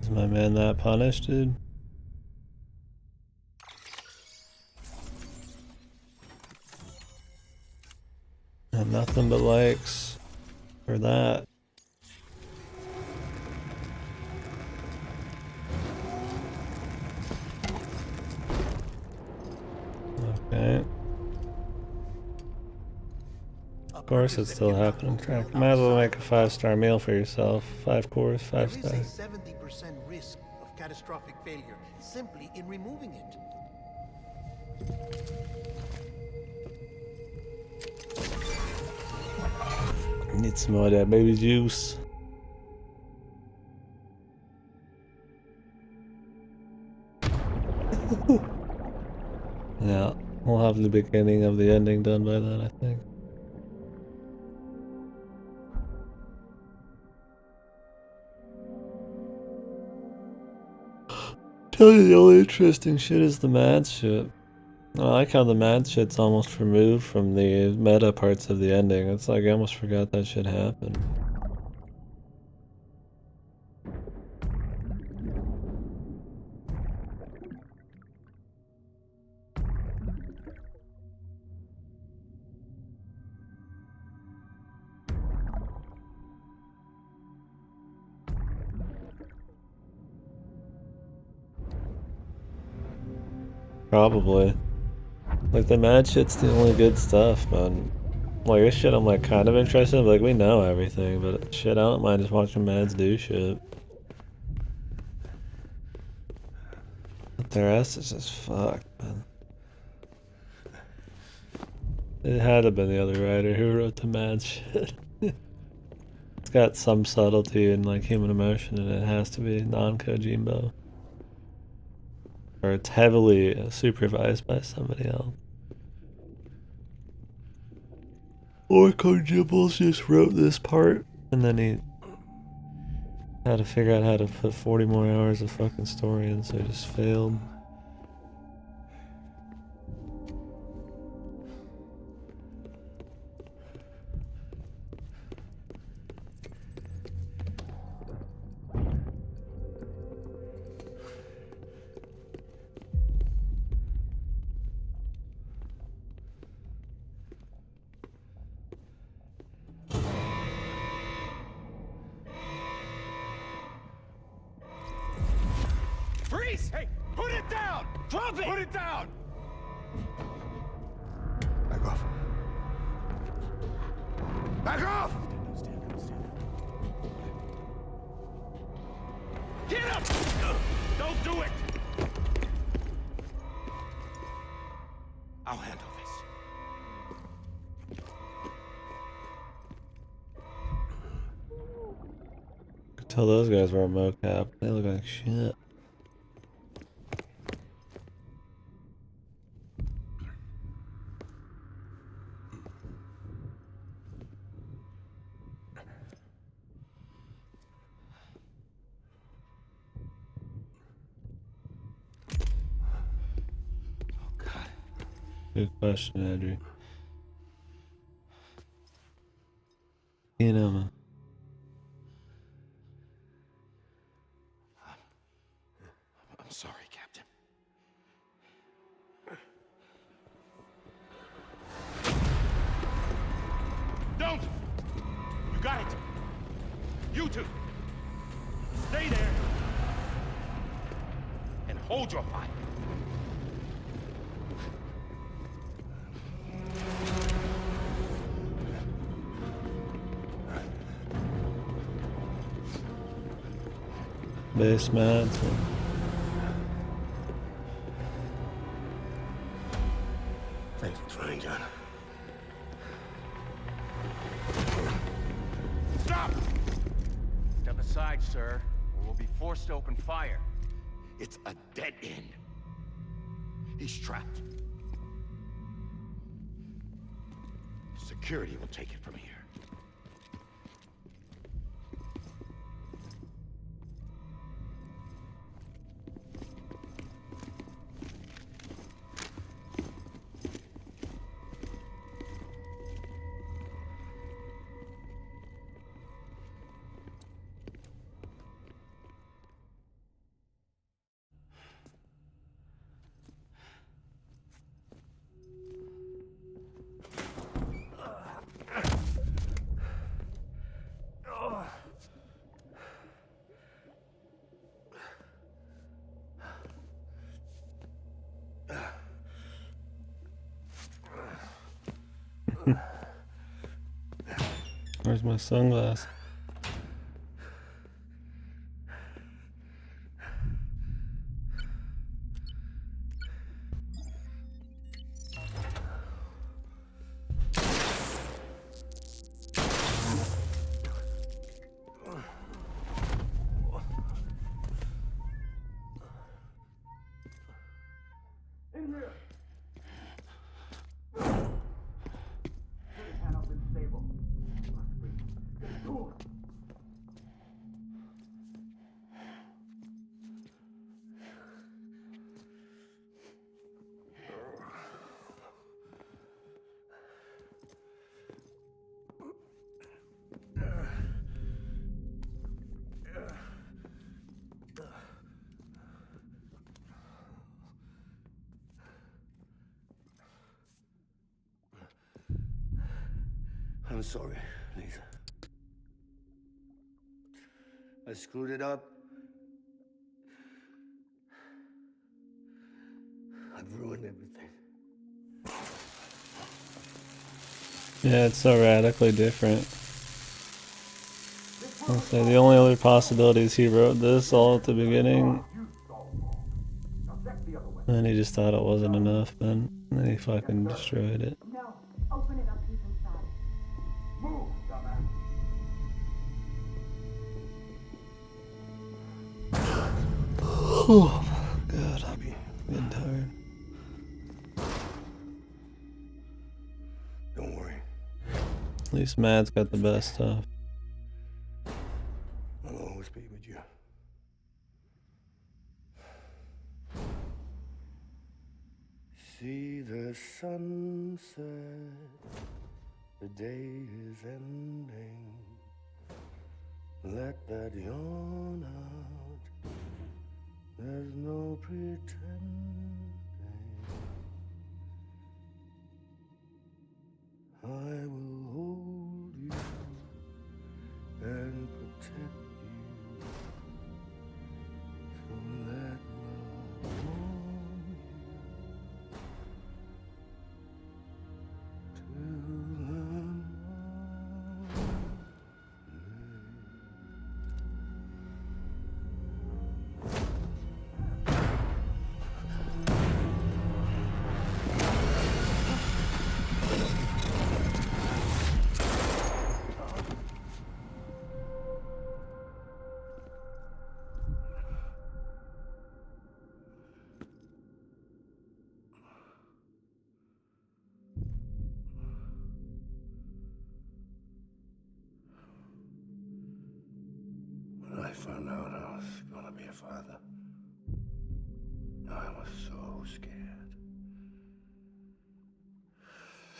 Is my man that punished, dude? And nothing but likes for that. Okay. Of course it's still happening. Crack. Might as well make a 5-star meal for yourself. 5 course, 5
There is
stars.
a 70% risk of catastrophic failure simply in removing it.
Need some more of that baby juice. Yeah, we'll have the beginning of the ending done by then, I think. Tell you the only interesting shit is the mad shit. I like how the mad shit's almost removed from the meta parts of the ending. It's like I almost forgot that shit happened. Probably. Like the mad shit's the only good stuff, man. Like this shit I'm like kind of interested in, but, like we know everything, but shit I don't mind just watching mads do shit. But the rest is just fucked, man. It had to have been the other writer who wrote the mad shit. It's got some subtlety and like human emotion and it has to be non-Kojimbo. Or it's heavily supervised by somebody else. Or Kojimbo just wrote this part and then he had to figure out how to put 40 more hours of fucking story in, so he just failed.
Freeze! Hey, put it down! Drop it! Put it down!
Back off.
Back off! Get him! Don't do it! I'll handle this.
Could tell those guys were a mocap. They look like shit. Good question, Andrew. You know, man.
I'm sorry, Captain. Don't! You got it! You two! Stay there! And hold your fire!
Base mats.
Thanks for trying, John.
Stop!
Step aside, sir, or we'll be forced to open fire.
It's a dead end. He's trapped. Security will take it from here.
Where's my sunglasses?
I'm sorry, Lisa. I screwed it up. I've ruined everything.
Yeah, it's so radically different. I'll say the only other possibility is he wrote this all at the beginning, and he just thought it wasn't enough, and then he fucking destroyed it.
No, open it up, he's inside.
Move, dumbass.
Oh, God, I'm getting tired.
Don't worry.
At least Matt's got the best stuff.
I'll always be with you. See the sunset, the day is ending. Let that yawn out, there's no pretending. I will hold you and protect you. So let love warm you till the morning. When I found out I was gonna be a father, I was so scared.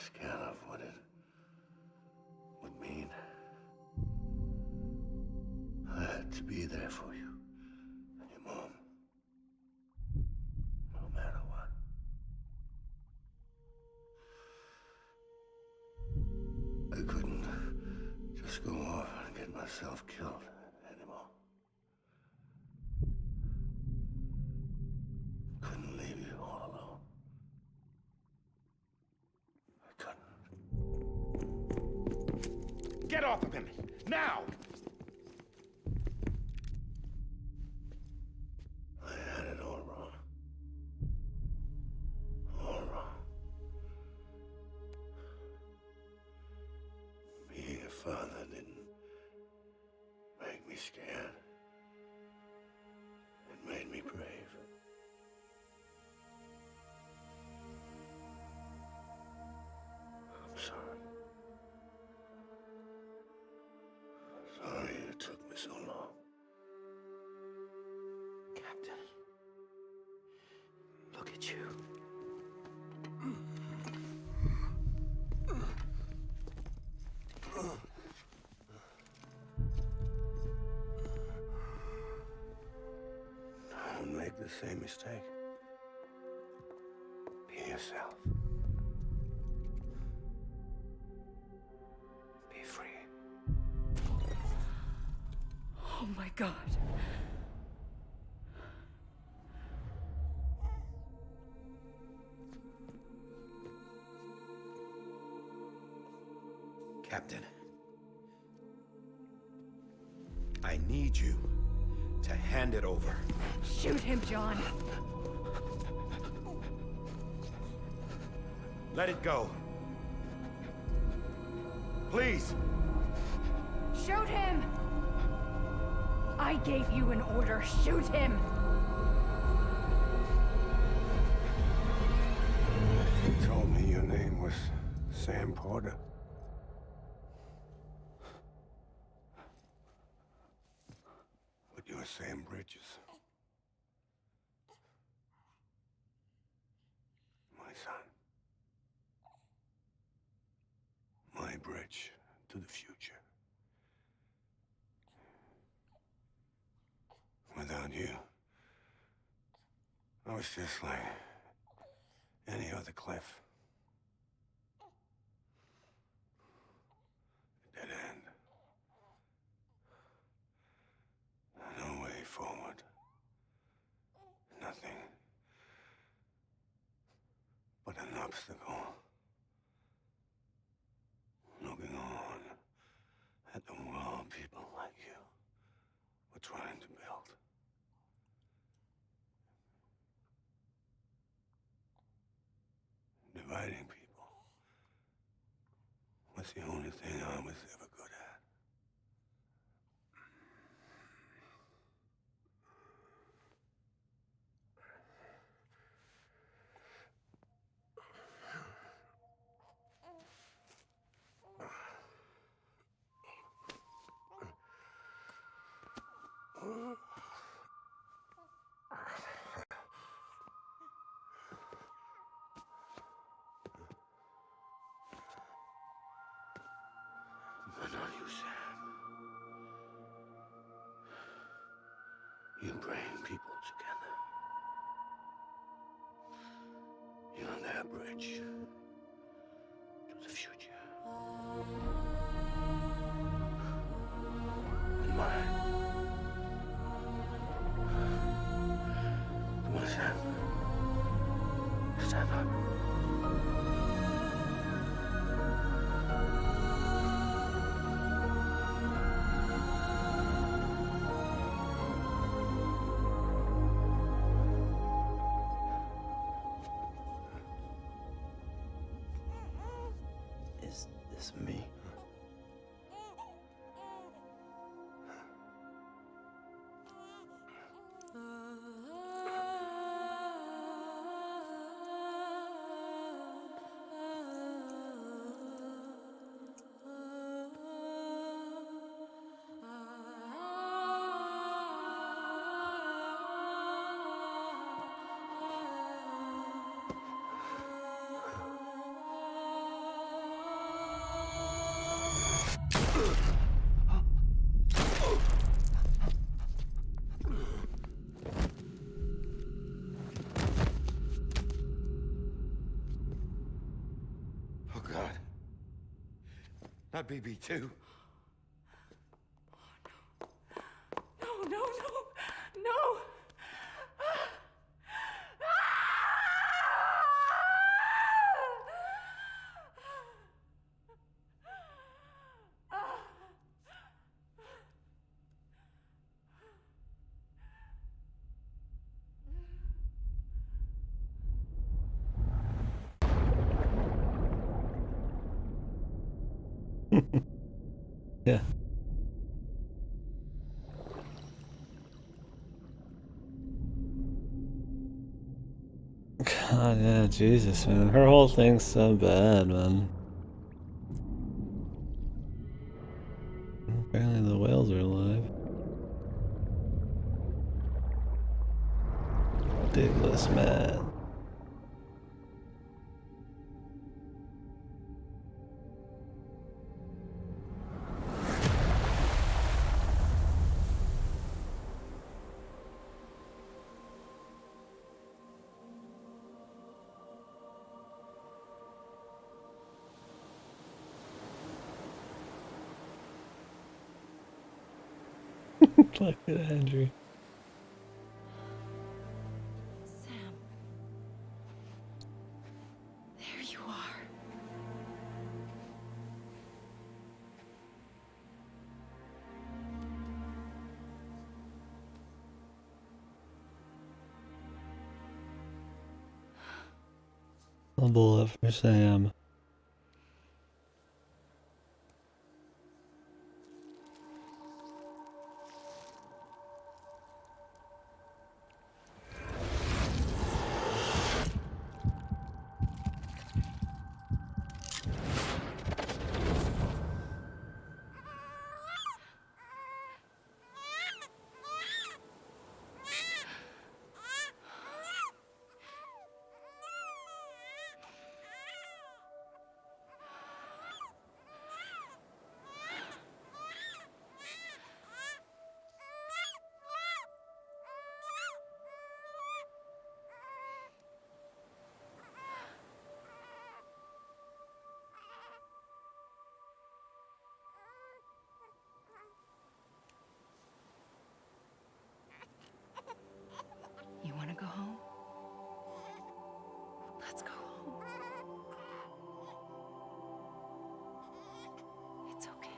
Scared of what it would mean. I had to be there for you and your mom, no matter what. I couldn't just go off and get myself killed anymore. Couldn't leave you all alone. I couldn't.
Get off of him! Now!
I had it all wrong. All wrong. Being a father didn't make me scared. It made me brave. I'm sorry. Sorry it took me so long.
Captain, look at you.
Don't make the same mistake. Be yourself. Be free.
Oh my God.
Captain. I need you to hand it over.
Shoot him, John.
Let it go. Please.
Shoot him! I gave you an order. Shoot him!
You told me your name was Sam Porter. But you're Sam Bridges. My son. My bridge to the future. Without you, I was just like any other Cliff. A dead end. No way forward. Nothing but an obstacle. Looking on at the world people like you were trying to build. Dividing people was the only thing I was ever good at. But not you, Sam. You bring people together. You're their bridge to the future. And mine. Come on, Sam. Stand up.
Is this me?
Oh, God. Not BB2.
No, no, no, no!
Yeah. God, yeah, Jesus, man. Her whole thing's so bad, man. Apparently the whales are alive. Ridiculous, man. Look at Andrew.
Sam. There you are.
A bullet for Sam.
You want to go home? Let's go home. It's okay.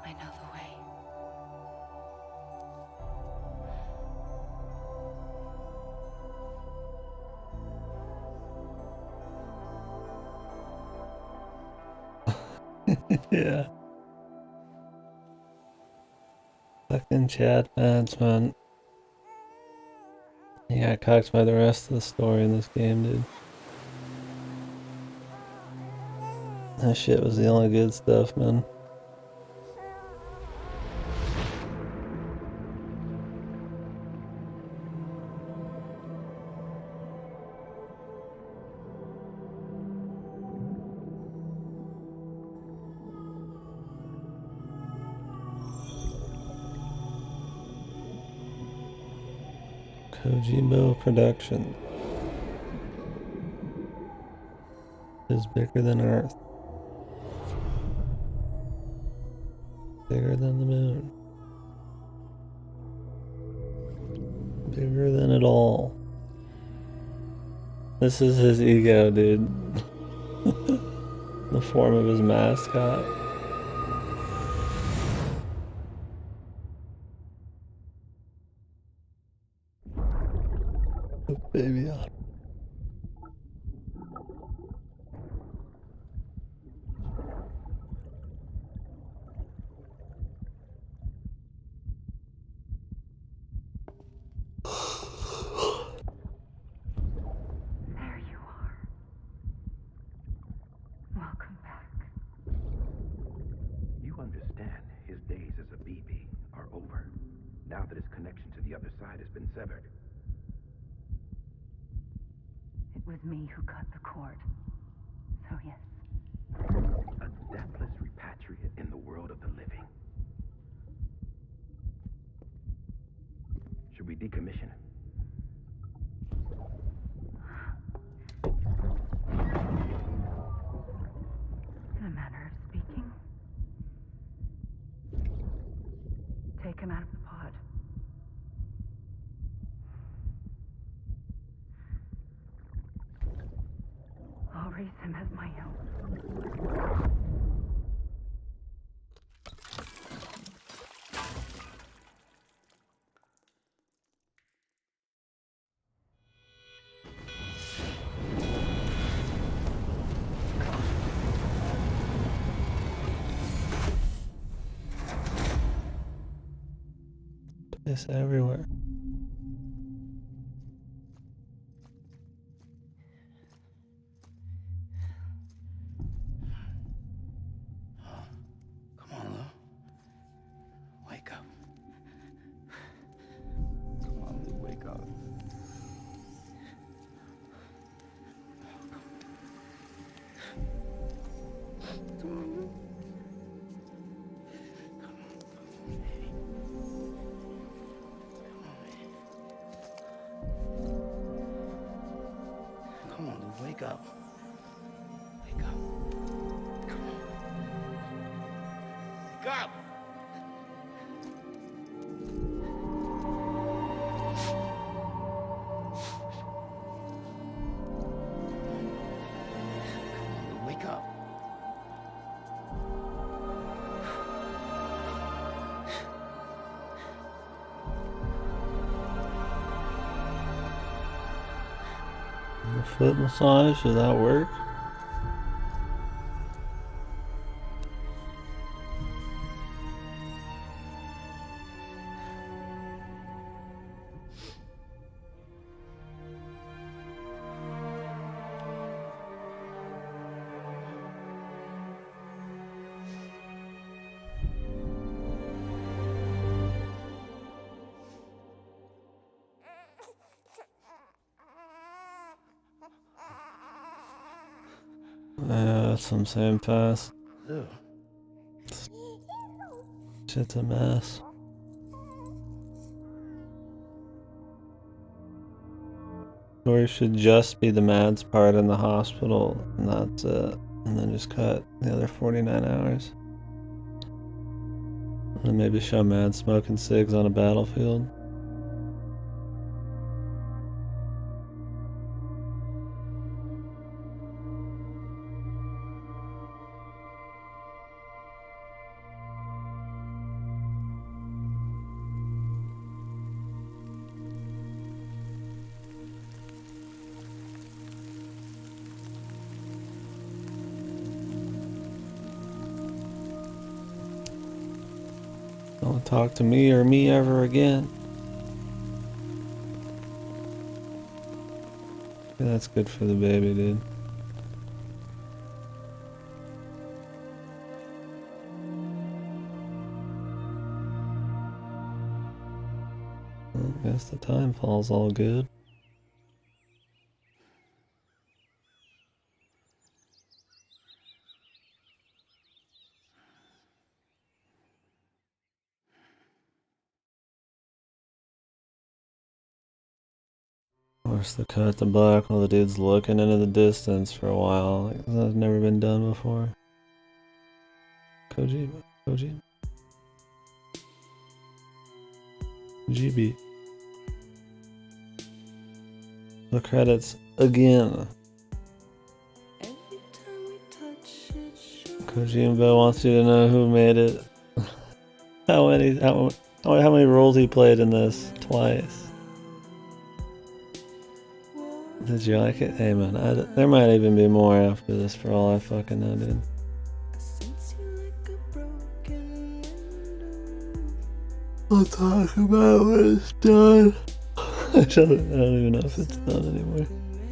I know the way.
Yeah. Fucking Chad Vance, man. He got cocked by the rest of the story in this game, dude. That shit was the only good stuff, man. Kojimbo Production is bigger than Earth. Bigger than the moon. Bigger than it all. This is his ego, dude. The form of his mascot. Baby on.
There you are. Welcome back.
You understand his days as a BB are over, now that his connection to the other side has been severed.
It was me who cut the cord. So yes.
A deathless repatriate in the world of the living. Should we decommission?
In a manner of speaking. Take him out of the pod. I'll raise him as my own.
Piss everywhere.
Come on, Lou. Wake up. Come on, Lou, wake up. Come on, Lou. Come on, Lou, wake up. Wake up. Come on. Wake up! Wake up.
A foot massage, does that work? Yeah, that's some same fast. Shit's a mess. Story should just be the Mads part in the hospital, and that's it. And then just cut the other 49 hours. And maybe show Mads smoking cigs on a battlefield. Don't talk to me or me ever again. Yeah, that's good for the baby, dude. Well, I guess the time fall's all good. Of course, the cut to black while the dude's looking into the distance for a while. Like, that's never been done before. Kojima. GB. The credits again. Kojima wants you to know who made it. how many roles he played in this? Twice. Did you like it? Hey man, there might even be more after this for all I fucking know, dude. I'll talk about it when it's done. I don't even know if it's done anymore.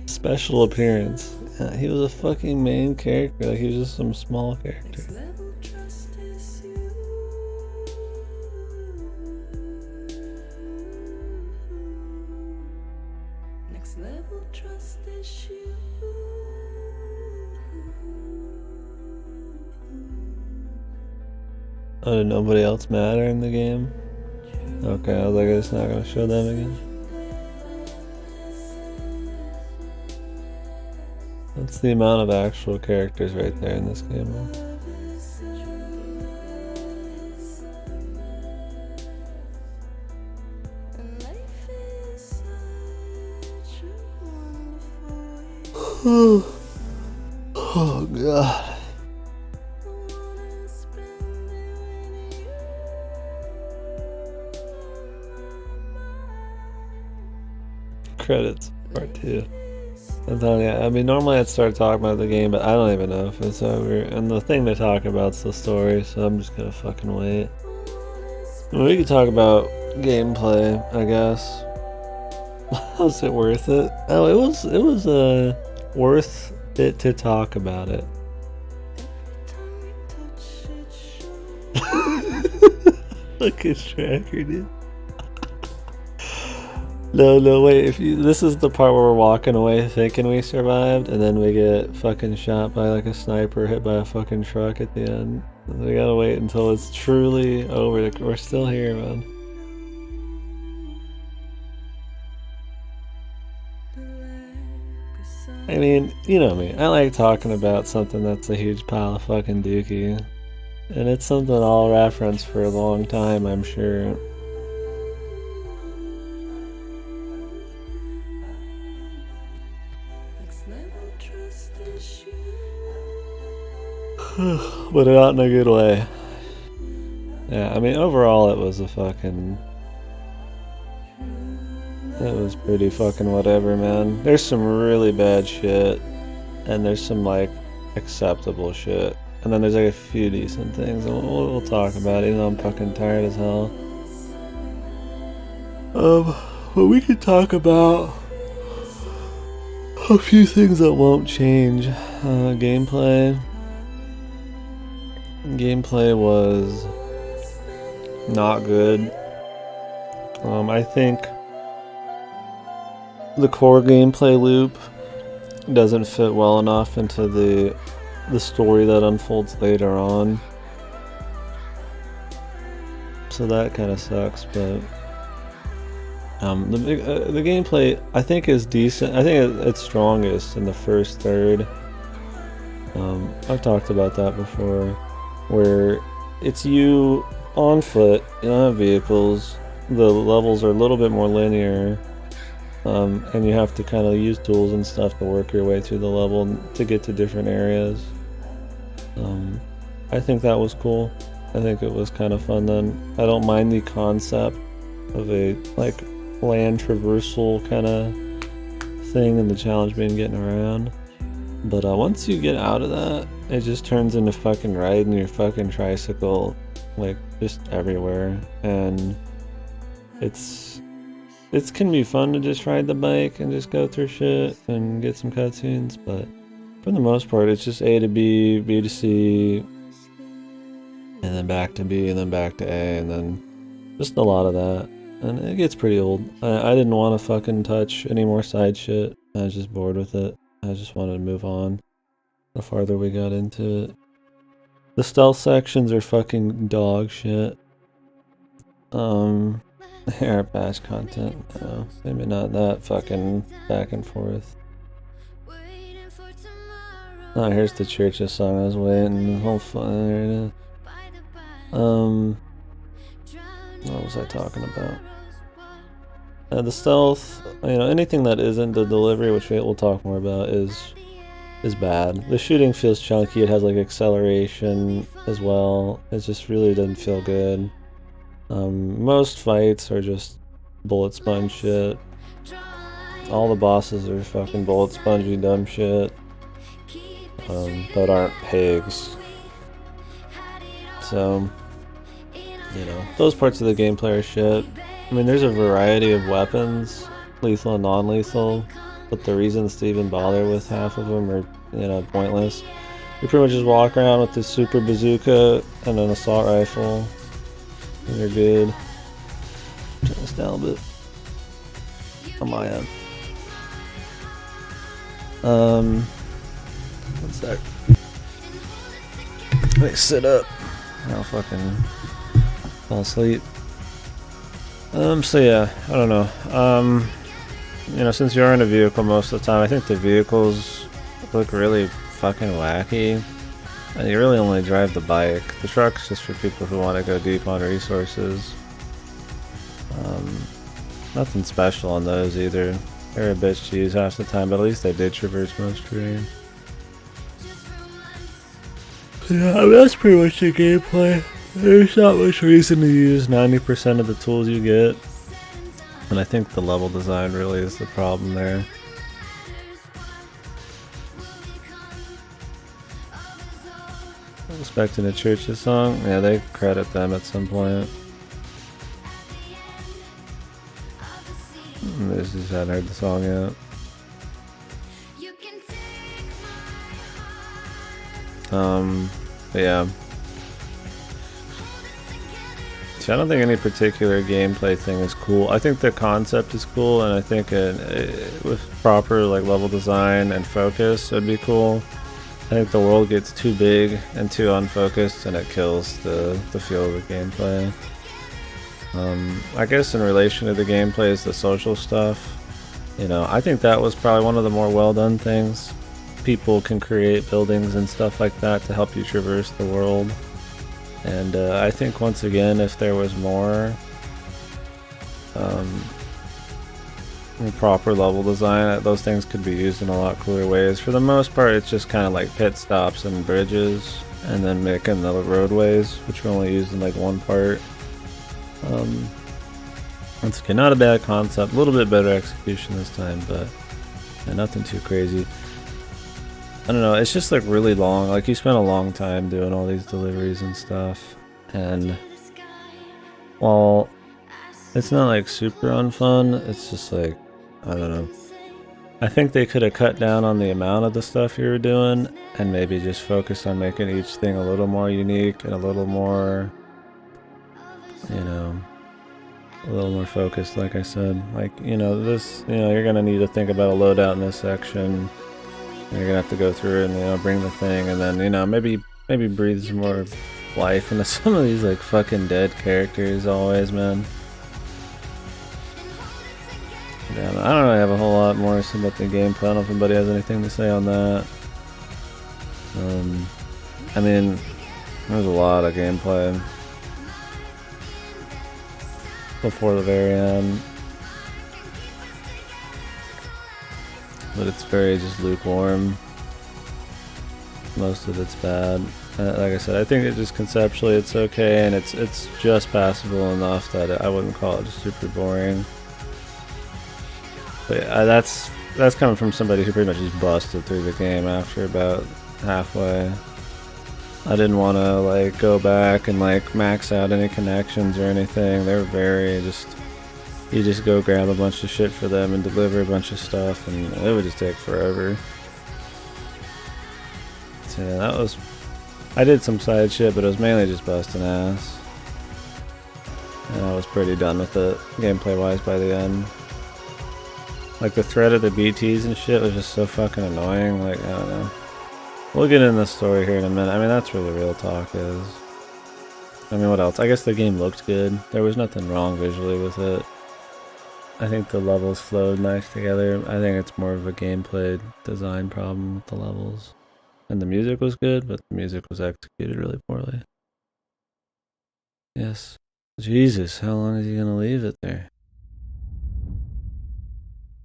Special appearance. Yeah, he was a fucking main character. Like, he was just some small character. Oh, did nobody else matter in the game? Okay, I was like, it's not gonna show them again. That's the amount of actual characters right there in this game. Oh god. Credits, part 2. I'm telling you, I mean, normally I'd start talking about the game, but I don't even know if it's over. And the thing to talk about is the story, so I'm just gonna fucking wait. We could talk about gameplay, I guess. Was it worth it? Oh, it was worth it to talk about it. Look at Tracker, dude. No, wait, this is the part where we're walking away thinking we survived, and then we get fucking shot by like a sniper, hit by a fucking truck at the end. We gotta wait until it's truly over. We're still here, man. I mean, you know me, I like talking about something that's a huge pile of fucking dookie. And it's something I'll reference for a long time, I'm sure. But not in a good way. Yeah, I mean, overall it was a fucking... It was pretty fucking whatever, man. There's some really bad shit, and there's some like acceptable shit, and then there's like a few decent things, and we'll talk about it. Even though I'm fucking tired as hell. But we could talk about a few things that won't change. Gameplay. Gameplay was not good. I think the core gameplay loop doesn't fit well enough into the story that unfolds later on. So that kind of sucks, but the gameplay I think is decent. I think it's strongest in the first third. I've talked about that before, where it's you on foot, you don't have vehicles, the levels are a little bit more linear, and you have to kind of use tools and stuff to work your way through the level to get to different areas. I think that was cool. I think it was kind of fun then. I don't mind the concept of a like land traversal kind of thing, and the challenge being getting around. But once you get out of that, it just turns into fucking riding your fucking tricycle like just everywhere, and it can be fun to just ride the bike and just go through shit and get some cutscenes, but for the most part it's just A to B, B to C, and then back to B, and then back to A, and then just a lot of that, and it gets pretty old. I didn't want to fucking touch any more side shit. I was just bored with it. I just wanted to move on the farther we got into it. The stealth sections are fucking dog shit. Air patch content, no, maybe not that fucking back and forth. Oh, here's the Church's song I was waiting. Oh, there it is. What was I talking about? The stealth, anything that isn't the delivery, which we'll talk more about, is bad. The shooting feels chunky. It has like acceleration as well. It just really doesn't feel good. Most fights are just bullet sponge shit. All the bosses are fucking bullet spongy dumb shit that aren't pigs. So, those parts of the gameplay are shit. I mean, there's a variety of weapons, lethal and non-lethal, but the reasons to even bother with half of them are, pointless. You pretty much just walk around with this super bazooka and an assault rifle, and you're good. Turn this down a bit on my end. One sec. Let me sit up. I'll fucking fall asleep. So yeah, I don't know. Since you're in a vehicle most of the time, I think the vehicles look really fucking wacky. And you really only drive the bike. The truck's just for people who want to go deep on resources. Nothing special on those either. They're a bitch to use half the time, but at least they did traverse most terrain. Yeah, that's pretty much the gameplay. There's not much reason to use 90% of the tools you get. And I think the level design really is the problem there. Expecting a Church's song? Yeah, they credit them at some point. This just hadn't heard the song yet. But yeah. See, I don't think any particular gameplay thing is cool. I think the concept is cool, and I think with proper level design and focus, it'd be cool. I think the world gets too big and too unfocused, and it kills the feel of the gameplay. I guess in relation to the gameplay is the social stuff. I think that was probably one of the more well done things. People can create buildings and stuff like that to help you traverse the world. And I think once again, if there was more proper level design, those things could be used in a lot cooler ways. For the most part, it's just kind of like pit stops and bridges, and then making the roadways, which are only used in one part. Once again, not a bad concept. A little bit better execution this time, but nothing too crazy. I don't know. It's just like really long. Like you spent a long time doing all these deliveries and stuff, and while it's not like super unfun, it's just like, I don't know. I think they could have cut down on the amount of the stuff you were doing and maybe just focused on making each thing a little more unique and a little more, you know, a little more focused, like I said. Like, you know, this, you know, you're going to need to think about a loadout in this section. You're going to have to go through it and, you know, bring the thing and then, you know, maybe breathe some more life into some of these, like, fucking dead characters always, man. Yeah, I don't really have a whole lot more to say about the gameplay. I don't know if anybody has anything to say on that. I mean, there's a lot of gameplay before the very end, but it's very just lukewarm. Most of it's bad. Like I said, I think it just conceptually it's okay, and it's just passable enough that I wouldn't call it just super boring. But yeah, that's coming from somebody who pretty much just busted through the game after about halfway. I didn't want to like go back and like max out any connections or anything. They're very just, you just go grab a bunch of shit for them and deliver a bunch of stuff, and it would just take forever. So yeah, that was, I did some side shit, but it was mainly just busting ass. And I was pretty done with it gameplay wise by the end. Like the threat of the BTs and shit was just so fucking annoying. Like, I don't know. We'll get into the story here in a minute. I mean, that's where the real talk is. I mean, what else? I guess the game looked good. There was nothing wrong visually with it. I think the levels flowed nice together. I think it's more of a gameplay design problem with the levels. And the music was good, but the music was executed really poorly. Yes. Jesus, how long is he gonna leave it there?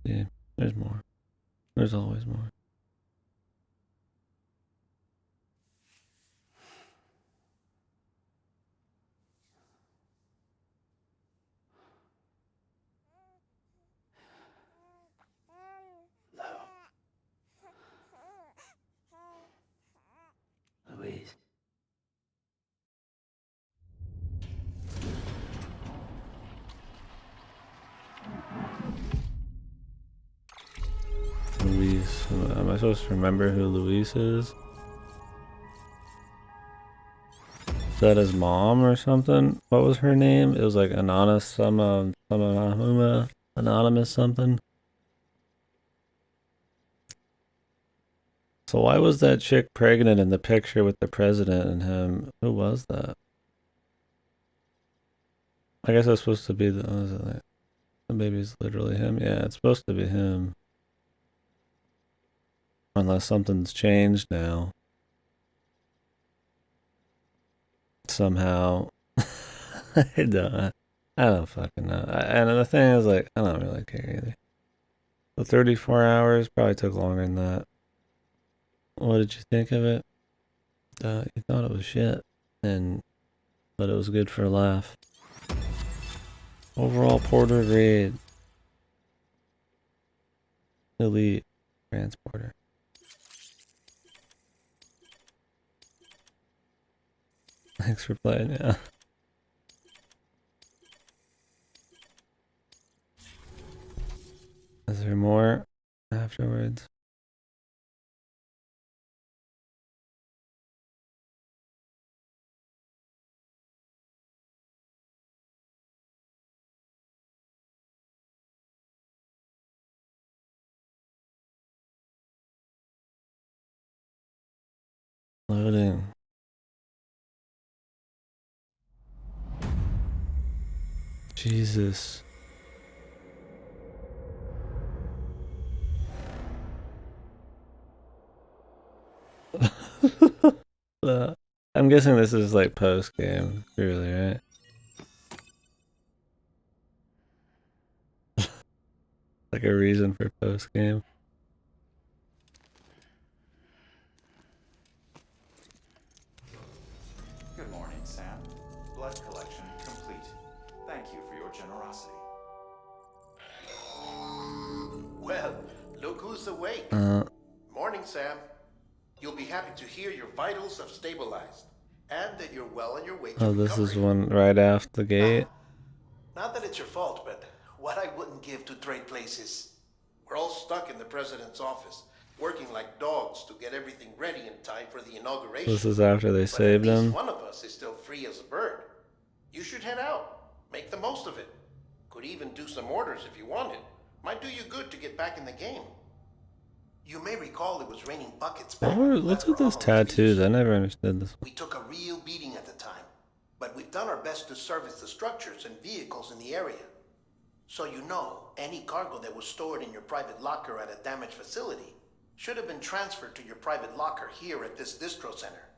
Yeah, there's more. There's always more.
Louise.
Louise. Am I supposed to remember who Louise is? Is that his mom or something? What was her name? It was like Anonymous, Anonymous something. So why was that chick pregnant in the picture with the president and him? Who was that? I guess it's supposed to be the, what is it like? The baby's literally him. Yeah, it's supposed to be him. Unless something's changed now. Somehow. I don't fucking know. And the thing is, like, I don't really care either. The 34 hours probably took longer than that. What did you think of it? You thought it was shit, but it was good for a laugh. Overall Porter grade. Elite transporter. Thanks for playing, yeah. Is there more afterwards? Loading. Jesus. I'm guessing this is like post game, really, right? Like a reason for post game.
Good morning, Sam. Blood collection complete. Thank you for your generosity.
Who's awake? Morning, Sam. You'll be happy to hear your vitals have stabilized, and that you're well on your way to
Oh,
recovery.
this is one right after the gate.
Not that it's your fault, but what I wouldn't give to trade places. We're all stuck in the president's office, working like dogs to get everything ready in time for the inauguration.
This is after they saved
at least
him.
one of us is still free as a bird. You should head out. Make the most of it. Could even do some orders if you wanted. Might do you good to get back in the game. You may recall it was raining buckets back when we
What's
left
with
for
those
Amelie's
tattoos?
beach.
I never understood this.
We took a real beating at the time, but we've done our best to service the structures and vehicles in the area. So you know, any cargo that was stored in your private locker at a damaged facility should have been transferred to your private locker here at this distro center.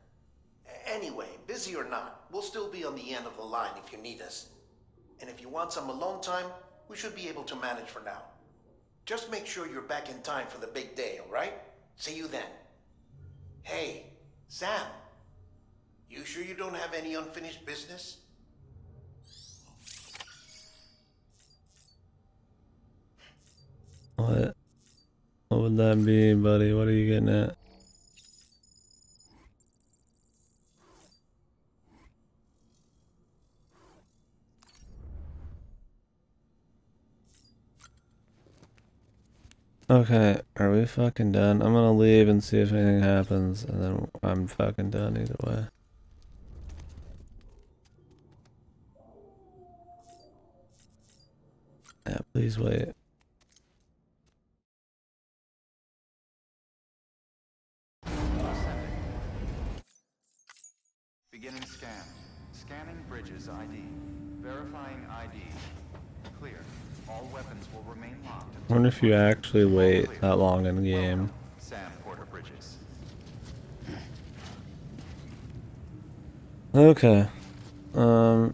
Anyway, busy or not, we'll still be on the end of the line if you need us. And if you want some alone time, we should be able to manage for now. Just make sure you're back in time for the big day, all right? See you then. Hey, Sam. You sure you don't have any unfinished business?
What? What would that be, buddy? What are you getting at? Okay, are we fucking done? I'm gonna leave and see if anything happens, and then I'm fucking done either way. Yeah, please wait.
Beginning scan. Scanning Bridges ID. Verifying ID. Clear. All weapons will remain locked.
I wonder if you actually wait that long in the game.
Welcome, Sam Porter Bridges.
Okay. Oh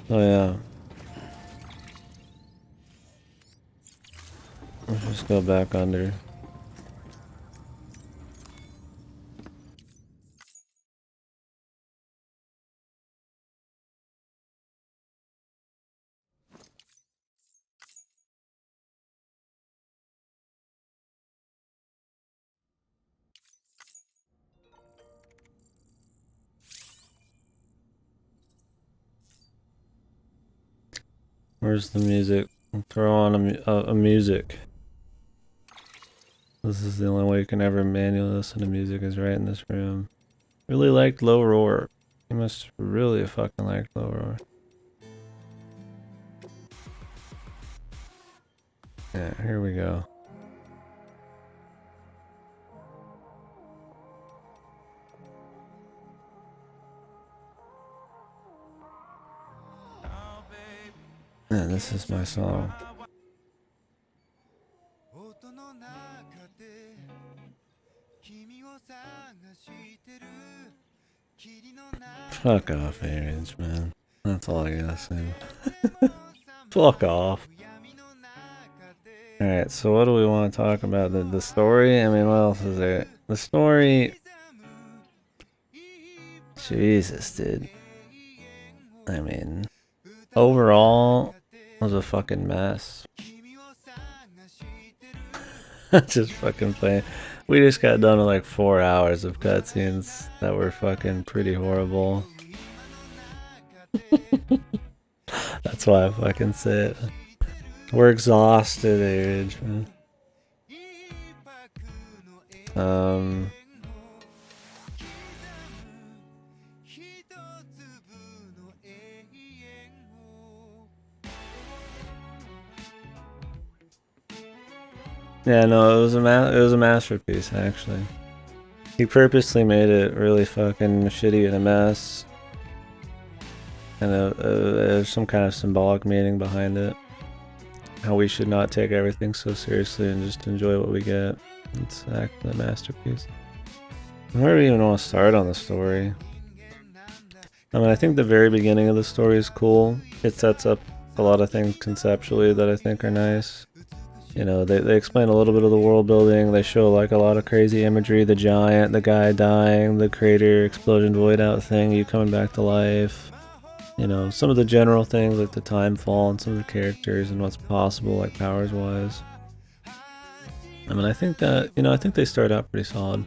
yeah. Let's just go back under. Where's the music? Throw on a music. This is the only way you can ever manually listen to music is right in this room. Really liked Low Roar. You must really fucking like Low Roar. Yeah, here we go. Yeah, this is my song. Fuck off, Age, man. That's all I gotta say. Fuck off. Alright, so what do we want to talk about? The story? I mean, what else is there? The story... Jesus, dude. I mean... Overall, it was a fucking mess. Just fucking playing. We just got done with like 4 hours of cutscenes that were fucking pretty horrible. That's why I fucking say it. We're exhausted, Age, man. Yeah, no, it was a masterpiece, actually. He purposely made it really fucking shitty and a mess. And there's some kind of symbolic meaning behind it. How we should not take everything so seriously and just enjoy what we get. It's actually a masterpiece. Where do we even want to start on the story? I mean, I think the very beginning of the story is cool. It sets up a lot of things conceptually that I think are nice. You know, they explain a little bit of the world building. They show like a lot of crazy imagery. The giant, the guy dying, the crater, explosion, void out thing, you coming back to life. You know, some of the general things like the time fall and some of the characters and what's possible, like powers wise. I mean, I think that, you know, I think they start out pretty solid.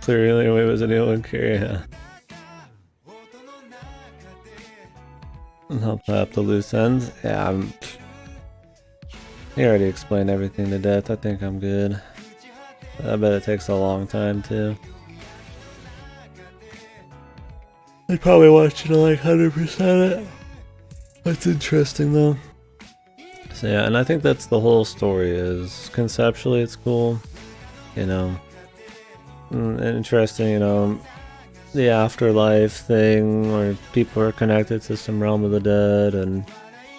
Clearly, it was anyone care, yeah. And help tie up the loose ends. Yeah, he already explained everything to death. I think I'm good. I bet it takes a long time, too. I'd probably watch it to like 100% it. That's interesting, though. So yeah, and I think that's the whole story is conceptually it's cool, you know, interesting, you know, the afterlife thing where people are connected to some realm of the dead, and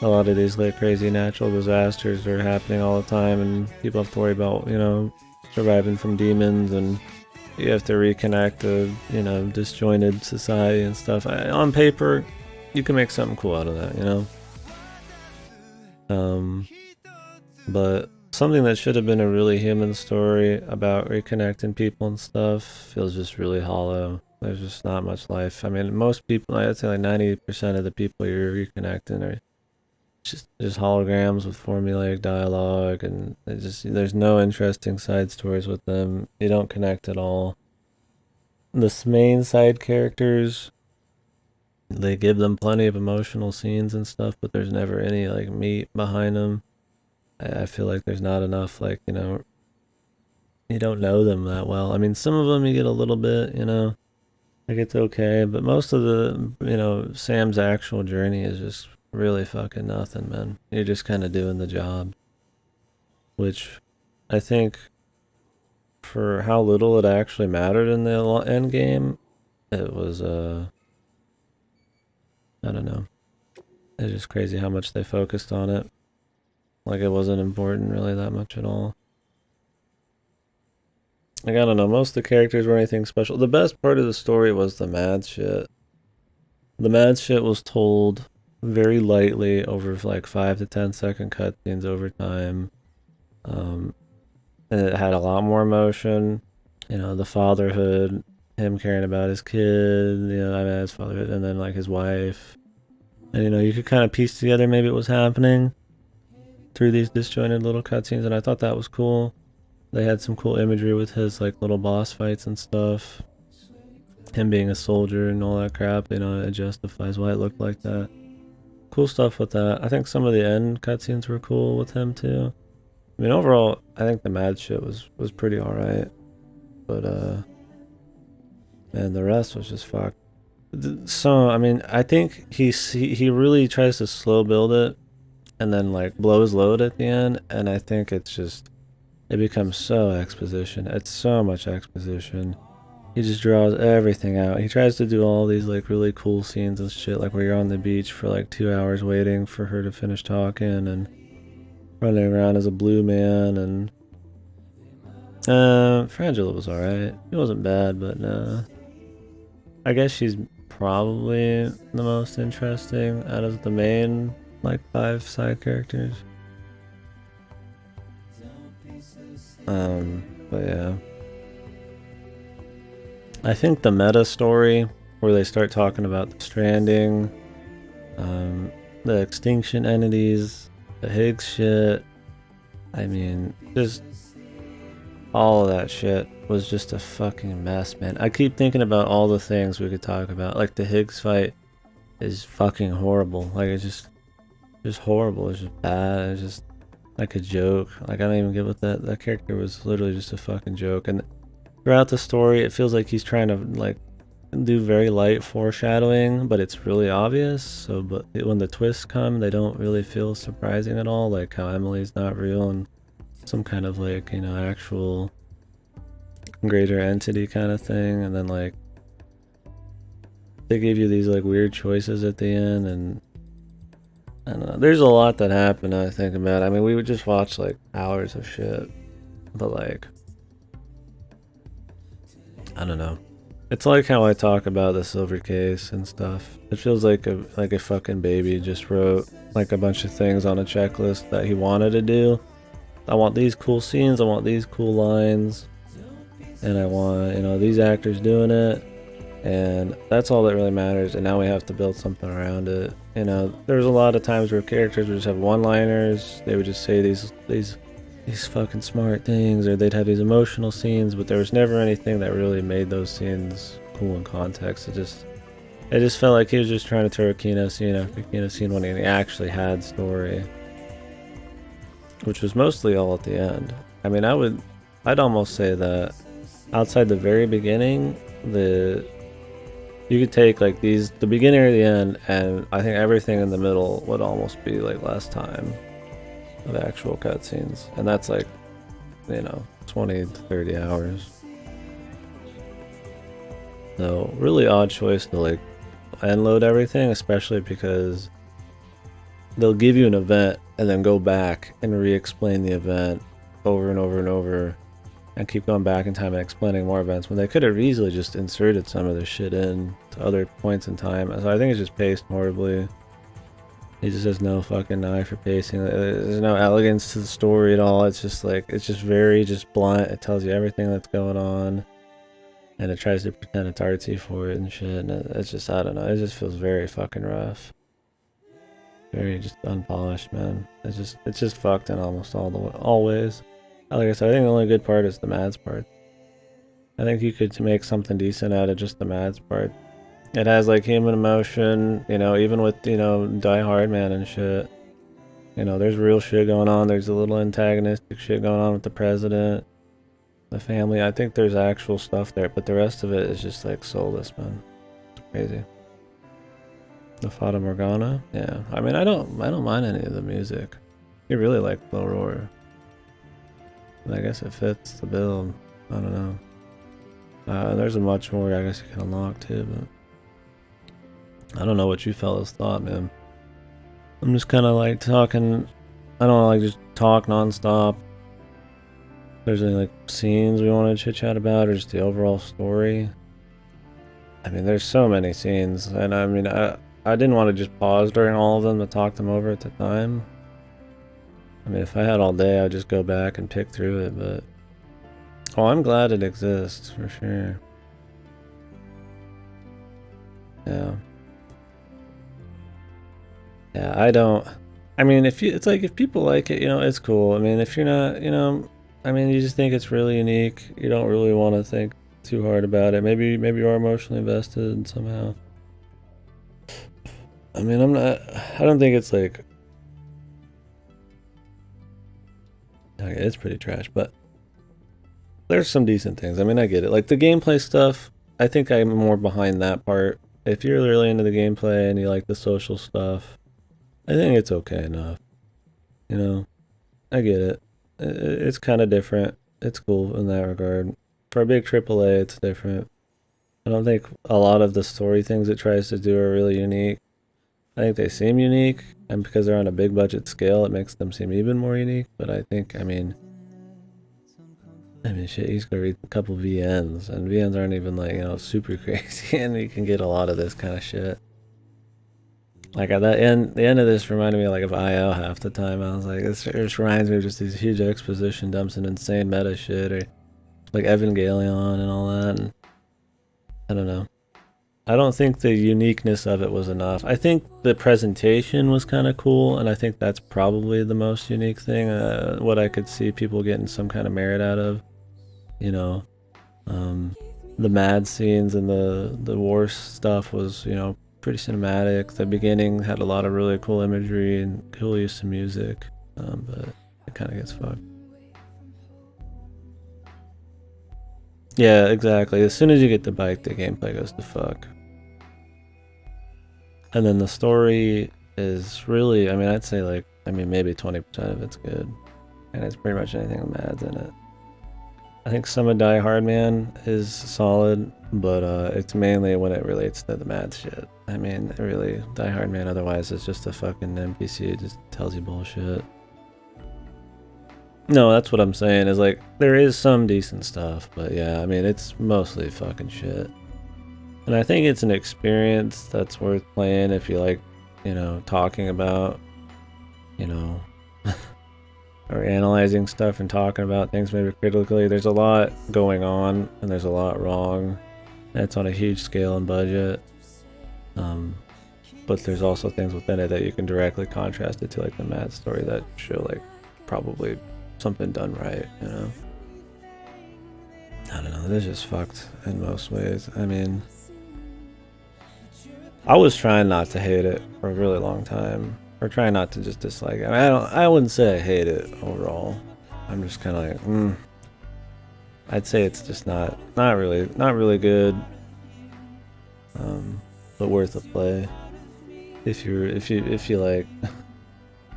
a lot of these like crazy natural disasters are happening all the time, and people have to worry about, you know, surviving from demons, and you have to reconnect a, you know, disjointed society and stuff. On paper, you can make something cool out of that, you know. But something that should have been a really human story about reconnecting people and stuff feels just really hollow. There's just not much life. I mean, most people, I'd say like 90% of the people you're reconnecting are just holograms with formulaic dialogue, and there's no interesting side stories with them. You don't connect at all. The main side characters, they give them plenty of emotional scenes and stuff, but there's never any like meat behind them. I feel like there's not enough, like, you know, you don't know them that well. I mean, some of them you get a little bit, you know, like it's okay, but most of the, you know, Sam's actual journey is just really fucking nothing, man. You're just kind of doing the job, which I think for how little it actually mattered in the end game, it was, I don't know. It's just crazy how much they focused on it. Like it wasn't important really that much at all. Like, I don't know, most of the characters were anything special. The best part of the story was the mad shit. The mad shit was told very lightly over like 5 to 10 second cutscenes over time. And it had a lot more emotion. You know, the fatherhood, him caring about his kid, you know, I mean, his fatherhood, and then like his wife. And, you know, you could kind of piece together maybe what was happening through these disjointed little cutscenes, and I thought that was cool. They had some cool imagery with his like little boss fights and stuff. Him being a soldier and all that crap, you know, it justifies why it looked like that. Cool stuff with that. I think some of the end cutscenes were cool with him too. I mean, overall, I think the mad shit was pretty alright. But, man, the rest was just fucked. So, I mean, I think he really tries to slow build it and then, like, blows load at the end, and I think it's just, it becomes so exposition. It's so much exposition. He just draws everything out. He tries to do all these like really cool scenes and shit, like where you're on the beach for like 2 hours waiting for her to finish talking and running around as a blue man. And Frangela was alright. He wasn't bad, but I guess she's probably the most interesting out of the main like 5 side characters. But yeah. I think the meta story, where they start talking about the Stranding, the extinction entities, the Higgs shit, I mean, just all of that shit was just a fucking mess, man. I keep thinking about all the things we could talk about. Like the Higgs fight is fucking horrible. Like it's just horrible. It's just bad. It's just like a joke. Like I don't even get what that character was literally just a fucking joke. And throughout the story, it feels like he's trying to like do very light foreshadowing, but it's really obvious. So, but when the twists come, they don't really feel surprising at all. Like how Emily's not real and some kind of like, you know, actual greater entity kind of thing. And then like they give you these like weird choices at the end, and I don't know. There's a lot that happened. I think about. I mean, we would just watch like hours of shit, but like. I don't know. It's like how I talk about the silver case and stuff. It feels like a fucking baby just wrote like a bunch of things on a checklist that he wanted to do. I want these cool scenes, I want these cool lines, and I want, you know, these actors doing it. and that's all that really matters. And now we have to build something around it. You know, there's a lot of times where characters would just have one-liners. They would just say these fucking smart things, or they'd have these emotional scenes, but there was never anything that really made those scenes cool in context. It just felt like he was just trying to throw a Kino scene after Kino scene when he actually had story, which was mostly all at the end. I mean, I'd almost say that outside the very beginning, you could take like the beginning or the end, and I think everything in the middle would almost be like less time of actual cutscenes, and that's like, you know, 20 to 30 hours. So really odd choice to like end load everything, especially because they'll give you an event and then go back and re-explain the event over and over and over and keep going back in time and explaining more events when they could have easily just inserted some of this shit in to other points in time. So I think it's just paced horribly. He just has no fucking eye for pacing. There's no elegance to the story at all. It's just like, it's just very just blunt. It tells you everything that's going on, and it tries to pretend it's artsy for it and shit. And it's just, I don't know. It just feels very fucking rough. Very just unpolished, man. It's just fucked in almost all ways. Like I said, I think the only good part is the Mads part. I think you could make something decent out of just the Mads part. It has like human emotion, you know, even with, you know, Die Hard Man and shit. You know, there's real shit going on. There's a little antagonistic shit going on with the president, the family. I think there's actual stuff there, but the rest of it is just like soulless, man. It's crazy. The Fata Morgana? Yeah. I mean, I don't mind any of the music. You really like Low Roar. I guess it fits the build. I don't know. There's a much more I guess you can unlock too, but I don't know what you fellas thought, man. I'm just kind of like talking. I don't like just talk nonstop. If there's any like scenes we want to chit chat about, or just the overall story. I mean, there's so many scenes, and I mean, I didn't want to just pause during all of them to talk them over at the time. I mean, if I had all day, I'd just go back and pick through it, but oh, I'm glad it exists for sure. Yeah. Yeah, I mean, it's like if people like it, you know, it's cool. I mean, if you're not, you know, I mean, you just think it's really unique. You don't really want to think too hard about it. Maybe you're emotionally invested somehow. I mean, I don't think it's like, okay, it's pretty trash, but there's some decent things. I mean, I get it. Like the gameplay stuff, I think I'm more behind that part. If you're really into the gameplay and you like the social stuff, I think it's okay enough. You know, I get it. It's kind of different. It's cool in that regard. For a big AAA, it's different. I don't think a lot of the story things it tries to do are really unique. I think they seem unique, and because they're on a big budget scale, it makes them seem even more unique. But I think, I mean, shit, you just gotta read a couple VNs, and VNs aren't even like, you know, super crazy, and you can get a lot of this kind of shit. Like at the end of this reminded me like of IO half the time. I was like, this reminds me of just these huge exposition dumps and insane meta shit, or like Evangelion and all that. And I don't know. I don't think the uniqueness of it was enough. I think the presentation was kind of cool, and I think that's probably the most unique thing. What I could see people getting some kind of merit out of, you know, the mad scenes and the war stuff was, you know, pretty cinematic. The beginning had a lot of really cool imagery and cool use of music, but it kind of gets fucked. Yeah, exactly. As soon as you get the bike, the gameplay goes to fuck. And then the story is really, I mean, I'd say like, I mean, maybe 20% of it's good. And it's pretty much anything with Mads in it. I think some of Die Hard Man is solid, but it's mainly when it relates to the Mads shit. I mean, really, Die Hard Man otherwise is just a fucking NPC. It just tells you bullshit. No, that's what I'm saying, is like, there is some decent stuff, but yeah, I mean, it's mostly fucking shit. And I think it's an experience that's worth playing if you like, you know, talking about, you know, or analyzing stuff and talking about things maybe critically. There's a lot going on and there's a lot wrong. It's on a huge scale and budget. But there's also things within it that you can directly contrast it to, like the Mad story, that show like probably something done right, you know? I don't know, this is fucked in most ways. I mean, I was trying not to hate it for a really long time, or trying not to just dislike it. I mean, I wouldn't say I hate it overall. I'm just kind of like, I'd say it's just not really good, but worth a play if you like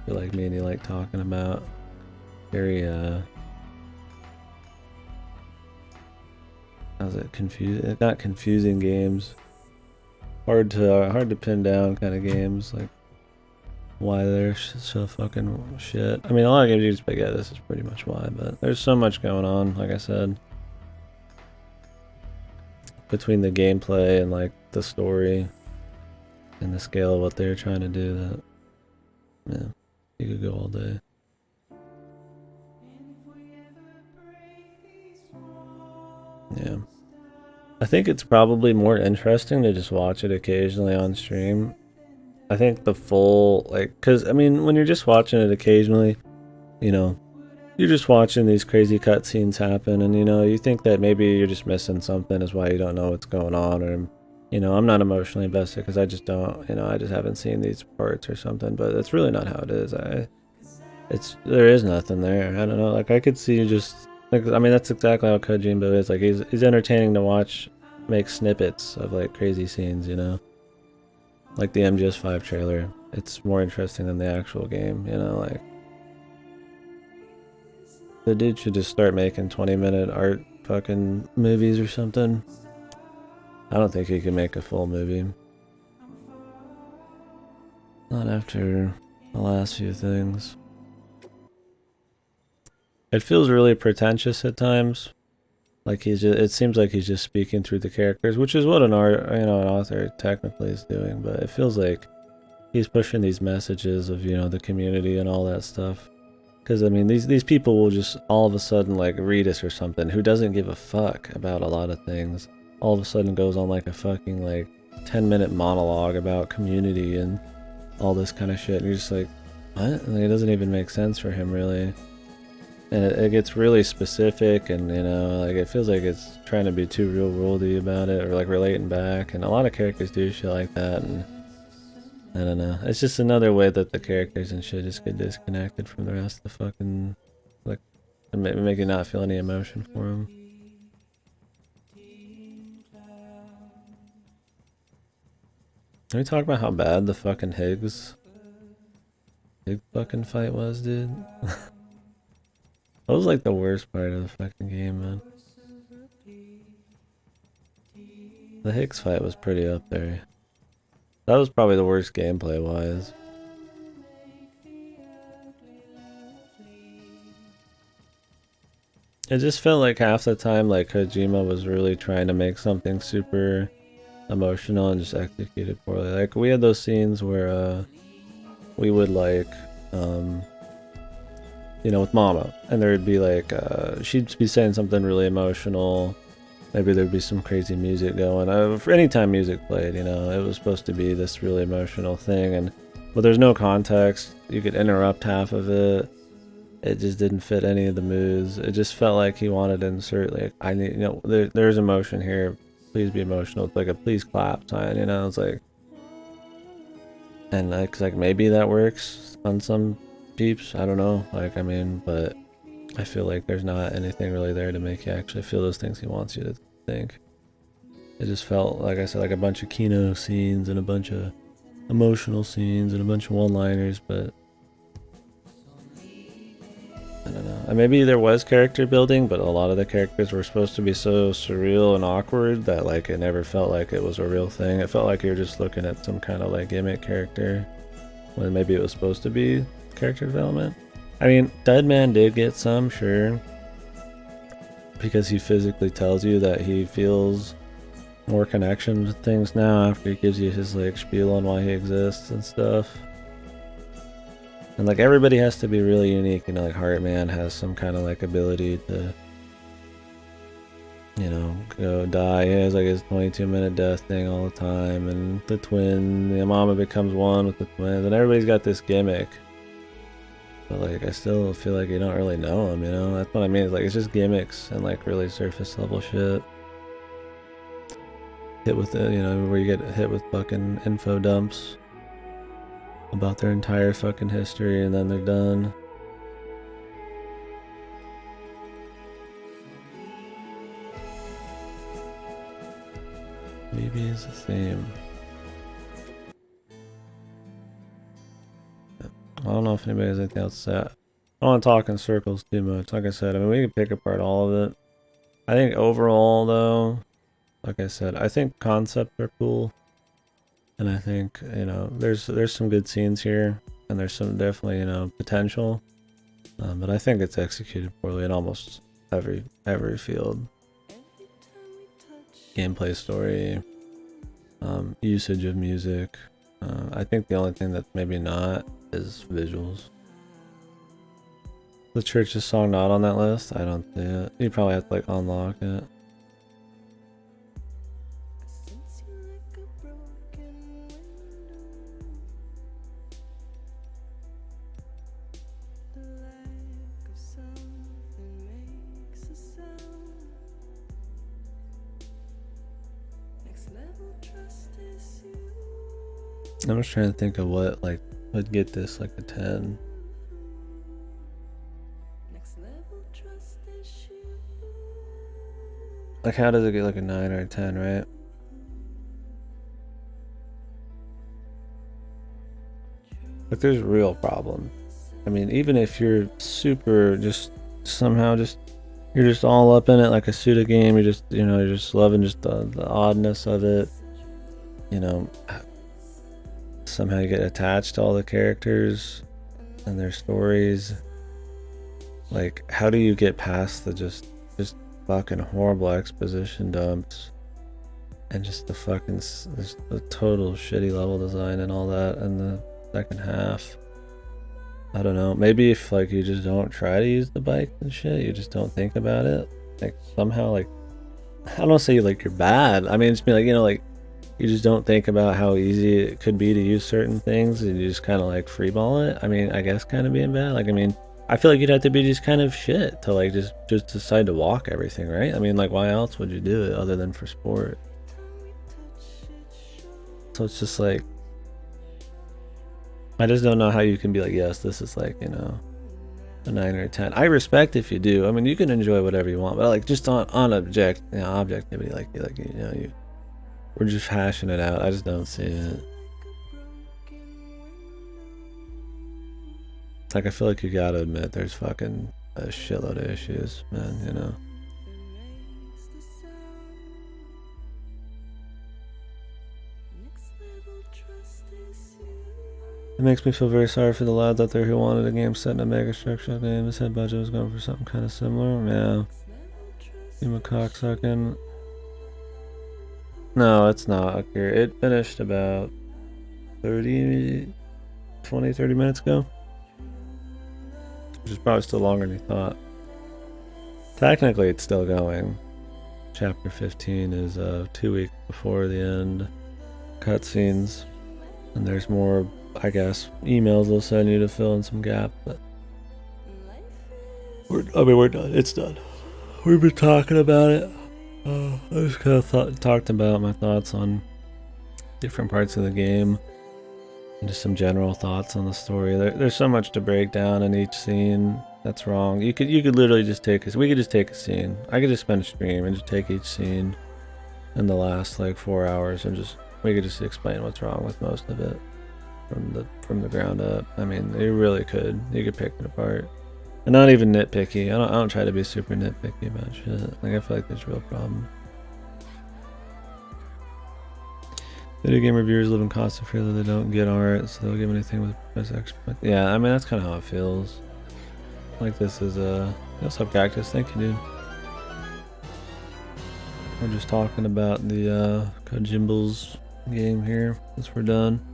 you're like me and you like talking about very how's it, confusing, not confusing games, hard to pin down kind of games, like why they're so fucking shit. I mean, a lot of games you just like, yeah, this is pretty much why, but there's so much going on, like I said, between the gameplay and like the story and the scale of what they're trying to do, that, yeah, you could go all day. Yeah. I think it's probably more interesting to just watch it occasionally on stream. I think the full, like, because, I mean, when you're just watching it occasionally, you know, you're just watching these crazy cutscenes happen, and, you know, you think that maybe you're just missing something is why you don't know what's going on, or, you know, I'm not emotionally invested because I just don't, you know, I just haven't seen these parts or something, but that's really not how it is. There is nothing there. I don't know, like, I could see just, like, I mean, that's exactly how Kojima is. Like, he's entertaining to watch, make snippets of, like, crazy scenes, you know? Like the MGS5 trailer. It's more interesting than the actual game, you know, like. The dude should just start making 20-minute art fucking movies or something. I don't think he can make a full movie. Not after the last few things. It feels really pretentious at times. Like it seems like he's just speaking through the characters, which is what an author technically is doing, but it feels like he's pushing these messages of, you know, the community and all that stuff. Because, I mean, these people will just all of a sudden, like, read us or something, who doesn't give a fuck about a lot of things. All of a sudden goes on, like, a fucking, like, 10-minute monologue about community and all this kind of shit. And you're just like, what? Like, it doesn't even make sense for him, really. And it gets really specific, and, you know, like, it feels like it's trying to be too real-worldy about it, or, like, relating back. And a lot of characters do shit like that, and I don't know. It's just another way that the characters and shit just get disconnected from the rest of the fucking, like, make you not feel any emotion for them. Can we talk about how bad the fucking Higgs fucking fight was, dude? That was like the worst part of the fucking game, man. The Higgs fight was pretty up there. That was probably the worst gameplay wise. It just felt like half the time like Kojima was really trying to make something super emotional and just executed poorly. Like, we had those scenes where we would, like, you know, with Mama, and there'd be like she'd be saying something really emotional. Maybe there'd be some crazy music going. For any time music played, you know, it was supposed to be this really emotional thing, but there's no context. You could interrupt half of it. It just didn't fit any of the moods. It just felt like he wanted to insert, like, I need, you know, there's emotion here. Please be emotional. It's like a please clap sign, you know. It's like, and like maybe that works on some peeps. I don't know. Like, I mean, but I feel like there's not anything really there to make you actually feel those things he wants you to think. It just felt, like I said, like a bunch of Kino scenes and a bunch of emotional scenes and a bunch of one-liners, but I don't know. And maybe there was character building, but a lot of the characters were supposed to be so surreal and awkward that, like, it never felt like it was a real thing. It felt like you were just looking at some kind of, like, gimmick character when maybe it was supposed to be character development. I mean, Deadman did get some, sure, because he physically tells you that he feels more connection to things now after he gives you his, like, spiel on why he exists and stuff. And, like, everybody has to be really unique, you know, like Heartman has some kind of, like, ability to you know, go die. He has like his 22-minute death thing all the time, and the mama becomes one with the twins, and everybody's got this gimmick. But like, I still feel like you don't really know him, you know? That's what I mean. It's like, it's just gimmicks and like really surface level shit. Hit with it, you know, where you get hit with fucking info dumps about their entire fucking history, and then they're done. Maybe it's the same. I don't know if anybody has anything else to say. I don't want to talk in circles too much. Like I said, I mean, we can pick apart all of it. I think overall, though, like I said, I think concepts are cool. And I think, you know, there's some good scenes here. And there's some definitely, you know, potential. But I think it's executed poorly in almost every field. Gameplay, story, usage of music. I think the only thing that's maybe not is visuals. The Church's song not on that list? I don't see it. You probably have to like unlock it. I'm just trying to think of what like would get this like a 10. Like, how does it get like a 9 or a 10, right? Like, there's real problem. I mean, even if you're super just somehow just you're just all up in it like a pseudo game, you're just, you know, you're just loving just the oddness of it, you know, somehow you get attached to all the characters and their stories. Like, how do you get past the just fucking horrible exposition dumps and just the fucking the total shitty level design and all that in the second half? I don't know. Maybe if like you just don't try to use the bike and shit, you just don't think about it. Like somehow, like, I don't say like you're bad. I mean, it's be like, you know, like you just don't think about how easy it could be to use certain things, and you just kind of like freeball it. I mean, I guess kind of being bad. Like, I mean, I feel like you'd have to be just kind of shit to like just decide to walk everything, right? I mean, like, why else would you do it other than for sport? So it's just like, I just don't know how you can be like, yes, this is like, you know, a 9 or a 10. I respect if you do. I mean, you can enjoy whatever you want, but like just on objectivity, like you know, we're just hashing it out. I just don't see it. Like, I feel like you gotta admit there's fucking a shitload of issues, man, you know. It makes me feel very sorry for the lads out there who wanted a game set in a mega structural game. His head budget was going for something kind of similar. Yeah. Human cocksucking. No, it's not. Okay. It finished about 30 minutes ago. Which is probably still longer than you thought. Technically, it's still going. Chapter 15 is 2 weeks before the end. Cutscenes. And there's more, I guess, emails they'll send you to fill in some gaps. But we're done. It's done. We've been talking about it. I just kind of talked about my thoughts on different parts of the game. And just some general thoughts on the story. There's so much to break down in each scene. That's wrong. You could literally just we could just take a scene. I could just spend a stream and just take each scene in the last like 4 hours and we could just explain what's wrong with most of it from the ground up. I mean, you really could. You could pick it apart. And not even nitpicky. I don't try to be super nitpicky about shit. Like, I feel like there's a real problem. Video game reviewers live in constant fear that they don't get art, so they'll give anything with best expert. Yeah, I mean, that's kind of how it feels. Like, this is what's up, Cactus? Thank you, dude. We're just talking about the Kojimbo's game here once we're done.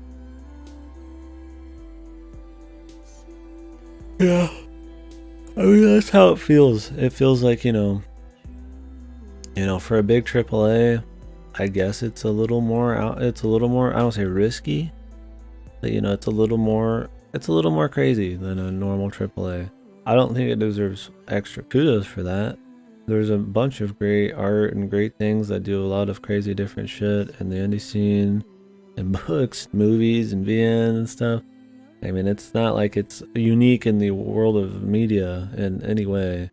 Yeah. I mean, that's how it feels. It feels like, you know, You know, for a big AAA, I guess it's a little more out. It's a little more. I don't say risky, but you know, it's a little more. It's a little more crazy than a normal AAA. I don't think it deserves extra kudos for that. There's a bunch of great art and great things that do a lot of crazy different shit in the indie scene, and books, movies, and VN and stuff. I mean, it's not like it's unique in the world of media in any way.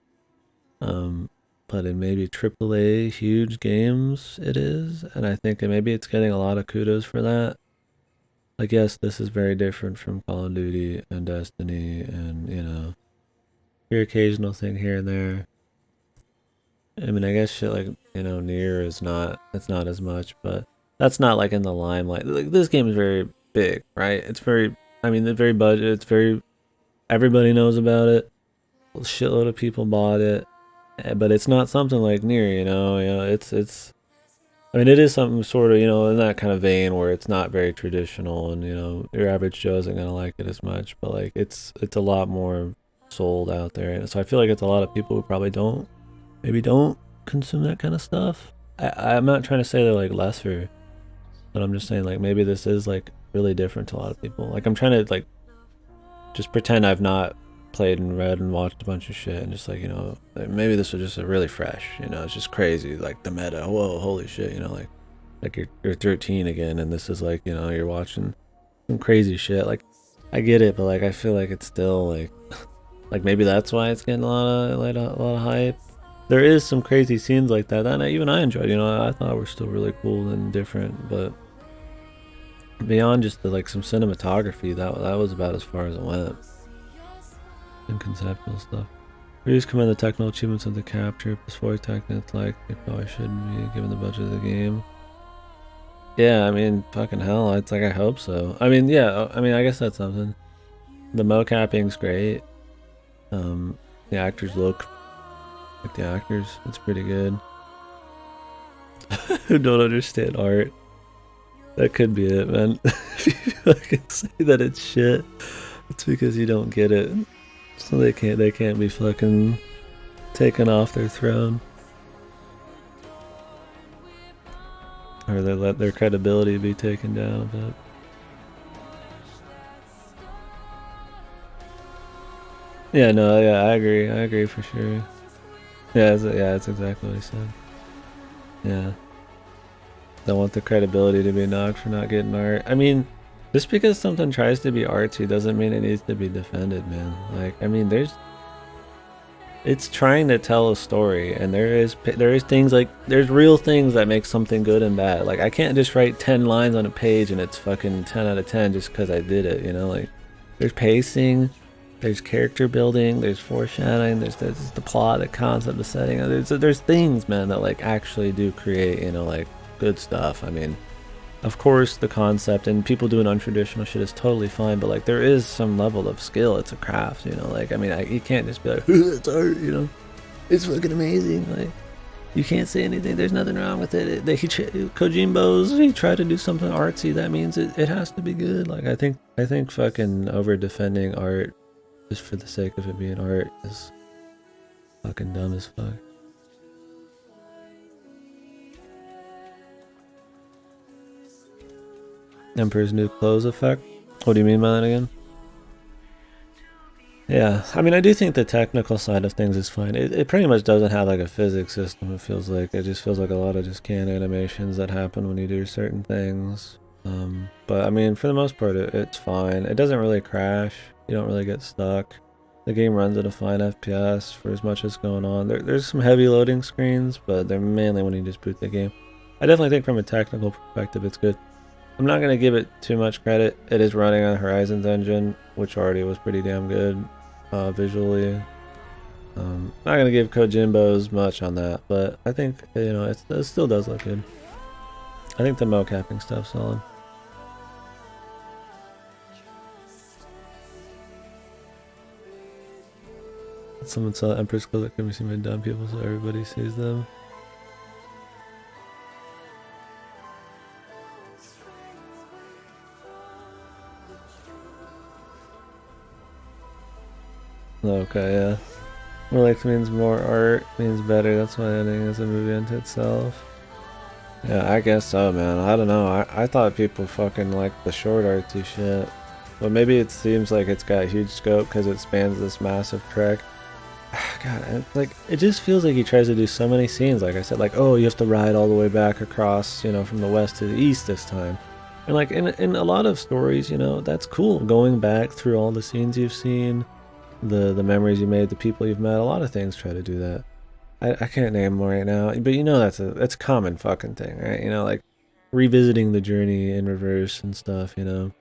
But in maybe AAA huge games it is, and I think maybe it's getting a lot of kudos for that. Like, yes, this is very different from Call of Duty and Destiny, and you know, your occasional thing here and there. I mean, I guess shit like you know, Nier is not. It's not as much, but that's not like in the limelight. Like this game is very big, right? It's very. I mean, it's very budget. It's very. Everybody knows about it. A shitload of people bought it. But it's not something like Nier, you know. It's. I mean, it is something sort of, you know, in that kind of vein where it's not very traditional, and you know, your average Joe isn't gonna like it as much. But like, it's a lot more sold out there, and so I feel like it's a lot of people who probably maybe don't consume that kind of stuff. I'm not trying to say they're like lesser, but I'm just saying like maybe this is like really different to a lot of people. Like I'm trying to like just pretend I've not played and read and watched a bunch of shit and just like, you know, like maybe this was just a really fresh, you know, it's just crazy, like the meta, whoa, holy shit, you know, like you're 13 again and this is like, you know, you're watching some crazy shit. Like I get it, but like I feel like it's still like like maybe that's why it's getting a lot of hype. There is some crazy scenes like that even I enjoyed, you know, I thought were still really cool and different, but beyond just the like some cinematography, that was about as far as it went. And conceptual stuff. We just commend the technical achievements of the capture, plus voice acting. It's like they probably shouldn't be given the budget of the game. Yeah, I mean, fucking hell, it's like I hope so. I mean, yeah, I mean, I guess that's something. The mocapping's great. The actors look like the actors. It's pretty good. Who don't understand art? That could be it, man. If you fucking say that it's shit, it's because you don't get it. So they can't be fucking taken off their throne. Or they let their credibility be taken down a bit. Yeah, no, yeah, I agree for sure. Yeah, it's exactly what he said. Yeah. Don't want the credibility to be knocked for not getting art. I mean, just because something tries to be artsy doesn't mean it needs to be defended, man. Like, I mean, it's trying to tell a story, and there is things like there's real things that make something good and bad. Like I can't just write 10 lines on a page and it's fucking 10 out of 10 just because I did it, you know. Like there's pacing, there's character building, there's foreshadowing, there's the plot, the concept, the setting. There's things, man, that like actually do create, you know, like good stuff. I mean, of course the concept and people doing untraditional shit is totally fine, but like there is some level of skill. It's a craft, you know. Like I mean, you can't just be like it's art, you know, it's fucking amazing. Like you can't say anything, there's nothing wrong with it. Kojimbo's, he tried to do something artsy, that means it has to be good. Like I think fucking over defending art just for the sake of it being art is fucking dumb as fuck. Emperor's New Clothes effect? What do you mean by that again? Yeah, I mean, I do think the technical side of things is fine. It pretty much doesn't have like a physics system, it feels like. It just feels like a lot of just canned animations that happen when you do certain things. But I mean, for the most part, it's fine. It doesn't really crash. You don't really get stuck. The game runs at a fine FPS for as much as going on. There's some heavy loading screens, but they're mainly when you just boot the game. I definitely think from a technical perspective, it's good. I'm not going to give it too much credit. It is running on Horizon's engine, which already was pretty damn good visually. Not going to give Kojimbo's much on that, but I think, you know, it still does look good. I think the mocapping stuff's solid. Someone saw Emperor's Clothes that can be seen by dumb people so everybody sees them. Okay, yeah. More like means more art means better. That's why ending is a movie unto itself. Yeah, I guess so, man. I don't know. I thought people fucking liked the short artsy shit. But maybe it seems like it's got huge scope because it spans this massive trek. God, it's like it just feels like he tries to do so many scenes. Like I said, like, oh, you have to ride all the way back across, you know, from the west to the east this time. And like in a lot of stories, you know, that's cool. Going back through all the scenes you've seen, the memories you made, the people you've met. A lot of things try to do that. I can't name them right now, but you know that's a common fucking thing, right? You know, like revisiting the journey in reverse and stuff, you know.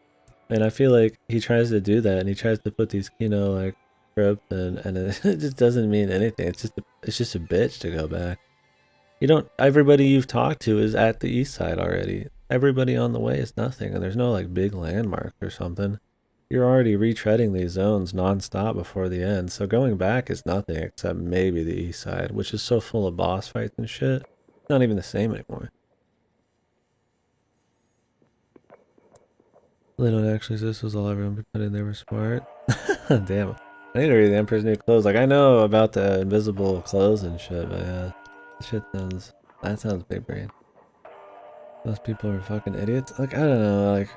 And I feel like he tries to do that, and he tries to put these, you know, like tropes in, and it just doesn't mean anything. It's just a bitch to go back. You don't. Everybody you've talked to is at the east side already. Everybody on the way is nothing, and there's no like big landmark or something. You're already retreading these zones nonstop before the end, so going back is nothing except maybe the east side, which is so full of boss fights and shit. It's not even the same anymore. They don't actually this was all everyone pretended they were smart. Damn. I need to read the Emperor's New Clothes. Like I know about the invisible clothes and shit, but yeah. That sounds big brain. Those people are fucking idiots. Like I don't know, like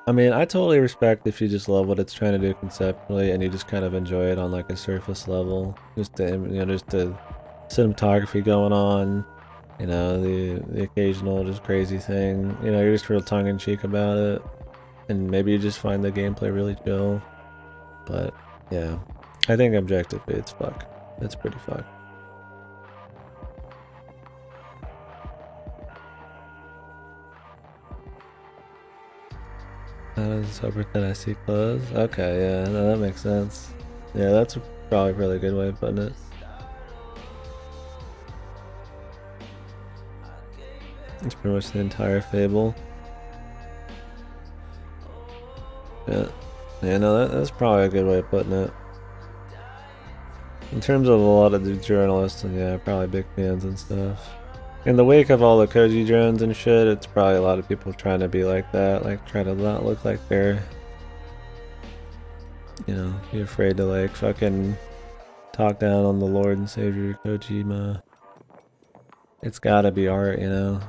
I mean, I totally respect if you just love what it's trying to do conceptually and you just kind of enjoy it on like a surface level. Just the, you know, just the cinematography going on, you know, the occasional just crazy thing. You know, you're just real tongue in cheek about it. And maybe you just find the gameplay really chill. But yeah. I think objectively it's fuck. It's pretty fuck. How does I pretend I see clothes? Okay, yeah, no, that makes sense. Yeah, that's probably a really good way of putting it. It's pretty much the entire fable. Yeah. Yeah, no, that's probably a good way of putting it. In terms of a lot of the journalists, and yeah, probably big fans and stuff. In the wake of all the Koji drones and shit, it's probably a lot of people trying to be like that, like try to not look like they're, you know, be afraid to like fucking talk down on the Lord and Savior Kojima. It's gotta be art, you know.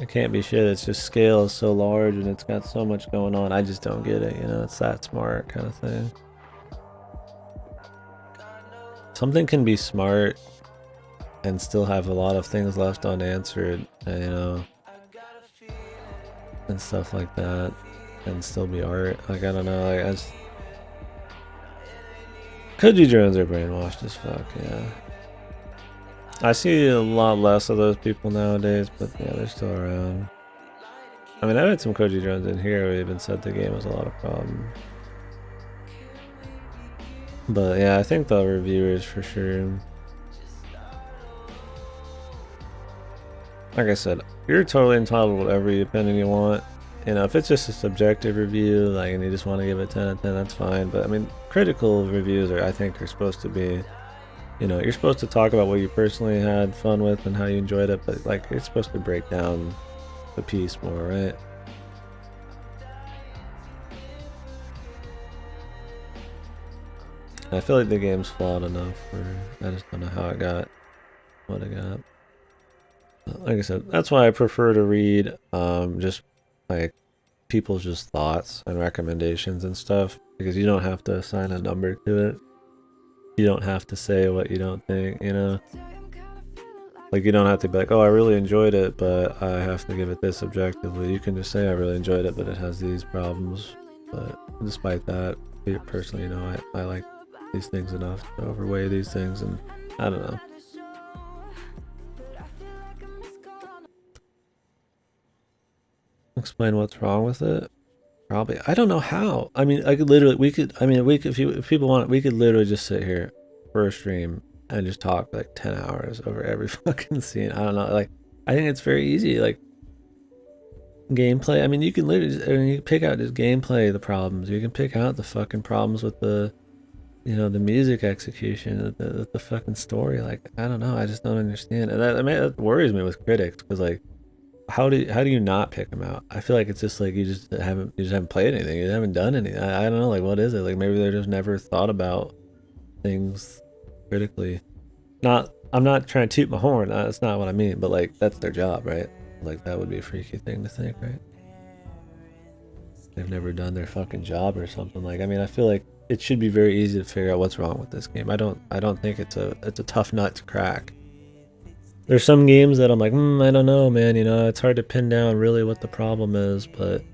It can't be shit. It's just scale is so large and it's got so much going on. I just don't get it, you know. It's that smart kind of thing. Something can be smart and still have a lot of things left unanswered, you know, and stuff like that, and still be art. Like I don't know. Like I just... Koji drones are brainwashed as fuck. Yeah. I see a lot less of those people nowadays, but yeah, they're still around. I mean, I've had some Koji drones in here who even said the game has a lot of problems. But yeah, I think the reviewers for sure. Like I said, you're totally entitled to whatever opinion you want. You know, if it's just a subjective review, like, and you just want to give it 10 out of 10, that's fine. But I mean, critical reviews are, I think, are supposed to be, you know, you're supposed to talk about what you personally had fun with and how you enjoyed it, but like, it's supposed to break down the piece more, right? I feel like the game's flawed enough for, I just don't know how it got what it got. Like I said, that's why I prefer to read just like people's just thoughts and recommendations and stuff, because you don't have to assign a number to it. You don't have to say what you don't think, you know? Like you don't have to be like, oh, I really enjoyed it, but I have to give it this objectively. You can just say I really enjoyed it, but it has these problems. But despite that, personally, you know, I like these things enough to overweigh these things, and I don't know. Explain what's wrong with it? Probably. I don't know how. I mean, I could literally, we could, I mean, we could, if people want, we could literally just sit here for a stream and just talk like 10 hours over every fucking scene. I don't know. Like, I think it's very easy. Like, gameplay. I mean, you can literally, just, I mean, you can pick out just gameplay, the problems. You can pick out the fucking problems with the, you know, the music execution, the fucking story. Like, I don't know. I just don't understand. And that, I mean, that worries me with critics because, like, how do you not pick them out? I feel like it's just like you just haven't played anything. You haven't done anything. I don't know. Like, what is it? Like, maybe they're just never thought about things critically. I'm not trying to toot my horn. That's not what I mean. But like, that's their job, right? Like, that would be a freaky thing to think, right? They've never done their fucking job or something. Like, I mean, I feel like it should be very easy to figure out what's wrong with this game. I don't think it's a tough nut to crack. There's some games that I'm like, I don't know, man. You know, it's hard to pin down really what the problem is, but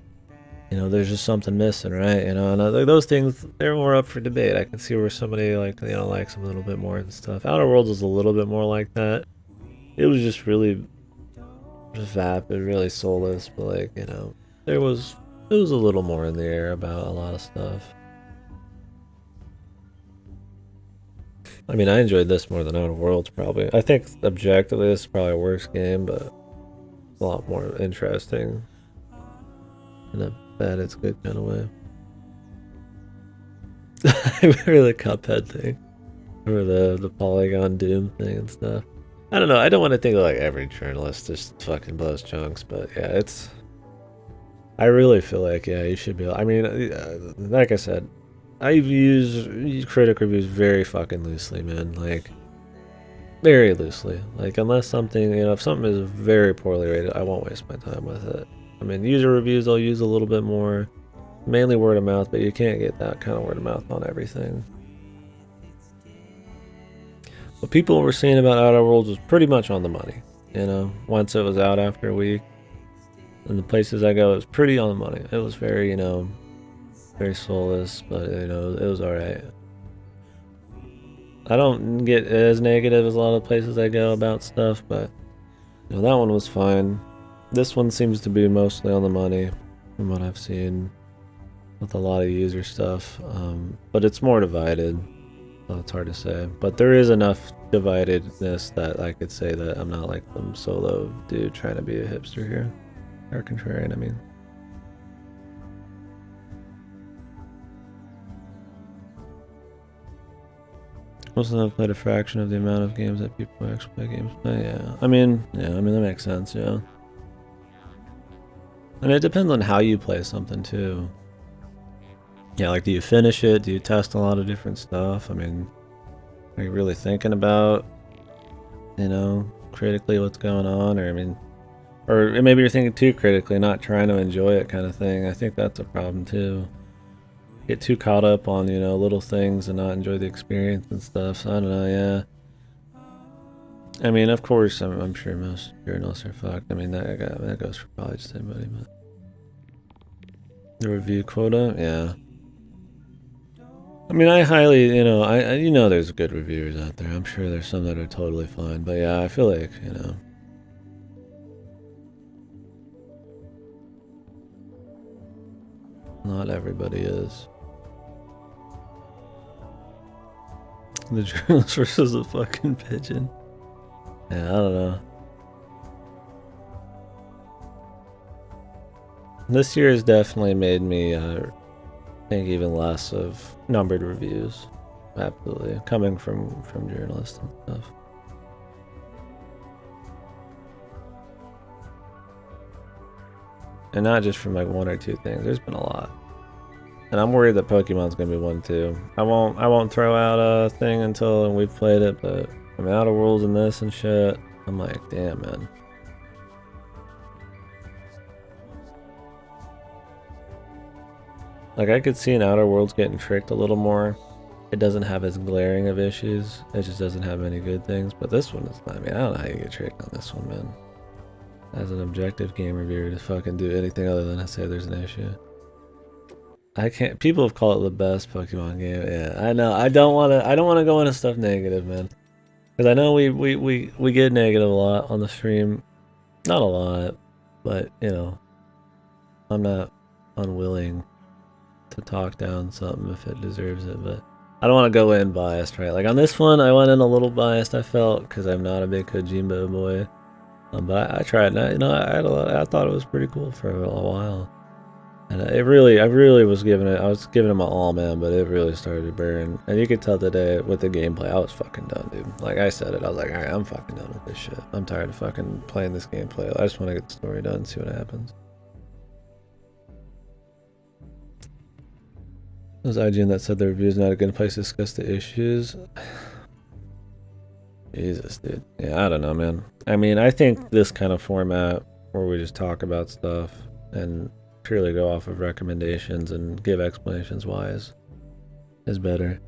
you know, there's just something missing, right? You know, and those things, they're more up for debate. I can see where somebody like, you know, likes them a little bit more and stuff. Outer Worlds was a little bit more like that. It was just really just vapid, really soulless, but like, you know, it was a little more in the air about a lot of stuff. I mean, I enjoyed this more than Outer Worlds, probably. I think objectively this is probably a worse game, but a lot more interesting in a bad it's good kind of way. I remember the Cuphead thing, or the Polygon Doom thing and stuff. I don't know. I don't want to think like every journalist just fucking blows chunks, but yeah, it's. I really feel like you should be. I mean, like I said, I use critic reviews very fucking loosely, man. Like, very loosely. Like, unless something, you know, if something is very poorly rated, I won't waste my time with it. I mean, user reviews I'll use a little bit more. Mainly word of mouth, but you can't get that kind of word of mouth on everything. What people were saying about Outer Worlds was pretty much on the money. You know, once it was out after a week. And the places I go, it was pretty on the money. It was very, you know, very soulless, but you know, it was alright. I don't get as negative as a lot of places I go about stuff, but you know, that one was fine. This one seems to be mostly on the money from what I've seen with a lot of user stuff, but it's more divided, so it's hard to say. But there is enough dividedness that I could say that I'm not like some solo dude trying to be a hipster here, or contrarian, I mean. Most of them played a fraction of the amount of games that people who actually play games play. Yeah, I mean that makes sense. Yeah, and it depends on how you play something too. Yeah, like, do you finish it? Do you test a lot of different stuff? I mean, are you really thinking about, you know, critically what's going on? Or, I mean, or maybe you're thinking too critically, not trying to enjoy it kind of thing. I think that's a problem too. Get too caught up on, you know, little things and not enjoy the experience and stuff. So, I don't know, yeah. I mean, of course, I'm sure most journalists are fucked. I mean, that goes for probably just anybody, but... The review quota? Yeah. I mean, I highly, you know, you know there's good reviewers out there. I'm sure there's some that are totally fine. But yeah, I feel like, you know, not everybody is. The journalist versus the fucking pigeon. Yeah, I don't know. This year has definitely made me think even less of numbered reviews. Absolutely. Coming from journalists and stuff. And not just from like one or two things. There's been a lot. And I'm worried that Pokemon's gonna be one too. I won't throw out a thing until we've played it, but I mean, Outer Worlds and this and shit, I'm like, damn, man. Like, I could see in Outer Worlds getting tricked a little more. It doesn't have as glaring of issues. It just doesn't have any good things. But this one is, I mean, I don't know how you get tricked on this one, man. As an objective game reviewer to fucking do anything other than say there's an issue. I can't. People have called it the best Pokemon game. Yeah, I know. I don't want to go into stuff negative, man. Because I know we get negative a lot on the stream. Not a lot, but you know, I'm not unwilling to talk down something if it deserves it, but I don't want to go in biased, right? Like on this one, I went in a little biased, I felt, because I'm not a big Kojimbo boy. But I tried, and I thought it was pretty cool for a while. And I really was I was giving it my all, man, but it really started to burn. And you could tell today with the gameplay, I was fucking done, dude. Like I said it, I was like, alright, I'm fucking done with this shit. I'm tired of fucking playing this gameplay. I just want to get the story done and see what happens. It was IGN that said the review is not a good place to discuss the issues. Jesus, dude. Yeah, I don't know, man. I mean, I think this kind of format where we just talk about stuff and purely go off of recommendations and give explanations why is better.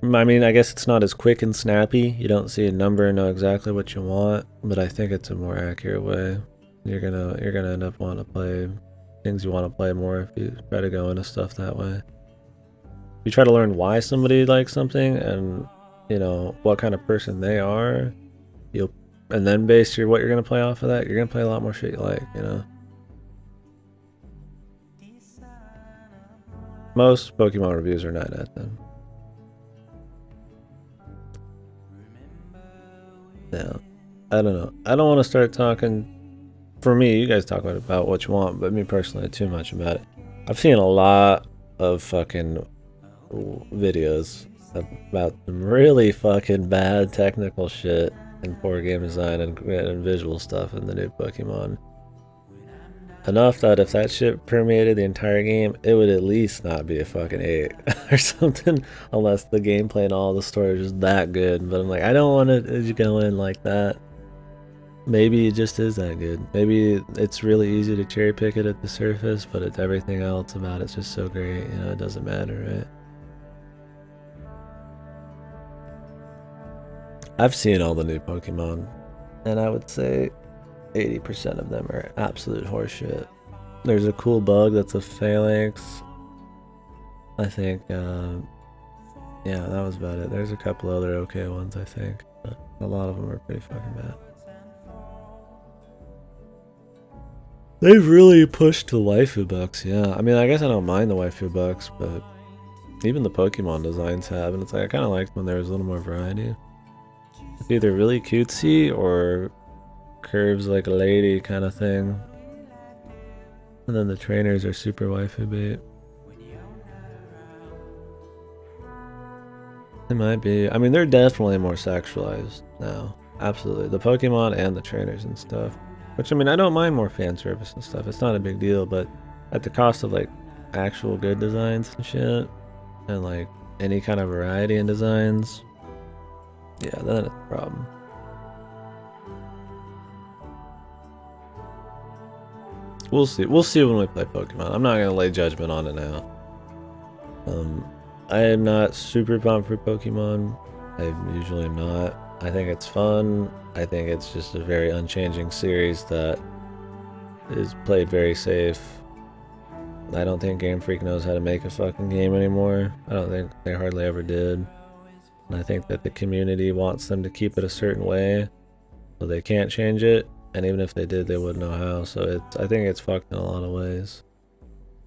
I mean, I guess it's not as quick and snappy. You don't see a number and know exactly what you want, but I think it's a more accurate way. You're gonna end up wanting to play things you want to play more if you try to go into stuff that way. If you try to learn why somebody likes something and you know what kind of person they are, and then base what you're gonna play off of that, you're gonna play a lot more shit you like, you know. Most Pokemon reviews are 9 out of 10. Yeah, I don't know. I don't want to start talking. For me, you guys talk about what you want, but me personally, too much about it. I've seen a lot of fucking videos about some really fucking bad technical shit and poor game design and visual stuff in the new Pokemon. Enough that if that shit permeated the entire game, it would at least not be a fucking 8 or something, unless the gameplay and all the story is just that good. But I'm like, I don't want to go in like that. Maybe it just is that good. Maybe it's really easy to cherry pick it at the surface, but it's everything else about it's just so great, you know, it doesn't matter, right? I've seen all the new Pokemon, and I would say 80% of them are absolute horseshit. There's a cool bug that's a phalanx. I think, yeah, that was about it. There's a couple other okay ones, I think, but a lot of them are pretty fucking bad. They've really pushed the waifu bucks, yeah. I mean, I guess I don't mind the waifu bucks, but even the Pokemon designs have, and it's like, I kind of liked when there was a little more variety. It's either really cutesy or curves like a lady kind of thing. And then the trainers are super waifu bait. It might be. I mean, they're definitely more sexualized now. Absolutely. The Pokemon and the trainers and stuff. Which, I mean, I don't mind more fan service and stuff. It's not a big deal, but at the cost of, like, actual good designs and shit, and, like, any kind of variety in designs, yeah, then it's a problem. We'll see. We'll see when we play Pokemon. I'm not going to lay judgment on it now. I am not super pumped for Pokemon. I usually am not. I think it's fun. I think it's just a very unchanging series that is played very safe. I don't think Game Freak knows how to make a fucking game anymore. I don't think they hardly ever did. And I think that the community wants them to keep it a certain way, so they can't change it. And even if they did, they wouldn't know how. So I think it's fucked in a lot of ways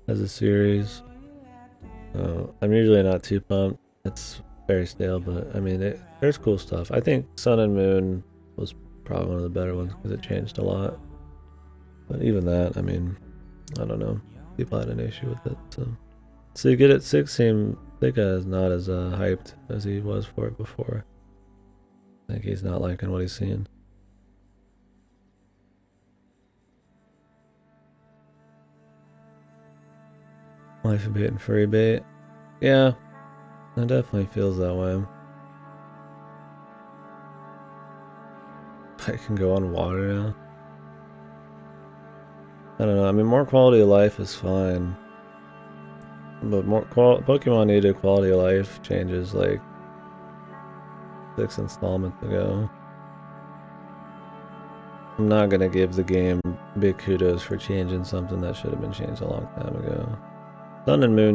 as a series. I'm usually not too pumped. It's very stale, but I mean, there's cool stuff. I think Sun and Moon was probably one of the better ones because it changed a lot. But even that, I mean, I don't know. People had an issue with it. So you get it. 6 seemed Thika is not as hyped as he was for it before. I think he's not liking what he's seeing. Life bait and furry bait. Yeah, it definitely feels that way. I can go on water now. I don't know. I mean, more quality of life is fine. But more Pokemon needed quality of life changes like 6 installments ago. I'm not gonna give the game big kudos for changing something that should have been changed a long time ago. Sun and Moon